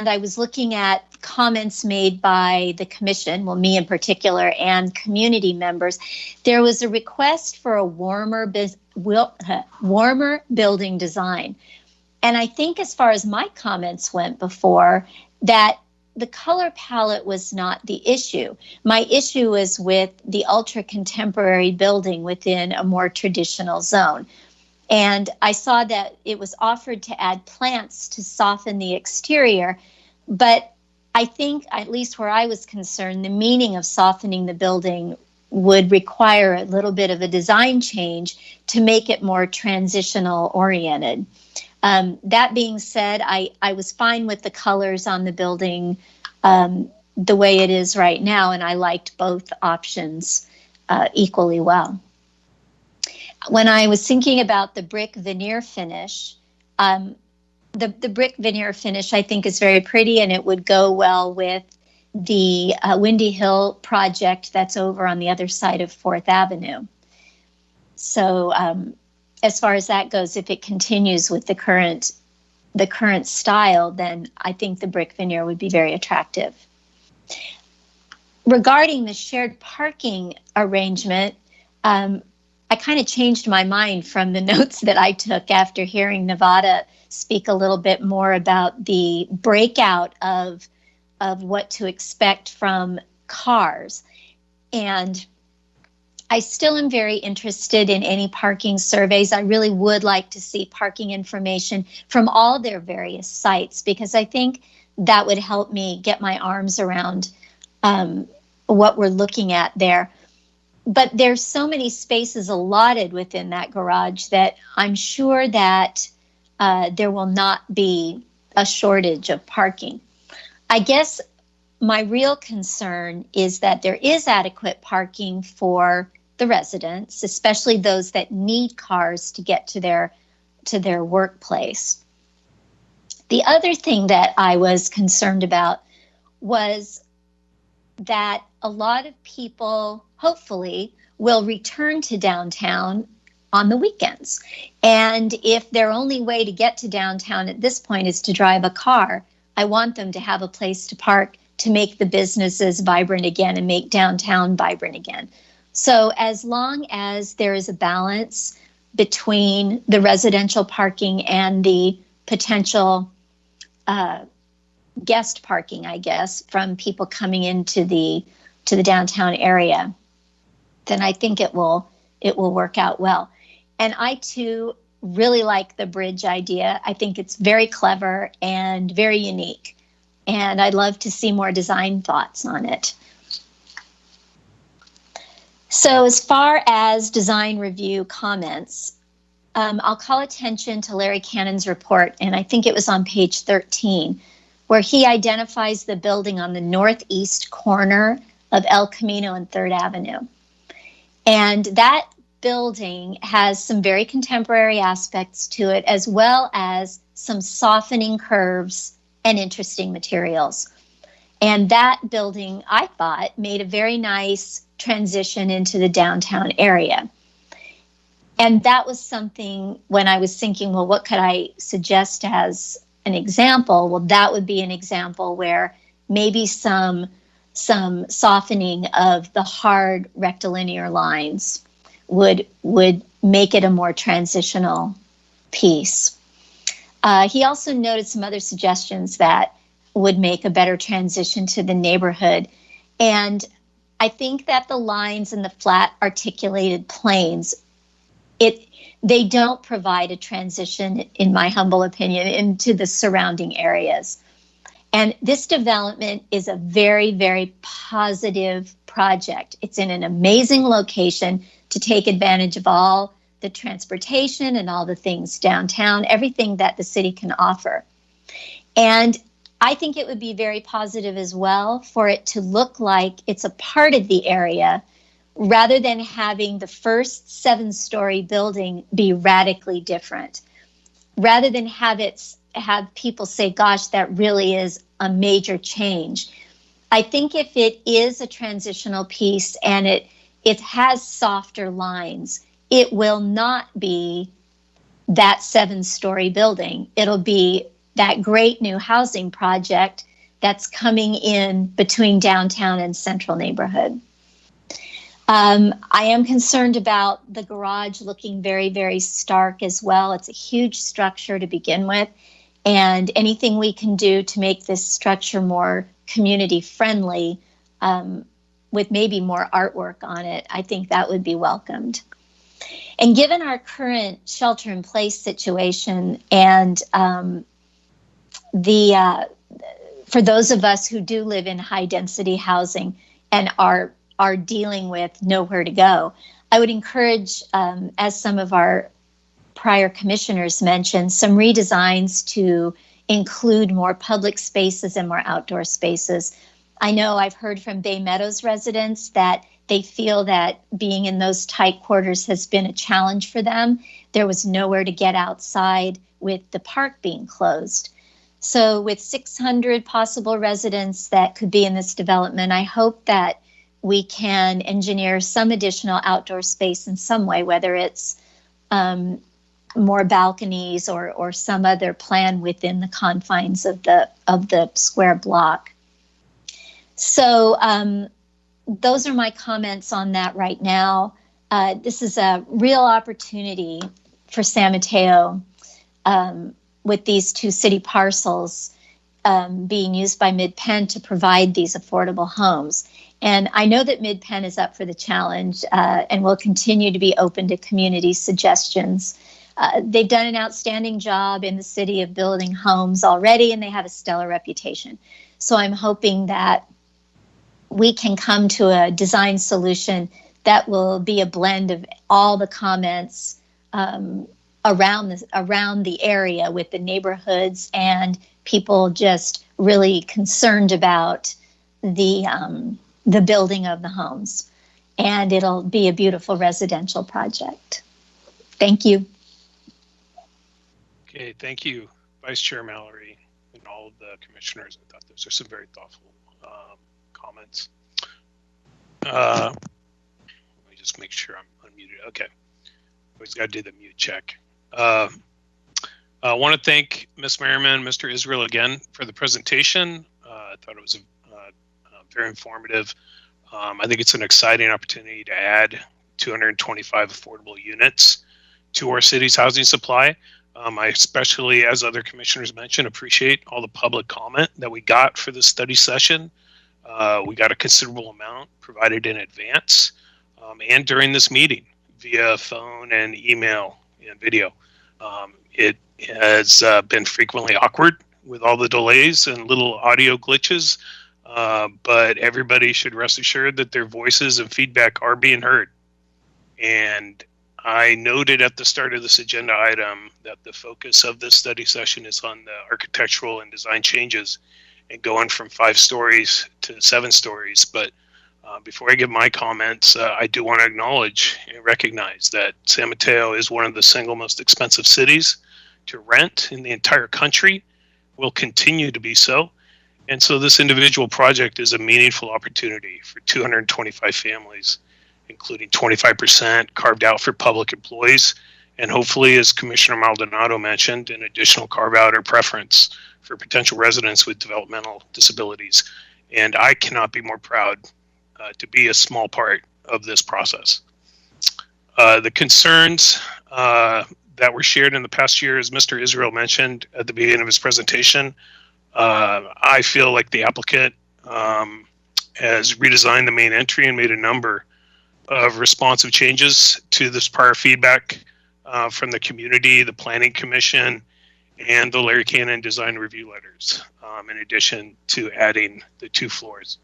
I was looking at comments made by the commission, well, me in particular, and community members, there was a request for a warmer building design. And I think as far as my comments went before, that the color palette was not the issue. My issue was with the ultra-contemporary building within a more traditional zone. And I saw that it was offered to add plants to soften the exterior, but I think, at least where I was concerned, the meaning of softening the building would require a little bit of a design change to make it more transitional oriented. That being said, I was fine with the colors on the building the way it is right now, and I liked both options equally well. When I was thinking about the brick veneer finish, the brick veneer finish I think is very pretty, and it would go well with the Windy Hill project that's over on the other side of 4th Avenue. So as far as that goes, if it continues with the current style, then I think the brick veneer would be very attractive. Regarding the shared parking arrangement, I kind of changed my mind from the notes that I took after hearing Nevada speak a little bit more about the breakout of what to expect from cars. And I still am very interested in any parking surveys. I really would like to see parking information from all their various sites, because I think that would help me get my arms around what we're looking at there. But there's so many spaces allotted within that garage that I'm sure that there will not be a shortage of parking. I guess my real concern is that there is adequate parking for the residents, especially those that need cars to get to their workplace. The other thing that I was concerned about was that a lot of people, hopefully, will return to downtown on the weekends. And if their only way to get to downtown at this point is to drive a car, I want them to have a place to park to make the businesses vibrant again and make downtown vibrant again. So as long as there is a balance between the residential parking and the potential guest parking, I guess, from people coming into the downtown area, then I think it will work out well. And I too really like the bridge idea. I think it's very clever and very unique. And I'd love to see more design thoughts on it. So as far as design review comments, I'll call attention to Larry Cannon's report, and I think it was on page 13, where he identifies the building on the northeast corner of El Camino and 3rd Avenue. And that building has some very contemporary aspects to it, as well as some softening curves and interesting materials. And that building, I thought, made a very nice transition into the downtown area. And that was something when I was thinking, well, what could I suggest as an example? Well, that would be an example where maybe some softening of the hard rectilinear lines would make it a more transitional piece. He also noted some other suggestions that would make a better transition to the neighborhood. And I think that the lines and the flat articulated planes, they don't provide a transition, in my humble opinion, into the surrounding areas. And this development is a very, very positive project. It's in an amazing location to take advantage of all the transportation and all the things downtown, everything that the city can offer. And I think it would be very positive as well for it to look like it's a part of the area rather than having the first 7-story building be radically different. Rather than have people say, gosh, that really is a major change. I think if it is a transitional piece and it has softer lines, it will not be that 7-story building. It'll be that great new housing project that's coming in between downtown and central neighborhood. I am concerned about the garage looking very, very stark as well. It's a huge structure to begin with, and anything we can do to make this structure more community friendly, with maybe more artwork on it, I think that would be welcomed. And given our current shelter-in-place situation and for those of us who do live in high-density housing and are dealing with nowhere to go, I would encourage, as some of our prior commissioners mentioned, some redesigns to include more public spaces and more outdoor spaces. I know I've heard from Bay Meadows residents that they feel that being in those tight quarters has been a challenge for them. There was nowhere to get outside with the park being closed. So with 600 possible residents that could be in this development, I hope that we can engineer some additional outdoor space in some way, whether it's more balconies or some other plan within the confines of the square block. So those are my comments on that right now. This is a real opportunity for San Mateo with these 2 city parcels being used by Mid-Penn to provide these affordable homes. And I know that Mid-Penn is up for the challenge and will continue to be open to community suggestions. They've done an outstanding job in the city of building homes already, and they have a stellar reputation. So I'm hoping that we can come to a design solution that will be a blend of all the comments around the area, with the neighborhoods and people just really concerned about the building of the homes. And it'll be a beautiful residential project. Thank you. Okay, thank you, Vice Chair Mallory and all of the commissioners. I thought those are some very thoughtful comments. Let me just make sure I'm unmuted. Okay, always got to do the mute check. I want to thank Ms. Merriman, Mr. Israel again for the presentation. I thought it was very informative. I think it's an exciting opportunity to add 225 affordable units to our city's housing supply. I especially, as other commissioners mentioned, appreciate all the public comment that we got for this study session. We got a considerable amount provided in advance and during this meeting via phone and email and video. It has been frequently awkward with all the delays and little audio glitches, but everybody should rest assured that their voices and feedback are being heard. And I noted at the start of this agenda item that the focus of this study session is on the architectural and design changes and going from 5 stories to 7 stories. But before I give my comments, I do want to acknowledge and recognize that San Mateo is one of the single most expensive cities to rent in the entire country, will continue to be so. And so this individual project is a meaningful opportunity for 225 families, including 25% carved out for public employees, and hopefully, as Commissioner Maldonado mentioned, an additional carve out or preference for potential residents with developmental disabilities. And I cannot be more proud to be a small part of this process. The concerns that were shared in the past year, as Mr. Israel mentioned at the beginning of his presentation, I feel like the applicant has redesigned the main entry and made a number of responsive changes to this prior feedback from the community, the Planning Commission, and the Larry Cannon design review letters, in addition to adding the 2 floors.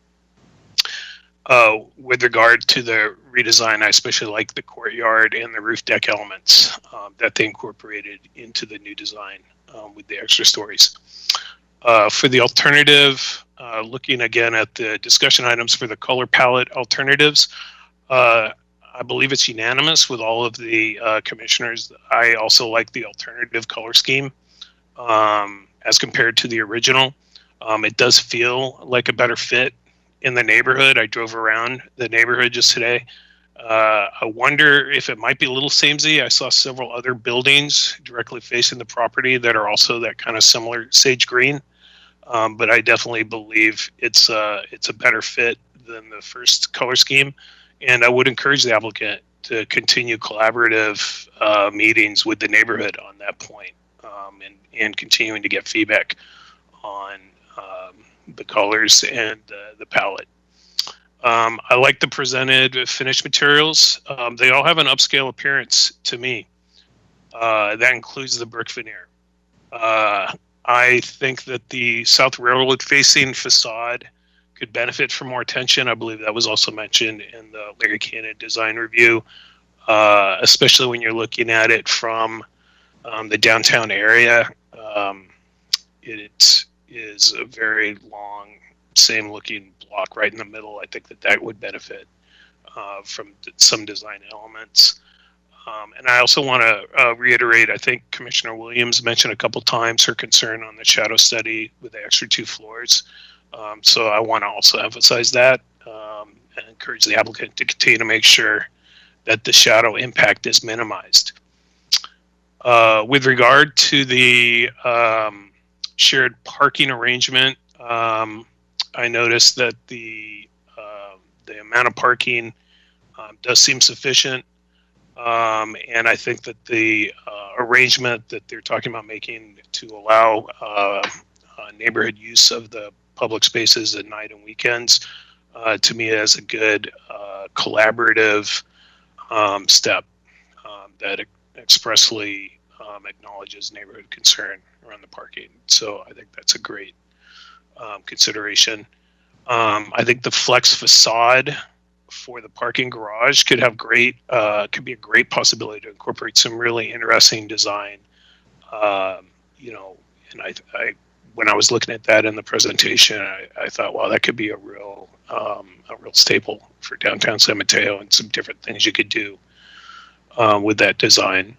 With regard to the redesign, I especially like the courtyard and the roof deck elements that they incorporated into the new design with the extra stories. For the alternative, looking again at the discussion items for the color palette alternatives, I believe it's unanimous with all of the commissioners. I also like the alternative color scheme as compared to the original. It does feel like a better fit in the neighborhood. I drove around the neighborhood just today. I wonder if it might be a little samey. I saw several other buildings directly facing the property that are also that kind of similar sage green. But I definitely believe it's a better fit than the first color scheme. And I would encourage the applicant to continue collaborative meetings with the neighborhood on that point, and continuing to get feedback on the colors and the palette. I like the presented finished materials. They all have an upscale appearance to me. That includes the brick veneer. I think that the South Railroad facing facade could benefit from more attention. I believe that was also mentioned in the Larry Cannon design review, especially when you're looking at it from the downtown area. It is a very long, same looking block right in the middle. I think that would benefit from some design elements. And I also want to reiterate, I think Commissioner Williams mentioned a couple times her concern on the shadow study with the extra 2 floors. So I want to also emphasize that and encourage the applicant to continue to make sure that the shadow impact is minimized. With regard to the shared parking arrangement, I noticed that the amount of parking does seem sufficient. And I think that the arrangement that they're talking about making to allow neighborhood use of the public spaces at night and weekends, to me is a good collaborative step that expressly acknowledges neighborhood concern around the parking. So I think that's a great consideration. I think the flex facade for the parking garage could have could be a great possibility to incorporate some really interesting design. And I when I was looking at that in the presentation, I thought, wow, that could be a real staple for downtown San Mateo, and some different things you could do with that design.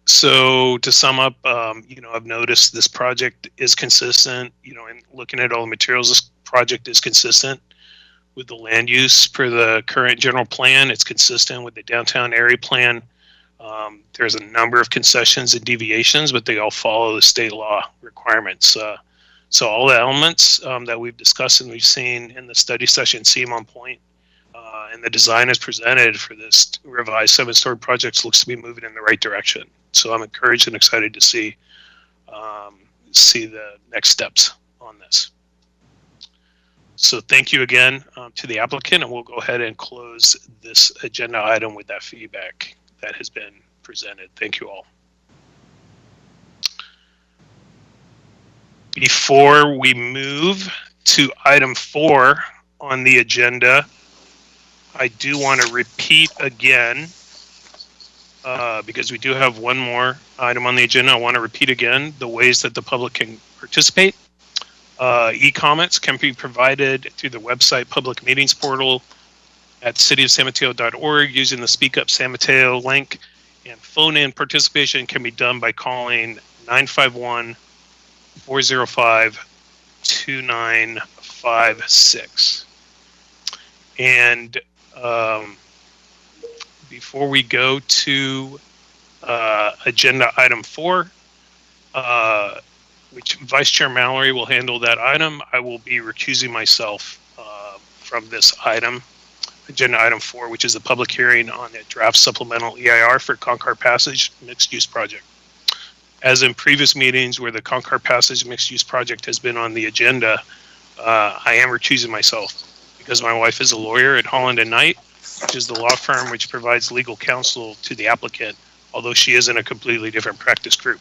So to sum up, I've noticed this project is consistent, in looking at all the materials, this project is consistent with the land use per the current general plan. It's consistent with the downtown area plan. There's a number of concessions and deviations, but they all follow the state law requirements. So all the elements that we've discussed and we've seen in the study session seem on point. And the design as presented for this revised 7-story project looks to be moving in the right direction. So I'm encouraged and excited to see the next steps on this. So thank you again to the applicant, and we'll go ahead and close this agenda item with that feedback that has been presented. Thank you all. Before we move to item 4 on the agenda, I do want to repeat again, because we do have one more item on the agenda. I want to repeat again the ways that the public can participate. E-comments can be provided through the website public meetings portal at cityofsanmateo.org using the Speak Up San Mateo link, and phone-in participation can be done by calling 951-405-2956. And before we go to agenda item 4, which Vice Chair Mallory will handle that item, I will be recusing myself from this item, agenda item 4, which is the public hearing on the draft supplemental EIR for Concord Passage mixed-use project. As in previous meetings where the Concord Passage mixed-use project has been on the agenda, I am recusing myself because my wife is a lawyer at Holland & Knight, which is the law firm which provides legal counsel to the applicant, although she is in a completely different practice group.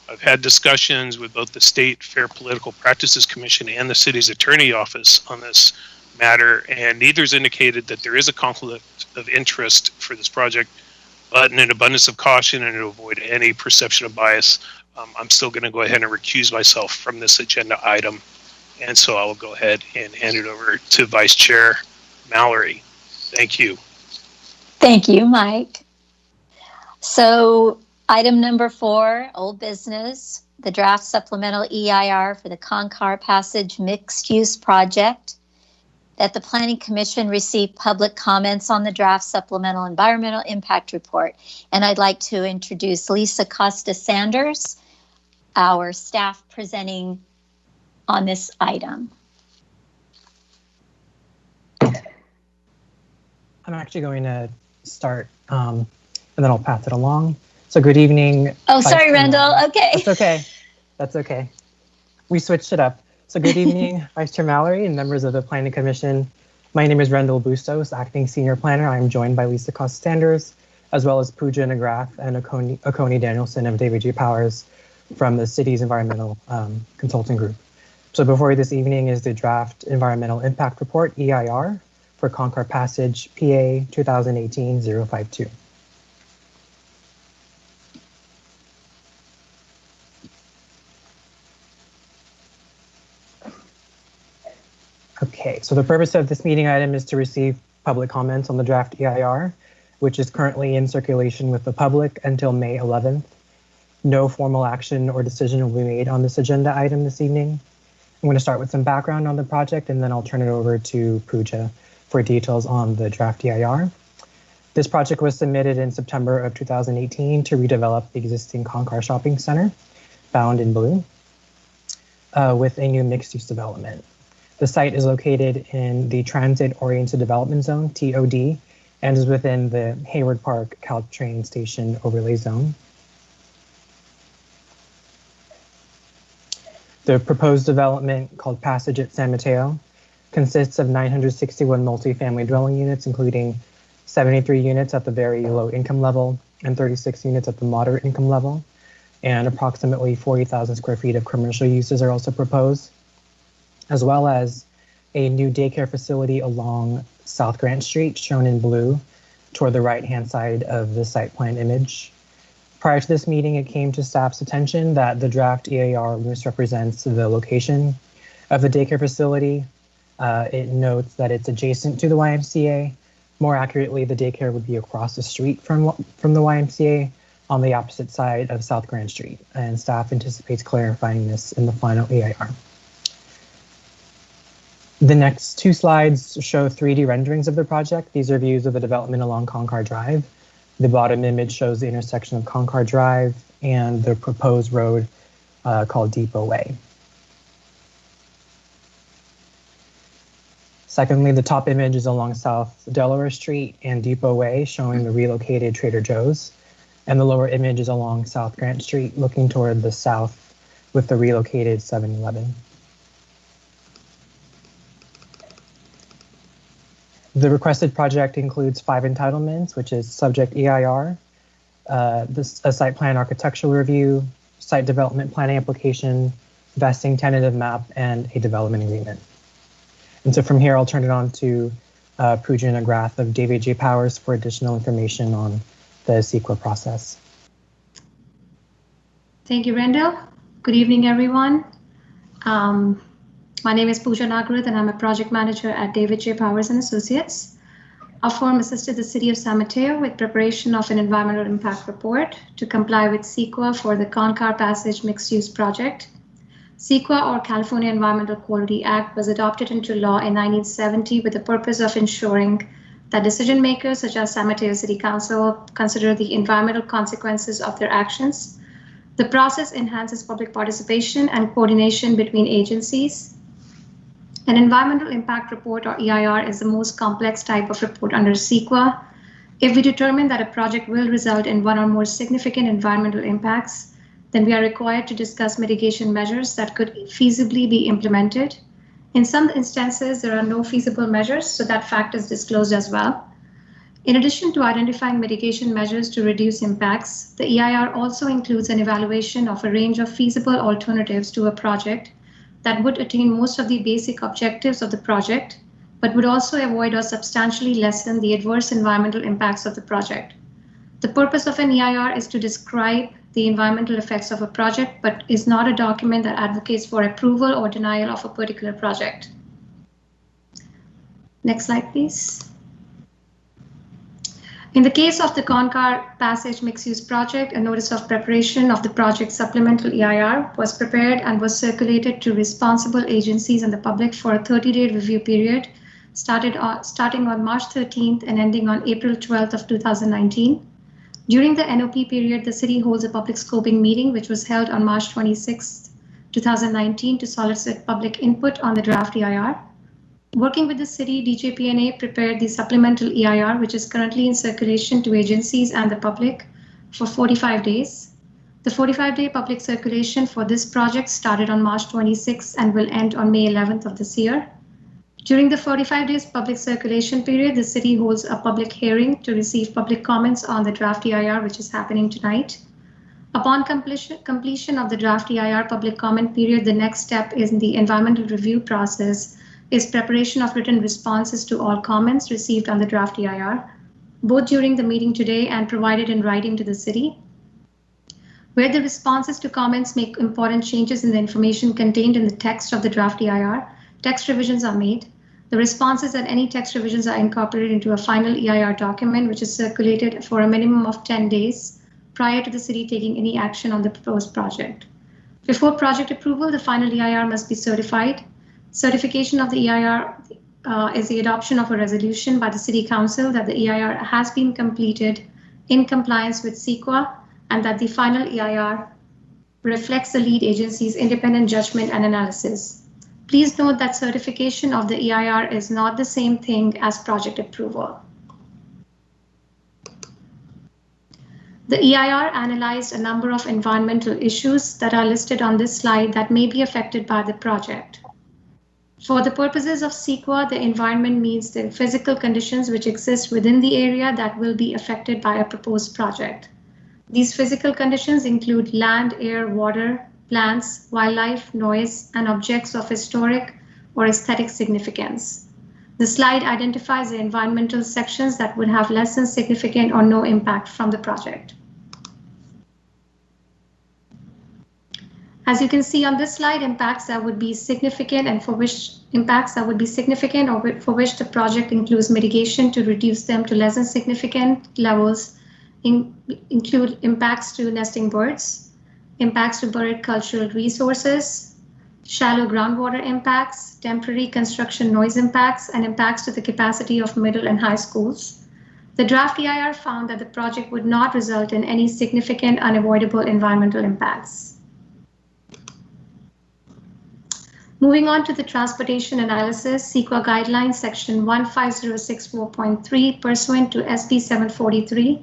I've had discussions with both the State Fair Political Practices Commission and the city's attorney office on this matter, and neither's indicated that there is a conflict of interest for this project. But in an abundance of caution and to avoid any perception of bias, I'm still going to go ahead and recuse myself from this agenda item. And so I will go ahead and hand it over to Vice Chair Mallory. Thank you. Thank you, Mike. So item number 4, old business, the draft supplemental EIR for the Concar Passage Mixed Use Project. That the Planning Commission received public comments on the draft supplemental environmental impact report. And I'd like to introduce Lisa Costa-Sanders, our staff presenting on this item. I'm actually going to start and then I'll pass it along. So good evening. Oh, sorry, Rendell. Okay. That's okay. That's okay. We switched it up. So good evening, Vice Chair Mallory and members of the Planning Commission. My name is Rendell Bustos, Acting Senior Planner. I'm joined by Lisa Costa-Sanders, as well as Pooja Nagrath and Oconee Danielson of David J. Powers from the city's environmental consulting group. So before you this evening is the draft environmental impact report, EIR, for Concar Passage PA 2018-052. Okay, so the purpose of this meeting item is to receive public comments on the draft EIR, which is currently in circulation with the public until May 11th. No formal action or decision will be made on this agenda item this evening. I'm going to start with some background on the project, and then I'll turn it over to Pooja for details on the draft EIR. This project was submitted in September of 2018 to redevelop the existing Concar Shopping Center, found in blue, with a new mixed-use development. The site is located in the Transit-Oriented Development Zone, TOD, and is within the Hayward Park Caltrain Station Overlay Zone. The proposed development, called Passage at San Mateo, consists of 961 multifamily dwelling units, including 73 units at the very low income level and 36 units at the moderate income level, and approximately 40,000 square feet of commercial uses are also proposed, as well as a new daycare facility along South Grant Street, shown in blue, toward the right-hand side of the site plan image. Prior to this meeting, it came to staff's attention that the draft EIR misrepresents the location of the daycare facility. It notes that it's adjacent to the YMCA. More accurately, the daycare would be across the street from the YMCA on the opposite side of South Grant Street, and staff anticipates clarifying this in the final EIR. The next 2 slides show 3D renderings of the project. These are views of the development along Concar Drive. The bottom image shows the intersection of Concar Drive and the proposed road called Depot Way. Secondly, the top image is along South Delaware Street and Depot Way, showing the relocated Trader Joe's. And the lower image is along South Grant Street, looking toward the south with the relocated 7-Eleven. The requested project includes 5 entitlements, which is subject EIR, a site plan architectural review, site development planning application, vesting tentative map, and a development agreement. And so from here, I'll turn it on to Pooja Nagrath of David J. Powers for additional information on the CEQA process. Thank you, Rendell. Good evening, everyone. My name is Pooja Nagrath, and I'm a project manager at David J. Powers and Associates. Our firm assisted the City of San Mateo with preparation of an environmental impact report to comply with CEQA for the Concar Passage mixed-use project. CEQA, or California Environmental Quality Act, was adopted into law in 1970 with the purpose of ensuring that decision makers, such as San Mateo City Council, consider the environmental consequences of their actions. The process enhances public participation and coordination between agencies. An environmental impact report, or EIR, is the most complex type of report under CEQA. If we determine that a project will result in one or more significant environmental impacts, then we are required to discuss mitigation measures that could feasibly be implemented. In some instances, there are no feasible measures, so that fact is disclosed as well. In addition to identifying mitigation measures to reduce impacts, the EIR also includes an evaluation of a range of feasible alternatives to a project that would attain most of the basic objectives of the project, but would also avoid or substantially lessen the adverse environmental impacts of the project. The purpose of an EIR is to describe the environmental effects of a project, but is not a document that advocates for approval or denial of a particular project. Next slide, please. In the case of the Concar Passage mixed-use project, a notice of preparation of the project supplemental EIR was prepared and was circulated to responsible agencies and the public for a 30-day review period starting on March 13th and ending on April 12th of 2019. During the NOP period, the city holds a public scoping meeting, which was held on March 26th, 2019 to solicit public input on the draft EIR. Working with the city, DJPNA prepared the supplemental EIR, which is currently in circulation to agencies and the public for 45 days. The 45-day public circulation for this project started on March 26th and will end on May 11th of this year. During the 45 days public circulation period, the city holds a public hearing to receive public comments on the draft EIR, which is happening tonight. Upon completion of the draft EIR public comment period, the next step in the environmental review process is preparation of written responses to all comments received on the draft EIR, both during the meeting today and provided in writing to the city. Where the responses to comments make important changes in the information contained in the text of the draft EIR, text revisions are made. The responses and any text revisions are incorporated into a final EIR document, which is circulated for a minimum of 10 days prior to the city taking any action on the proposed project. Before project approval, the final EIR must be certified. Certification of the EIR is the adoption of a resolution by the City Council that the EIR has been completed in compliance with CEQA and that the final EIR reflects the lead agency's independent judgment and analysis. Please note that certification of the EIR is not the same thing as project approval. The EIR analyzed a number of environmental issues that are listed on this slide that may be affected by the project. For the purposes of CEQA, the environment means the physical conditions which exist within the area that will be affected by a proposed project. These physical conditions include land, air, water, plants, wildlife, noise, and objects of historic or aesthetic significance. The slide identifies the environmental sections that would have less than significant or no impact from the project. As you can see on this slide, impacts that would be significant and for which the project includes mitigation to reduce them to less than significant levels include impacts to nesting birds, impacts to bird cultural resources, shallow groundwater impacts, temporary construction noise impacts, and impacts to the capacity of middle and high schools. The draft EIR found that the project would not result in any significant unavoidable environmental impacts. Moving on to the transportation analysis, CEQA guidelines section 15064.3 pursuant to SB 743,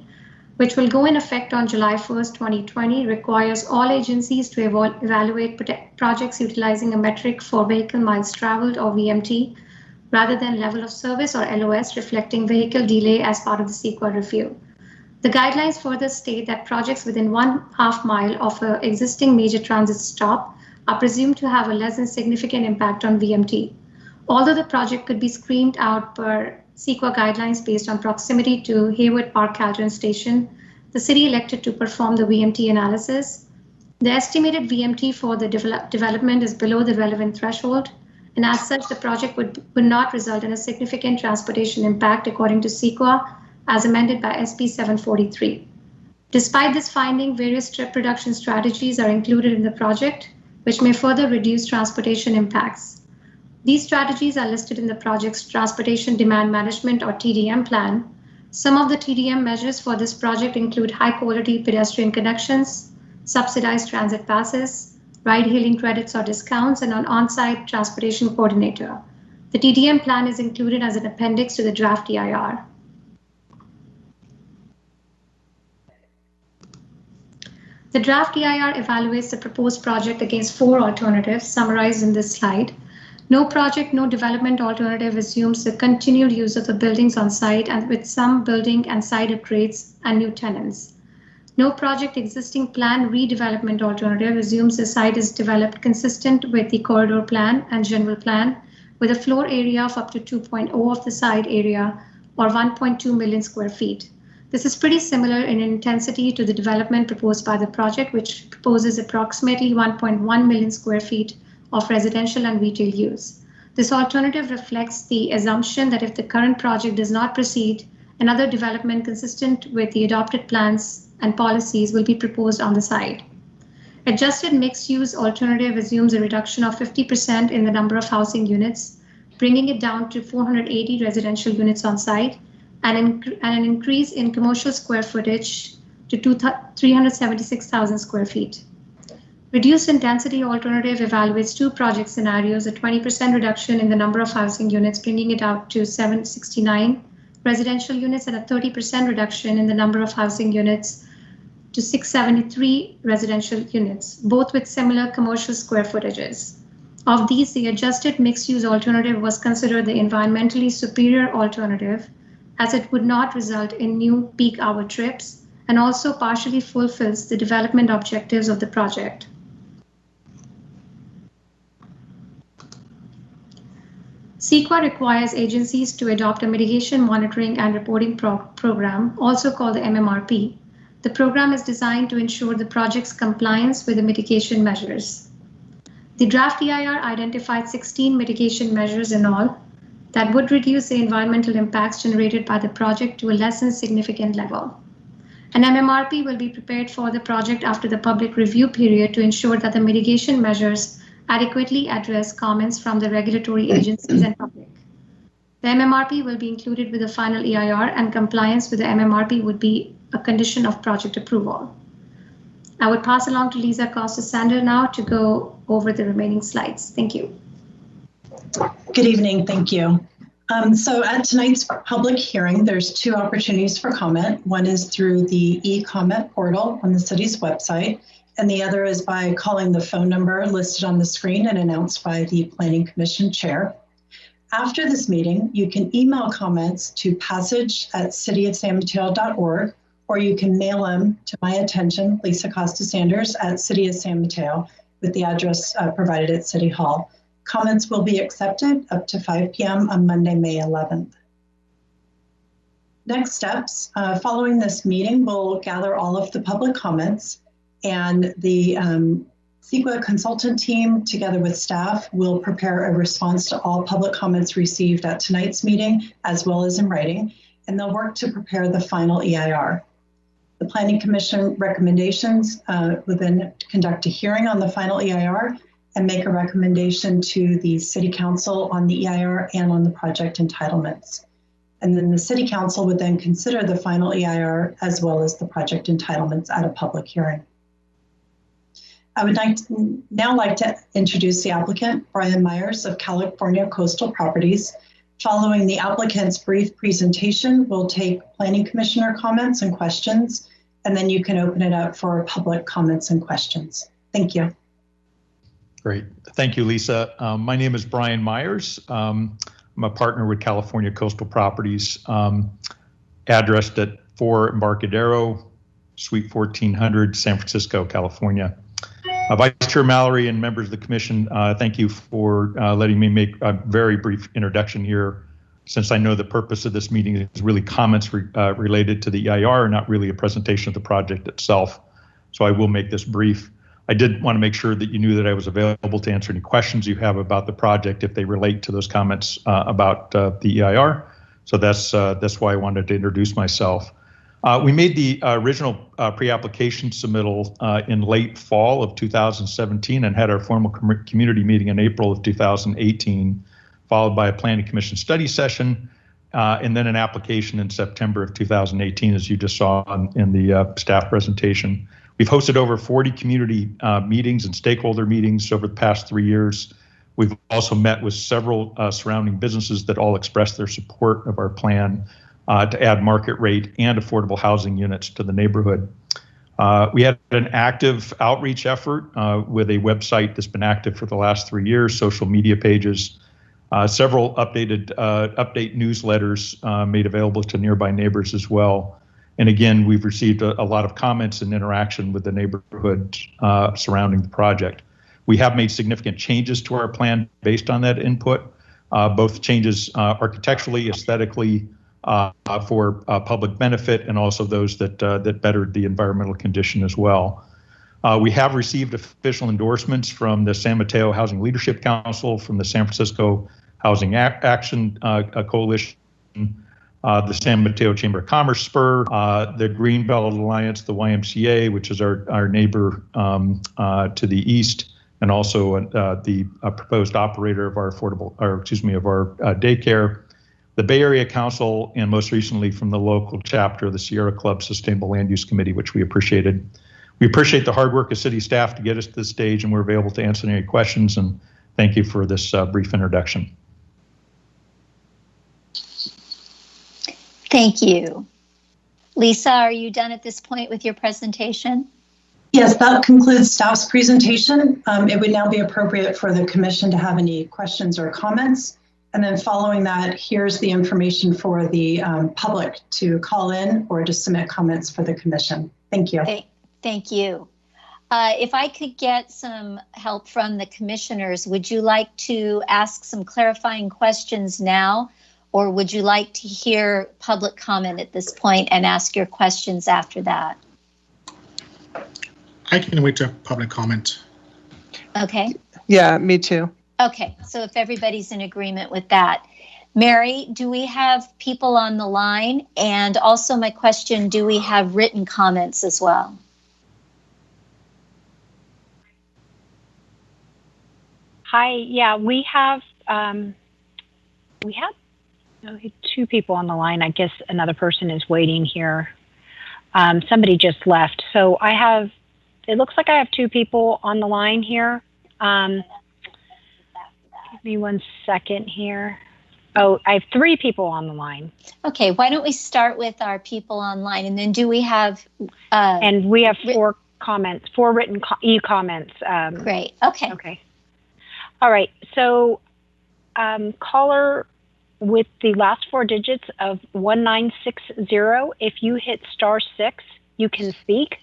which will go in effect on July 1st, 2020, requires all agencies to evaluate projects utilizing a metric for vehicle miles traveled or VMT, rather than level of service or LOS reflecting vehicle delay as part of the CEQA review. The guidelines further state that projects within 1/2 mile of an existing major transit stop are presumed to have a less than significant impact on VMT. Although the project could be screened out per CEQA guidelines based on proximity to Hayward Park Caldron Station, the city elected to perform the VMT analysis. The estimated VMT for the development is below the relevant threshold, and as such, the project would not result in a significant transportation impact according to CEQA as amended by SB 743. Despite this finding, various trip reduction strategies are included in the project, which may further reduce transportation impacts. These strategies are listed in the project's Transportation Demand Management or TDM plan. Some of the TDM measures for this project include high-quality pedestrian connections, subsidized transit passes, ride-hailing credits or discounts, and an on-site transportation coordinator. The TDM plan is included as an appendix to the draft EIR. The draft EIR evaluates the proposed project against 4 alternatives summarized in this slide. No project, no development alternative assumes the continued use of the buildings on site and with some building and site upgrades and new tenants. No project existing plan redevelopment alternative assumes the site is developed consistent with the corridor plan and general plan with a floor area of up to 2.0 of the site area or 1.2 million square feet. This is pretty similar in intensity to the development proposed by the project, which proposes approximately 1.1 million square feet of residential and retail use. This alternative reflects the assumption that if the current project does not proceed, another development consistent with the adopted plans and policies will be proposed on the site. Adjusted mixed-use alternative assumes a reduction of 50% in the number of housing units, bringing it down to 480 residential units on site, and an increase in commercial square footage to 376,000 square feet. Reduced intensity alternative evaluates two project scenarios, a 20% reduction in the number of housing units, bringing it out to 769 residential units, and a 30% reduction in the number of housing units to 673 residential units, both with similar commercial square footages. Of these, the adjusted mixed-use alternative was considered the environmentally superior alternative, as it would not result in new peak hour trips and also partially fulfills the development objectives of the project. CEQA requires agencies to adopt a mitigation monitoring and reporting program, also called the MMRP. The program is designed to ensure the project's compliance with the mitigation measures. The draft EIR identified 16 mitigation measures in all that would reduce the environmental impacts generated by the project to a less than significant level. An MMRP will be prepared for the project after the public review period to ensure that the mitigation measures adequately address comments from the regulatory agencies and public. The MMRP will be included with the final EIR, and compliance with the MMRP would be a condition of project approval. I would pass along to Lisa Costa-Sander now to go over the remaining slides. Thank you. Good evening, thank you. So at tonight's public hearing, there's two opportunities for comment. One is through the e-comment portal on the city's website, and the other is by calling the phone number listed on the screen and announced by the Planning Commission Chair. After this meeting, you can email comments to passage@cityofsanmateo.org, or you can mail them to my attention, Lisa Costa-Sanders, at City of San Mateo, with the address provided at City Hall. Comments will be accepted up to 5 p.m. on Monday, May 11th. Next steps, following this meeting, we'll gather all of the public comments, and the CEQA consultant team, together with staff, will prepare a response to all public comments received at tonight's meeting, as well as in writing, and they'll work to prepare the final EIR. The Planning Commission recommendations will then conduct a hearing on the final EIR and make a recommendation to the City Council on the EIR and on the project entitlements. And then the City Council would then consider the final EIR as well as the project entitlements at a public hearing. I would now like to introduce the applicant, Brian Myers of California Coastal Properties. Following the applicant's brief presentation, we'll take Planning Commissioner comments and questions, and then you can open it up for public comments and questions. Thank you. Great. Thank you, Lisa. My name is Brian Myers. I'm a partner with California Coastal Properties, addressed at 4 Embarcadero, Suite 1400, San Francisco, California. Vice Chair Mallory and members of the Commission, thank you for letting me make a very brief introduction here, since I know the purpose of this meeting is really comments related to the EIR, not really a presentation of the project itself. So I will make this brief. I did want to make sure that you knew that I was available to answer any questions you have about the project if they relate to those comments about the EIR. So that's why I wanted to introduce myself. We made the original pre-application submittal in late fall of 2017 and had our formal community meeting in April of 2018, followed by a Planning Commission study session, and then an application in September of 2018, as you just saw in the staff presentation. We've hosted over 40 community meetings and stakeholder meetings over the past 3 years. We've also met with several surrounding businesses that all expressed their support of our plan to add market rate and affordable housing units to the neighborhood. We had an active outreach effort with a website that's been active for the last 3 years, social media pages, several update newsletters made available to nearby neighbors as well. And again, we've received a lot of comments and interaction with the neighborhood surrounding the project. We have made significant changes to our plan based on that input, both changes architecturally, aesthetically, for public benefit, and also those that bettered the environmental condition as well. We have received official endorsements from the San Mateo Housing Leadership Council, from the San Francisco Housing Action Coalition, the San Mateo Chamber of Commerce Spur, the Greenbelt Alliance, the YMCA, which is our neighbor to the east, and also the proposed operator of our daycare, the Bay Area Council, and most recently from the local chapter of the Sierra Club Sustainable Land Use Committee, which we appreciated. We appreciate the hard work of city staff to get us to this stage, and we're available to answer any questions, and thank you for this brief introduction. Thank you. Lisa, are you done at this point with your presentation? Yes, that concludes staff's presentation. It would now be appropriate for the commission to have any questions or comments. And then following that, here's the information for the public to call in or to submit comments for the commission. Thank you. Thank you. If I could get some help from the commissioners, would you like to ask some clarifying questions now, or would you like to hear public comment at this point and ask your questions after that? I can wait to public comment. Okay. Yeah, me too. Okay, so if everybody's in agreement with that. Mary, do we have people on the line? And also my question, do we have written comments as well? Hi, yeah, we have two people on the line. I guess another person is waiting here. Somebody just left. So it looks like I have two people on the line here. Give me 1 second here. Oh, I have three people on the line. Okay, why don't we start with our people online, and then do we have... and we have four written e-comments. Great, okay. Okay. All right, so caller with the last four digits of 1960, if you hit *6, you can speak.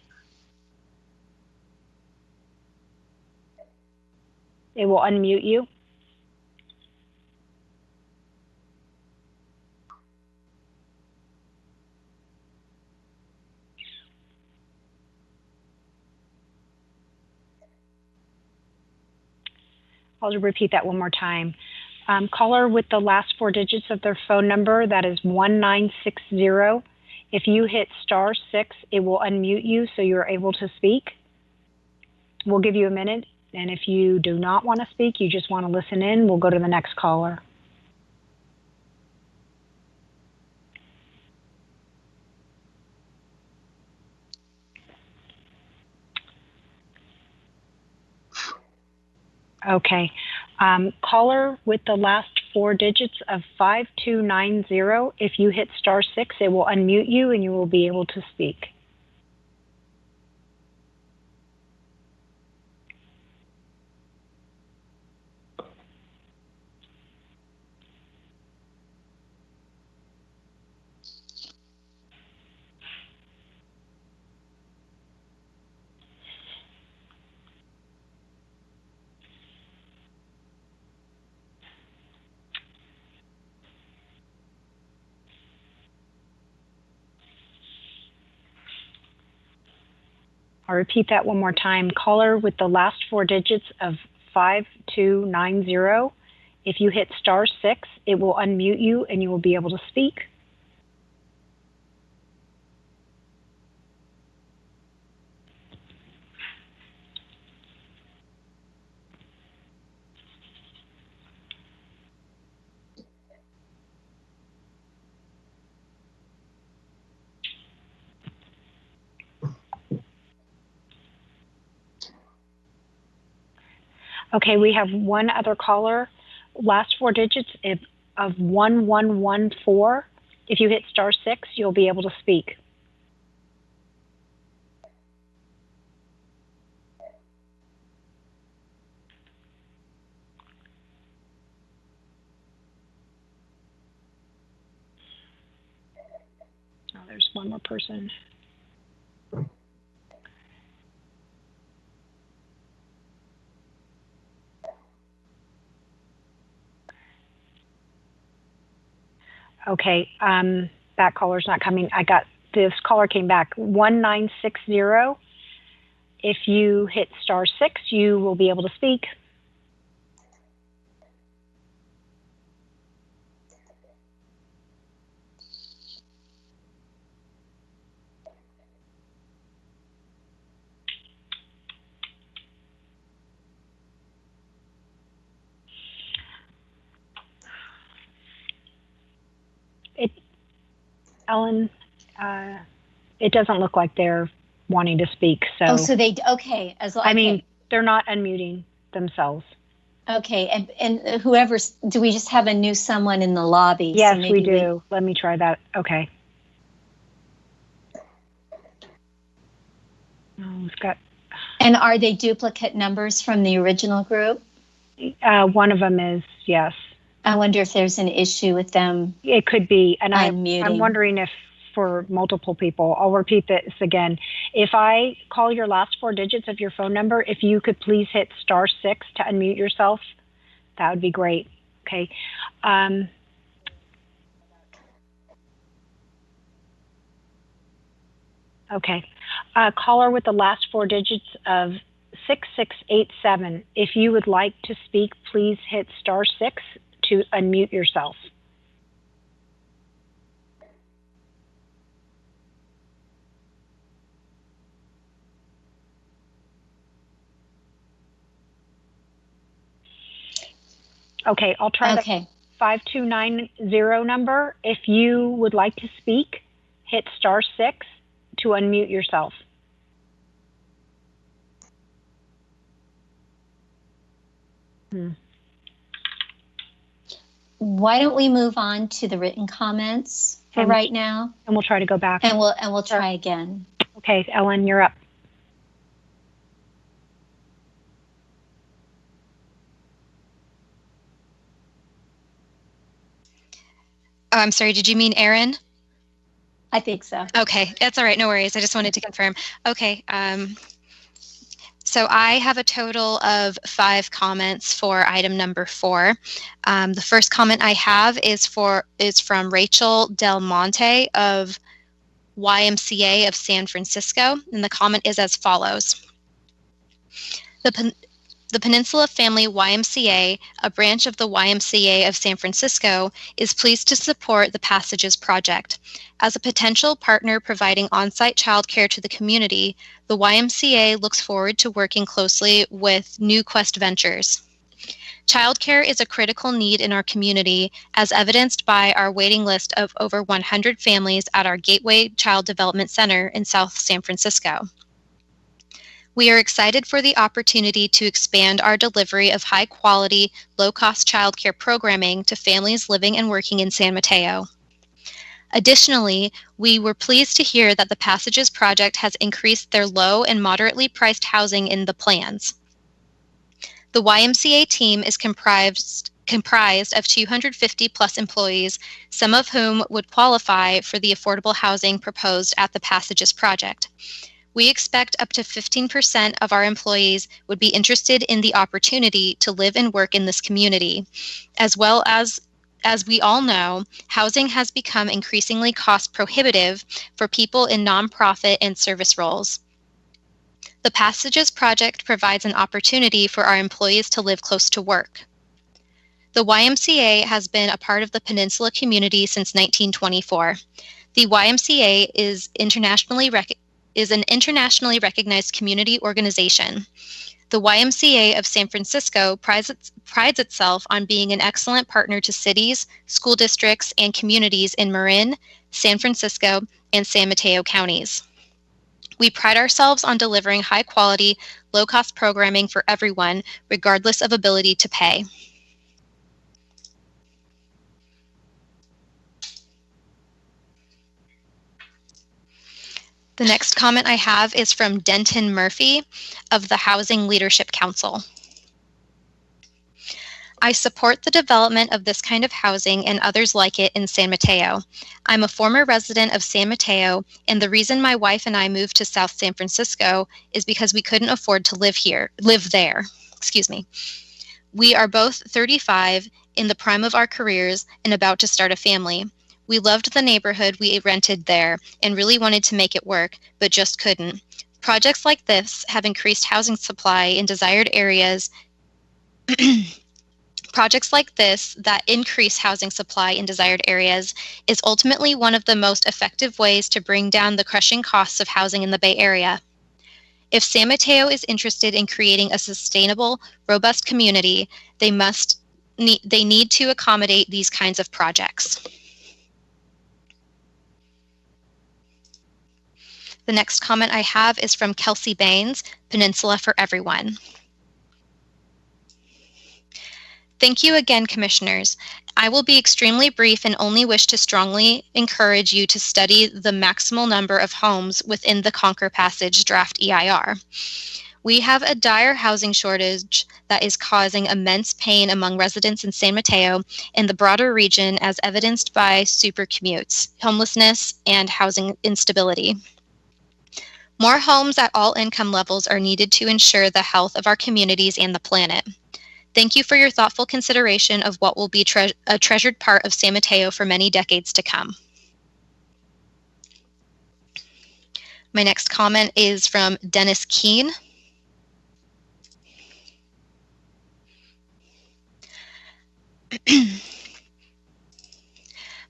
It will unmute you. I'll repeat that one more time. Caller with the last four digits of their phone number, that is 1960. If you hit *6, it will unmute you so you're able to speak. We'll give you a minute. And if you do not want to speak, you just want to listen in, we'll go to the next caller. Okay. Caller with the last four digits of 5290, if you hit *6, it will unmute you and you will be able to speak. I'll repeat that one more time. Caller with the last four digits of 5290. If you hit *6, it will unmute you and you will be able to speak. Okay, we have one other caller. Last four digits of 1114. If you hit *6, you'll be able to speak. one more person. Okay, that caller's not coming. This caller came back, 1960. If you hit *6, you will be able to speak. Ellen, it doesn't look like they're wanting to speak. So, oh, so they, okay. I mean, they're not unmuting themselves. Okay, and whoever's, do we just have a new someone in the lobby? Yes, so we do. Let me try that. Okay. Oh, it's got. And are they duplicate numbers from the original group? One of them is, yes. I wonder if there's an issue with them. It could be, and unmuting. I'm wondering if for multiple people, I'll repeat this again. If I call your last 4 digits of your phone number, if you could please hit *6 to unmute yourself, that would be great. Okay. Okay. Caller with the last 4 digits of 6687. If you would like to speak, please hit *6 to unmute yourself. Okay, I'll try the 5290 number. If you would like to speak, hit *6 to unmute yourself. Why don't we move on to the written comments for right now? And we'll try to go back. And we'll try again. Okay, Ellen, you're up. Oh, I'm sorry, did you mean Aaron? I think so. Okay, that's all right, no worries. I just wanted to confirm. Okay, so I have a total of 5 comments for item number 4. The first comment I have is from Rachel Del Monte of YMCA of San Francisco, and the comment is as follows. The Peninsula Family YMCA, a branch of the YMCA of San Francisco, is pleased to support the Passages project. As a potential partner providing on-site childcare to the community, the YMCA looks forward to working closely with New Quest Ventures. Childcare is a critical need in our community, as evidenced by our waiting list of over 100 families at our Gateway Child Development Center in South San Francisco. We are excited for the opportunity to expand our delivery of high-quality, low-cost childcare programming to families living and working in San Mateo. Additionally, we were pleased to hear that the Passages project has increased their low and moderately priced housing in the plans. The YMCA team is comprised of 250 plus employees, some of whom would qualify for the affordable housing proposed at the Passages project. We expect up to 15% of our employees would be interested in the opportunity to live and work in this community. As well as we all know, housing has become increasingly cost prohibitive for people in nonprofit and service roles. The Passages project provides an opportunity for our employees to live close to work. The YMCA has been a part of the Peninsula community since 1924. The YMCA is an internationally recognized community organization. The YMCA of San Francisco prides itself on being an excellent partner to cities, school districts, and communities in Marin, San Francisco, and San Mateo counties. We pride ourselves on delivering high-quality, low-cost programming for everyone, regardless of ability to pay. The next comment I have is from Denton Murphy of the Housing Leadership Council. I support the development of this kind of housing and others like it in San Mateo. I'm a former resident of San Mateo, and the reason my wife and I moved to South San Francisco is because we couldn't afford to live there. Excuse me. We are both 35, in the prime of our careers, and about to start a family. We loved the neighborhood we rented there and really wanted to make it work, but just couldn't. Projects like this have increased housing supply in desired areas. Projects like this that increase housing supply in desired areas is ultimately one of the most effective ways to bring down the crushing costs of housing in the Bay Area. If San Mateo is interested in creating a sustainable, robust community, they need to accommodate these kinds of projects. The next comment I have is from Kelsey Baines, Peninsula for Everyone. Thank you again, Commissioners. I will be extremely brief and only wish to strongly encourage you to study the maximal number of homes within the Conquer Passage draft EIR. We have a dire housing shortage that is causing immense pain among residents in San Mateo and the broader region, as evidenced by super commutes, homelessness, and housing instability. More homes at all income levels are needed to ensure the health of our communities and the planet. Thank you for your thoughtful consideration of what will be a treasured part of San Mateo for many decades to come. My next comment is from Dennis Keene.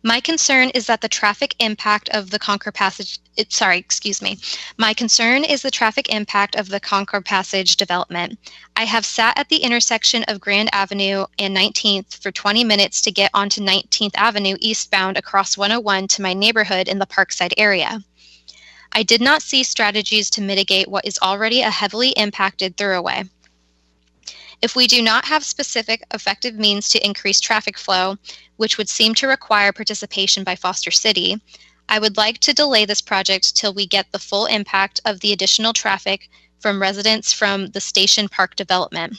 My concern is that the traffic impact of the Conquer Passage, My concern is the traffic impact of the Conquer Passage development. I have sat at the intersection of Grand Avenue and 19th for 20 minutes to get onto 19th Avenue eastbound across 101 to my neighborhood in the Parkside area. I did not see strategies to mitigate what is already a heavily impacted thoroughway. If we do not have specific, effective means to increase traffic flow, which would seem to require participation by Foster City, I would like to delay this project till we get the full impact of the additional traffic from residents from the Station Park development.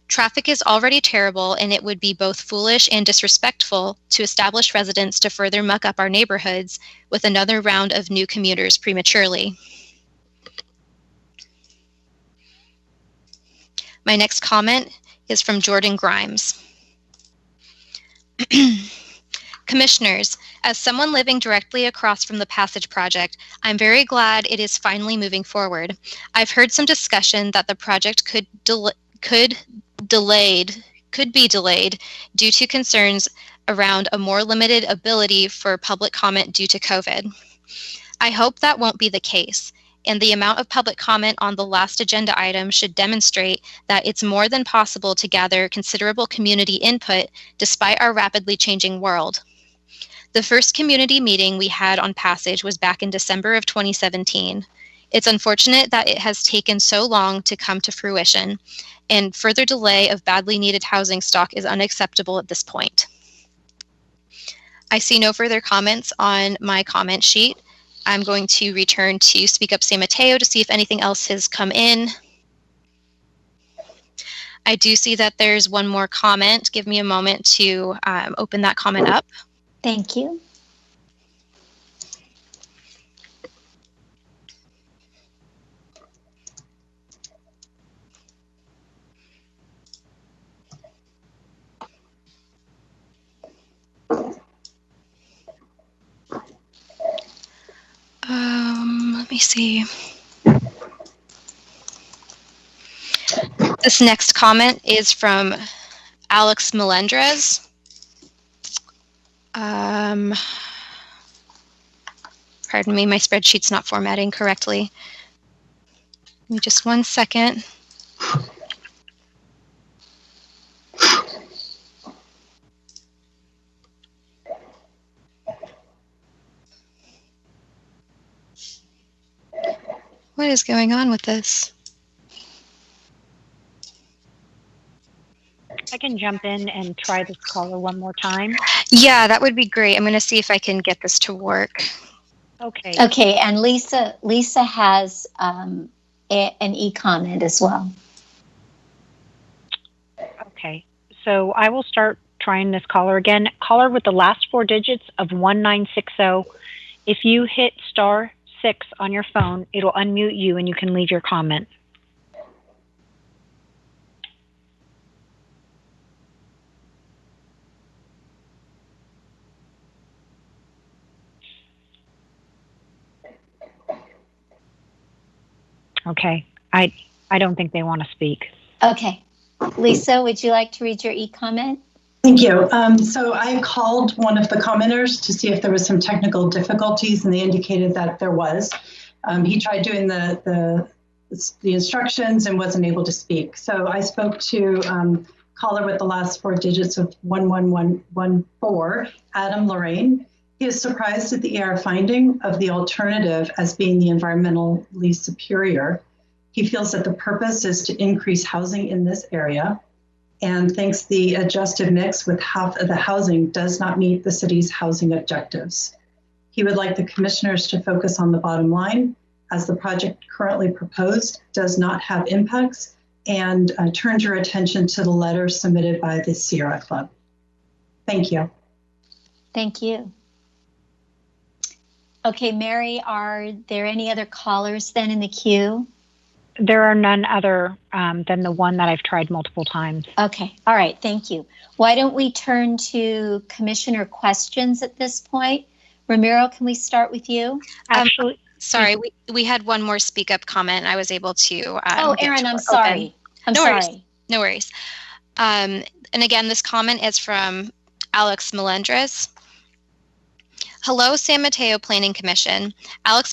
Traffic is already terrible, and it would be both foolish and disrespectful to established residents to further muck up our neighborhoods with another round of new commuters prematurely. My next comment is from Jordan Grimes. Commissioners, as someone living directly across from the Passage project, I'm very glad it is finally moving forward. I've heard some discussion that the project could be delayed due to concerns around a more limited ability for public comment due to COVID. I hope that won't be the case, and the amount of public comment on the last agenda item should demonstrate that it's more than possible to gather considerable community input despite our rapidly changing world. The first community meeting we had on Passage was back in December of 2017. It's unfortunate that it has taken so long to come to fruition, and further delay of badly needed housing stock is unacceptable at this point. I see no further comments on my comment sheet. I'm going to return to Speak Up San Mateo to see if anything else has come in. I do see that there's one more comment. Give me a moment to open that comment up. Thank you. Let me see. This next comment is from Alex Melendrez. Pardon me, my spreadsheet's not formatting correctly. Give me just 1 second. What is going on with this? I can jump in and try this caller one more time. Yeah, that would be great. I'm going to see if I can get this to work. Okay. Okay, and Lisa has an e-comment as well. Okay. So I will start trying this caller again. Caller with the last 4 digits of 1960. If you hit *6 on your phone, it'll unmute you and you can leave your comment. Okay, I don't think they want to speak. Okay. Lisa, would you like to read your e-comment? Thank you. So I called one of the commenters to see if there was some technical difficulties, and they indicated that there was. He tried doing the instructions and wasn't able to speak. So I spoke to caller with the last 4 digits of 11114, Adam Lorraine. He is surprised at the AR finding of the alternative as being the environmentally superior. He feels that the purpose is to increase housing in this area and thinks the adjusted mix with half of the housing does not meet the city's housing objectives. He would like the commissioners to focus on the bottom line, as the project currently proposed does not have impacts, and turns your attention to the letter submitted by the Sierra Club. Thank you. Thank you. Okay, Mary, are there any other callers then in the queue? There are none other than the one that I've tried multiple times. Okay, all right, thank you. Why don't we turn to commissioner questions at this point? Ramiro, can we start with you? Actually, sorry, we had one more speak up comment. I was able to. Oh, Erin, I'm sorry. No worries. No worries. And again, this comment is from Alex Melendres. Hello, San Mateo Planning Commission. Alex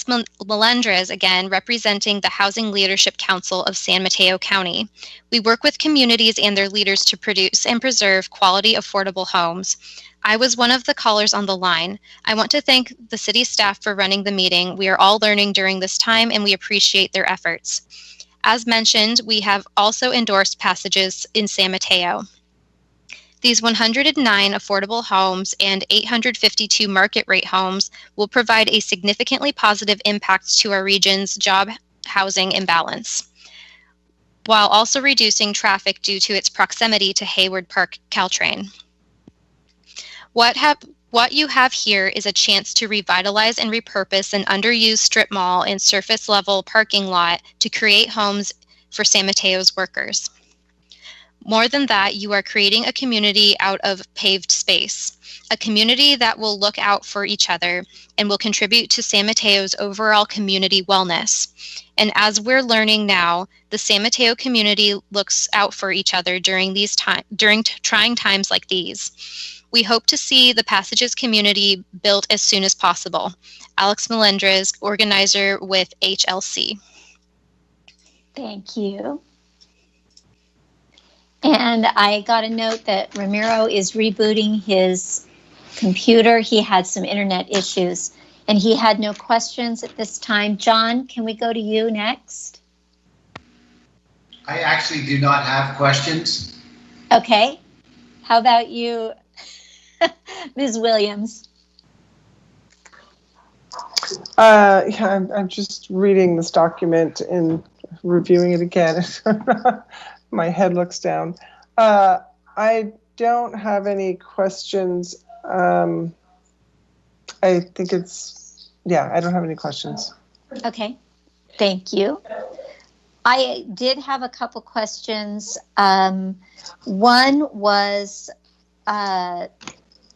Melendres, again, representing the Housing Leadership Council of San Mateo County. We work with communities and their leaders to produce and preserve quality, affordable homes. I was one of the callers on the line. I want to thank the city staff for running the meeting. We are all learning during this time and we appreciate their efforts. As mentioned, we have also endorsed passages in San Mateo. These 109 affordable homes and 852 market rate homes will provide a significantly positive impact to our region's job housing imbalance, while also reducing traffic due to its proximity to Hayward Park Caltrain. What you have here is a chance to revitalize and repurpose an underused strip mall and surface level parking lot to create homes for San Mateo's workers. More than that, you are creating a community out of paved space, a community that will look out for each other and will contribute to San Mateo's overall community wellness. And as we're learning now, the San Mateo community looks out for each other during trying times like these. We hope to see the Passages community built as soon as possible. Alex Melendres, organizer with HLC. Thank you. And I got a note that Ramiro is rebooting his computer. He had some internet issues and he had no questions at this time. John, can we go to you next? I actually do not have questions. Okay. How about you, Ms. Williams? Yeah, I'm just reading this document and reviewing it again. My head looks down. I don't have any questions. I think I don't have any questions. Okay, thank you. I did have a couple questions. One was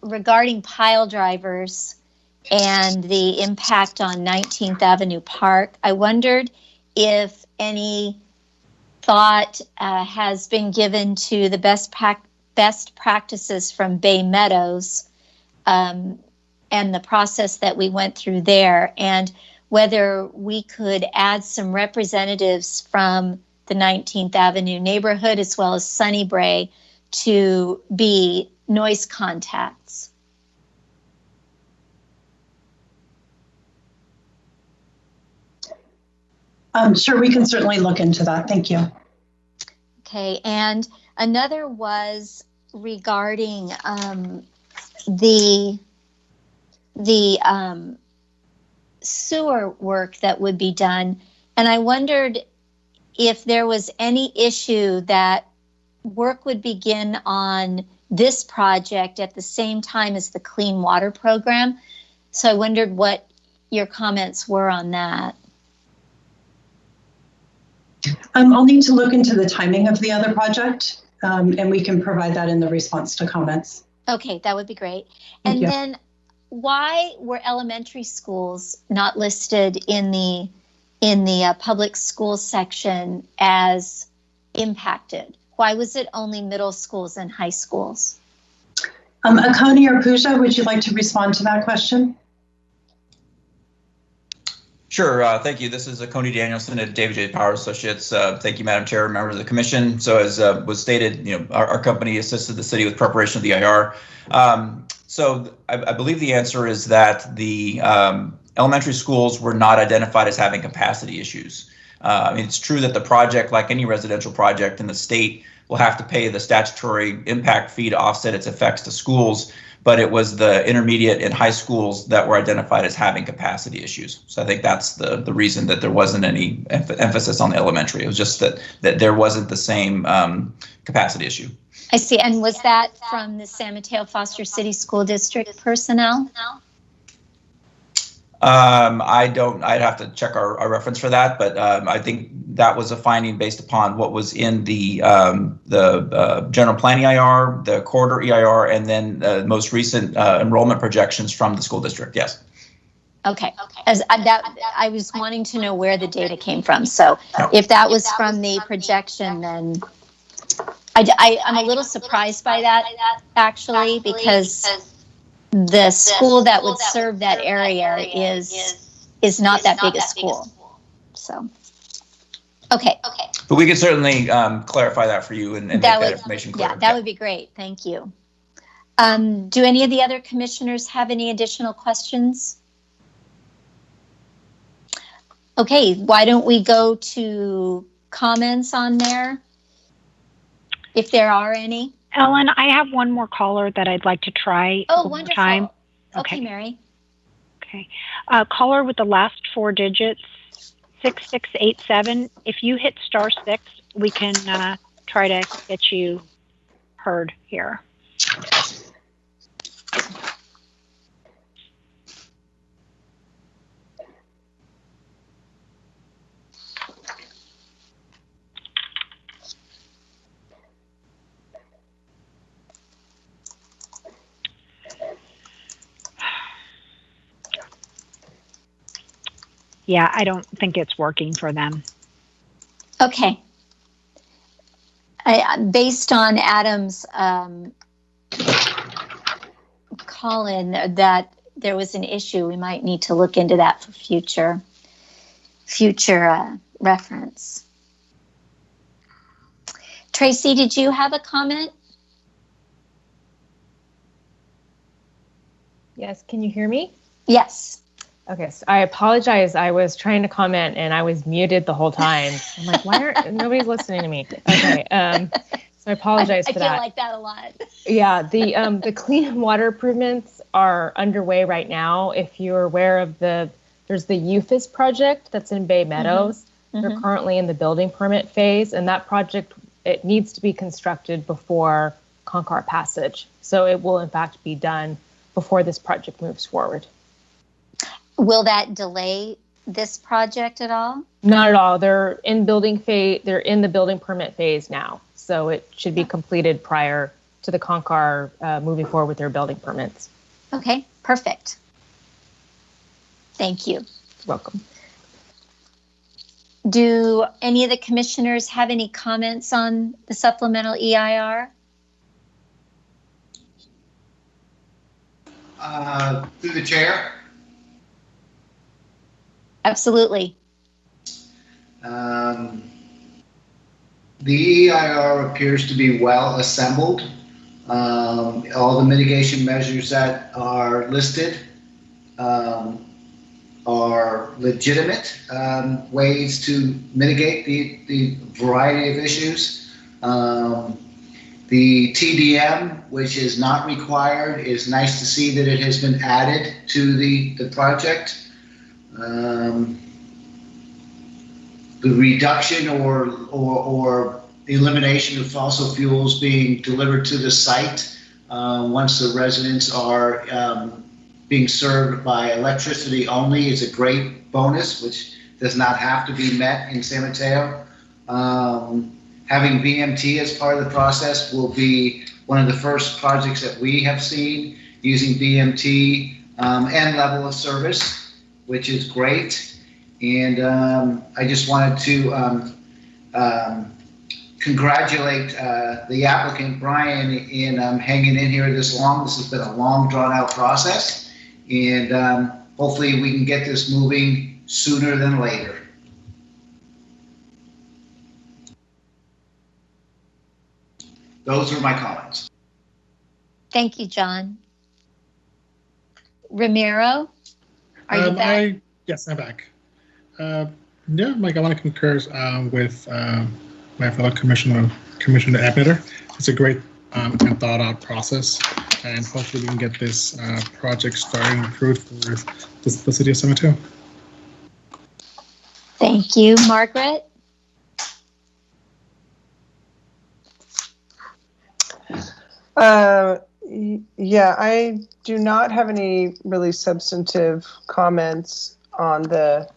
regarding pile drivers and the impact on 19th Avenue Park. I wondered if any thought has been given to the best practices from Bay Meadows and the process that we went through there, and whether we could add some representatives from the 19th Avenue neighborhood as well as Sunnybray to be noise contacts. Sure, we can certainly look into that. Thank you. Okay, and another was regarding the sewer work that would be done, and I wondered if there was any issue that work would begin on this project at the same time as the Clean Water Program. So I wondered what your comments were on that. I'll need to look into the timing of the other project, and we can provide that in the response to comments. Okay, that would be great. And then why were elementary schools not listed in the public schools section as impacted? Why was it only middle schools and high schools? Akoni or Pooja, would you like to respond to that question? Sure. Thank you. This is Coney Danielson at David J. Power Associates. Thank you, Madam Chair, members of the Commission. So as was stated, our company assisted the city with preparation of the EIR. So I believe the answer is that the elementary schools were not identified as having capacity issues. It's true that the project, like any residential project in the state, will have to pay the statutory impact fee to offset its effects to schools, but it was the intermediate and high schools that were identified as having capacity issues. So I think that's the reason that there wasn't any emphasis on the elementary. It was just that there wasn't the same capacity issue. I see. And was that from the San Mateo Foster City School District personnel? I'd have to check our reference for that, but I think that was a finding based upon what was in the general plan EIR, the corridor EIR, and then the most recent enrollment projections from the school district. Yes. Okay. As I was wanting to know where the data came from. So if that was from the projection, then I'm a little surprised by that, actually, because the school that would serve that area is not that big a school. So, okay. But we could certainly clarify that for you and make that information clear. Yeah, that would be great. Thank you. Do any of the other commissioners have any additional questions? Okay, why don't we go to comments on there, if there are any? Ellen, I have one more caller that I'd like to try. Oh, wonderful. Time. Okay, Mary. Okay. Caller with the last four digits, 6687. If you hit *6, we can try to get you heard here. Yeah, I don't think it's working for them. Okay. Based on Adam's call-in that there was an issue, we might need to look into that for future reference. Tracy, did you have a comment? Yes, can you hear me? Yes. Okay, so I apologize. I was trying to comment and I was muted the whole time. I'm like, why aren't nobody's listening to me? Okay, so I apologize for that. I feel like that a lot. Yeah, the clean water improvements are underway right now. If you're aware of there's the UFIS project that's in Bay Meadows. Mm-hmm. They're currently in the building permit phase, and that project, it needs to be constructed before Concar passage. So it will in fact be done before this project moves forward. Will that delay this project at all? Not at all. They're in building phase. They're in the building permit phase now, so it should be completed prior to the Concar moving forward with their building permits. Okay, perfect. Thank you. You're welcome. Do any of the commissioners have any comments on the supplemental EIR? Through the chair. Absolutely. The EIR appears to be well assembled. All the mitigation measures that are listed are legitimate ways to mitigate the variety of issues. The TDM, which is not required, is nice to see that it has been added to the project. The reduction or elimination of fossil fuels being delivered to the site once the residents are being served by electricity only is a great bonus, which does not have to be met in San Mateo. Having VMT as part of the process will be one of the first projects that we have seen using VMT and level of service, which is great. And I just wanted to congratulate the applicant, Brian, in hanging in here this long. This has been a long, drawn-out process, and hopefully we can get this moving sooner than later. Those are my comments. Thank you, John. Ramiro, are you back? Yes, I'm back. No, Mike, I want to concur with my fellow Commissioner Ebneter. It's a great and thought out process, and hopefully we can get this project started and approved for the city of San Mateo. Thank you, Margaret. Yeah, I do not have any really substantive comments on the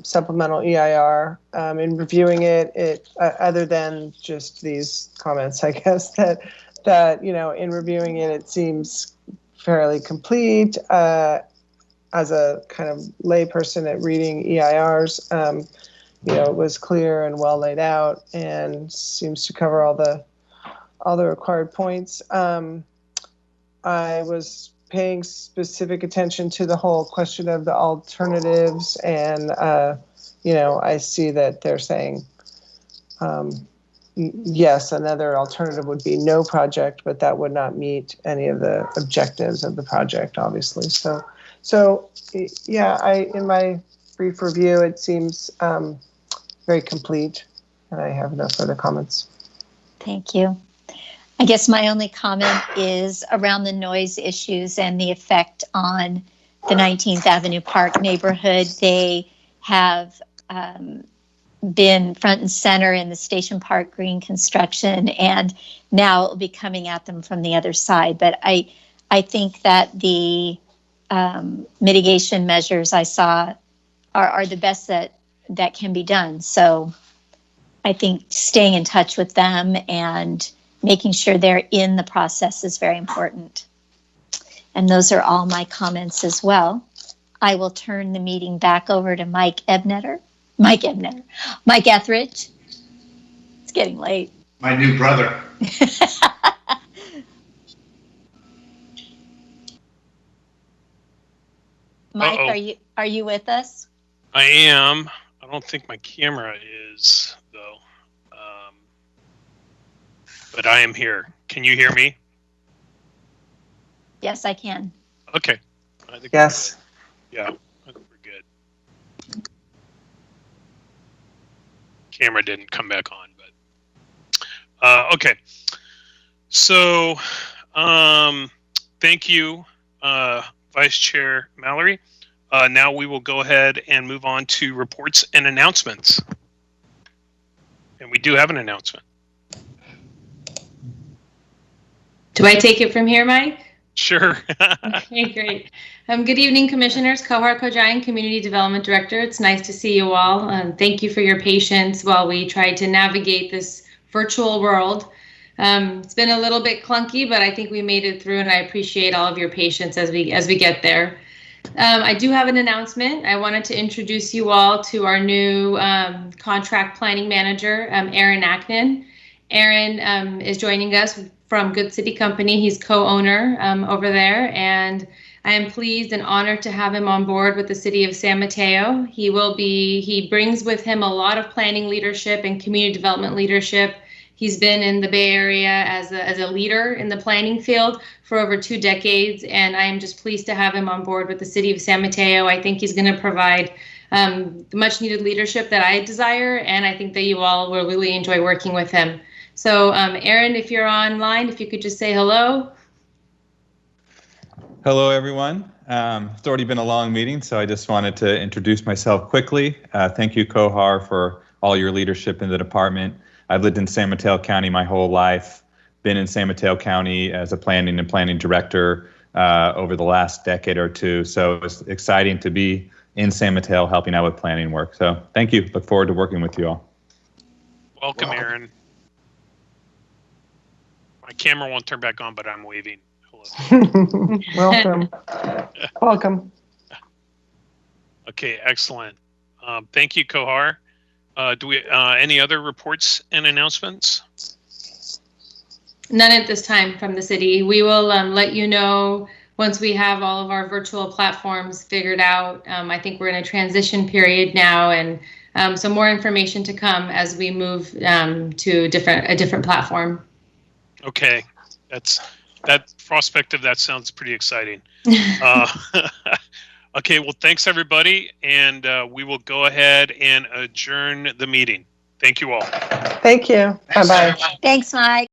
supplemental EIR. In reviewing it, other than just these comments, I guess that in reviewing it, it seems fairly complete. As a kind of layperson at reading EIRs, it was clear and well laid out, and seems to cover all the required points. I was paying specific attention to the whole question of the alternatives, and I see that they're saying yes, another alternative would be no project, but that would not meet any of the objectives of the project, obviously. So yeah, in my brief review, it seems very complete, and I have no further comments. Thank you. I guess my only comment is around the noise issues and the effect on the 19th Avenue Park neighborhood. They have been front and center in the Station Park Green construction, and now it will be coming at them from the other side. But I think that the mitigation measures I saw are the best that can be done. So I think staying in touch with them and making sure they're in the process is very important. And those are all my comments as well. I will turn the meeting back over to Mike Etheridge. It's getting late. My new brother. Mike, are you with us? I am. I don't think my camera is, though. But I am here. Can you hear me? Yes, I can. Okay. I think yes. Yeah, I think we're good. Camera didn't come back on, but okay. So, thank you, Vice Chair Mallory. Now we will go ahead and move on to reports and announcements. And we do have an announcement. Do I take it from here, Mike? Sure. Okay, great. Good evening, Commissioners. Kohar Kojayan, Community Development Director. It's nice to see you all. Thank you for your patience while we try to navigate this virtual world. It's been a little bit clunky, but I think we made it through, and I appreciate all of your patience as we get there. I do have an announcement. I wanted to introduce you all to our new contract planning manager, Aaron Acknan. Aaron is joining us from Good City Company. He's co-owner over there, and I am pleased and honored to have him on board with the City of San Mateo. He brings with him a lot of planning leadership and community development leadership. He's been in the Bay Area as a leader in the planning field for over 2 decades, and I am just pleased to have him on board with the City of San Mateo. I think he's going to provide the much needed leadership that I desire, and I think that you all will really enjoy working with him. So, Aaron, if you're online, if you could just say hello. Hello, everyone. It's already been a long meeting, so I just wanted to introduce myself quickly. Thank you, Kohar, for all your leadership in the department. I've lived in San Mateo County my whole life, been in San Mateo County as a planning director over the last decade or two. So it's exciting to be in San Mateo helping out with planning work. So thank you. Look forward to working with you all. Welcome, Aaron. My camera won't turn back on, but I'm waving. Hello. Welcome. Welcome. Okay, excellent. Thank you, Kohar. Do we any other reports and announcements? None at this time from the city. We will let you know once we have all of our virtual platforms figured out. I think we're in a transition period now, and some more information to come as we move to a different platform. Okay, that prospect of that sounds pretty exciting. Okay, well, thanks everybody, and we will go ahead and adjourn the meeting. Thank you all. Thank you. Bye-bye. Thanks, Mike.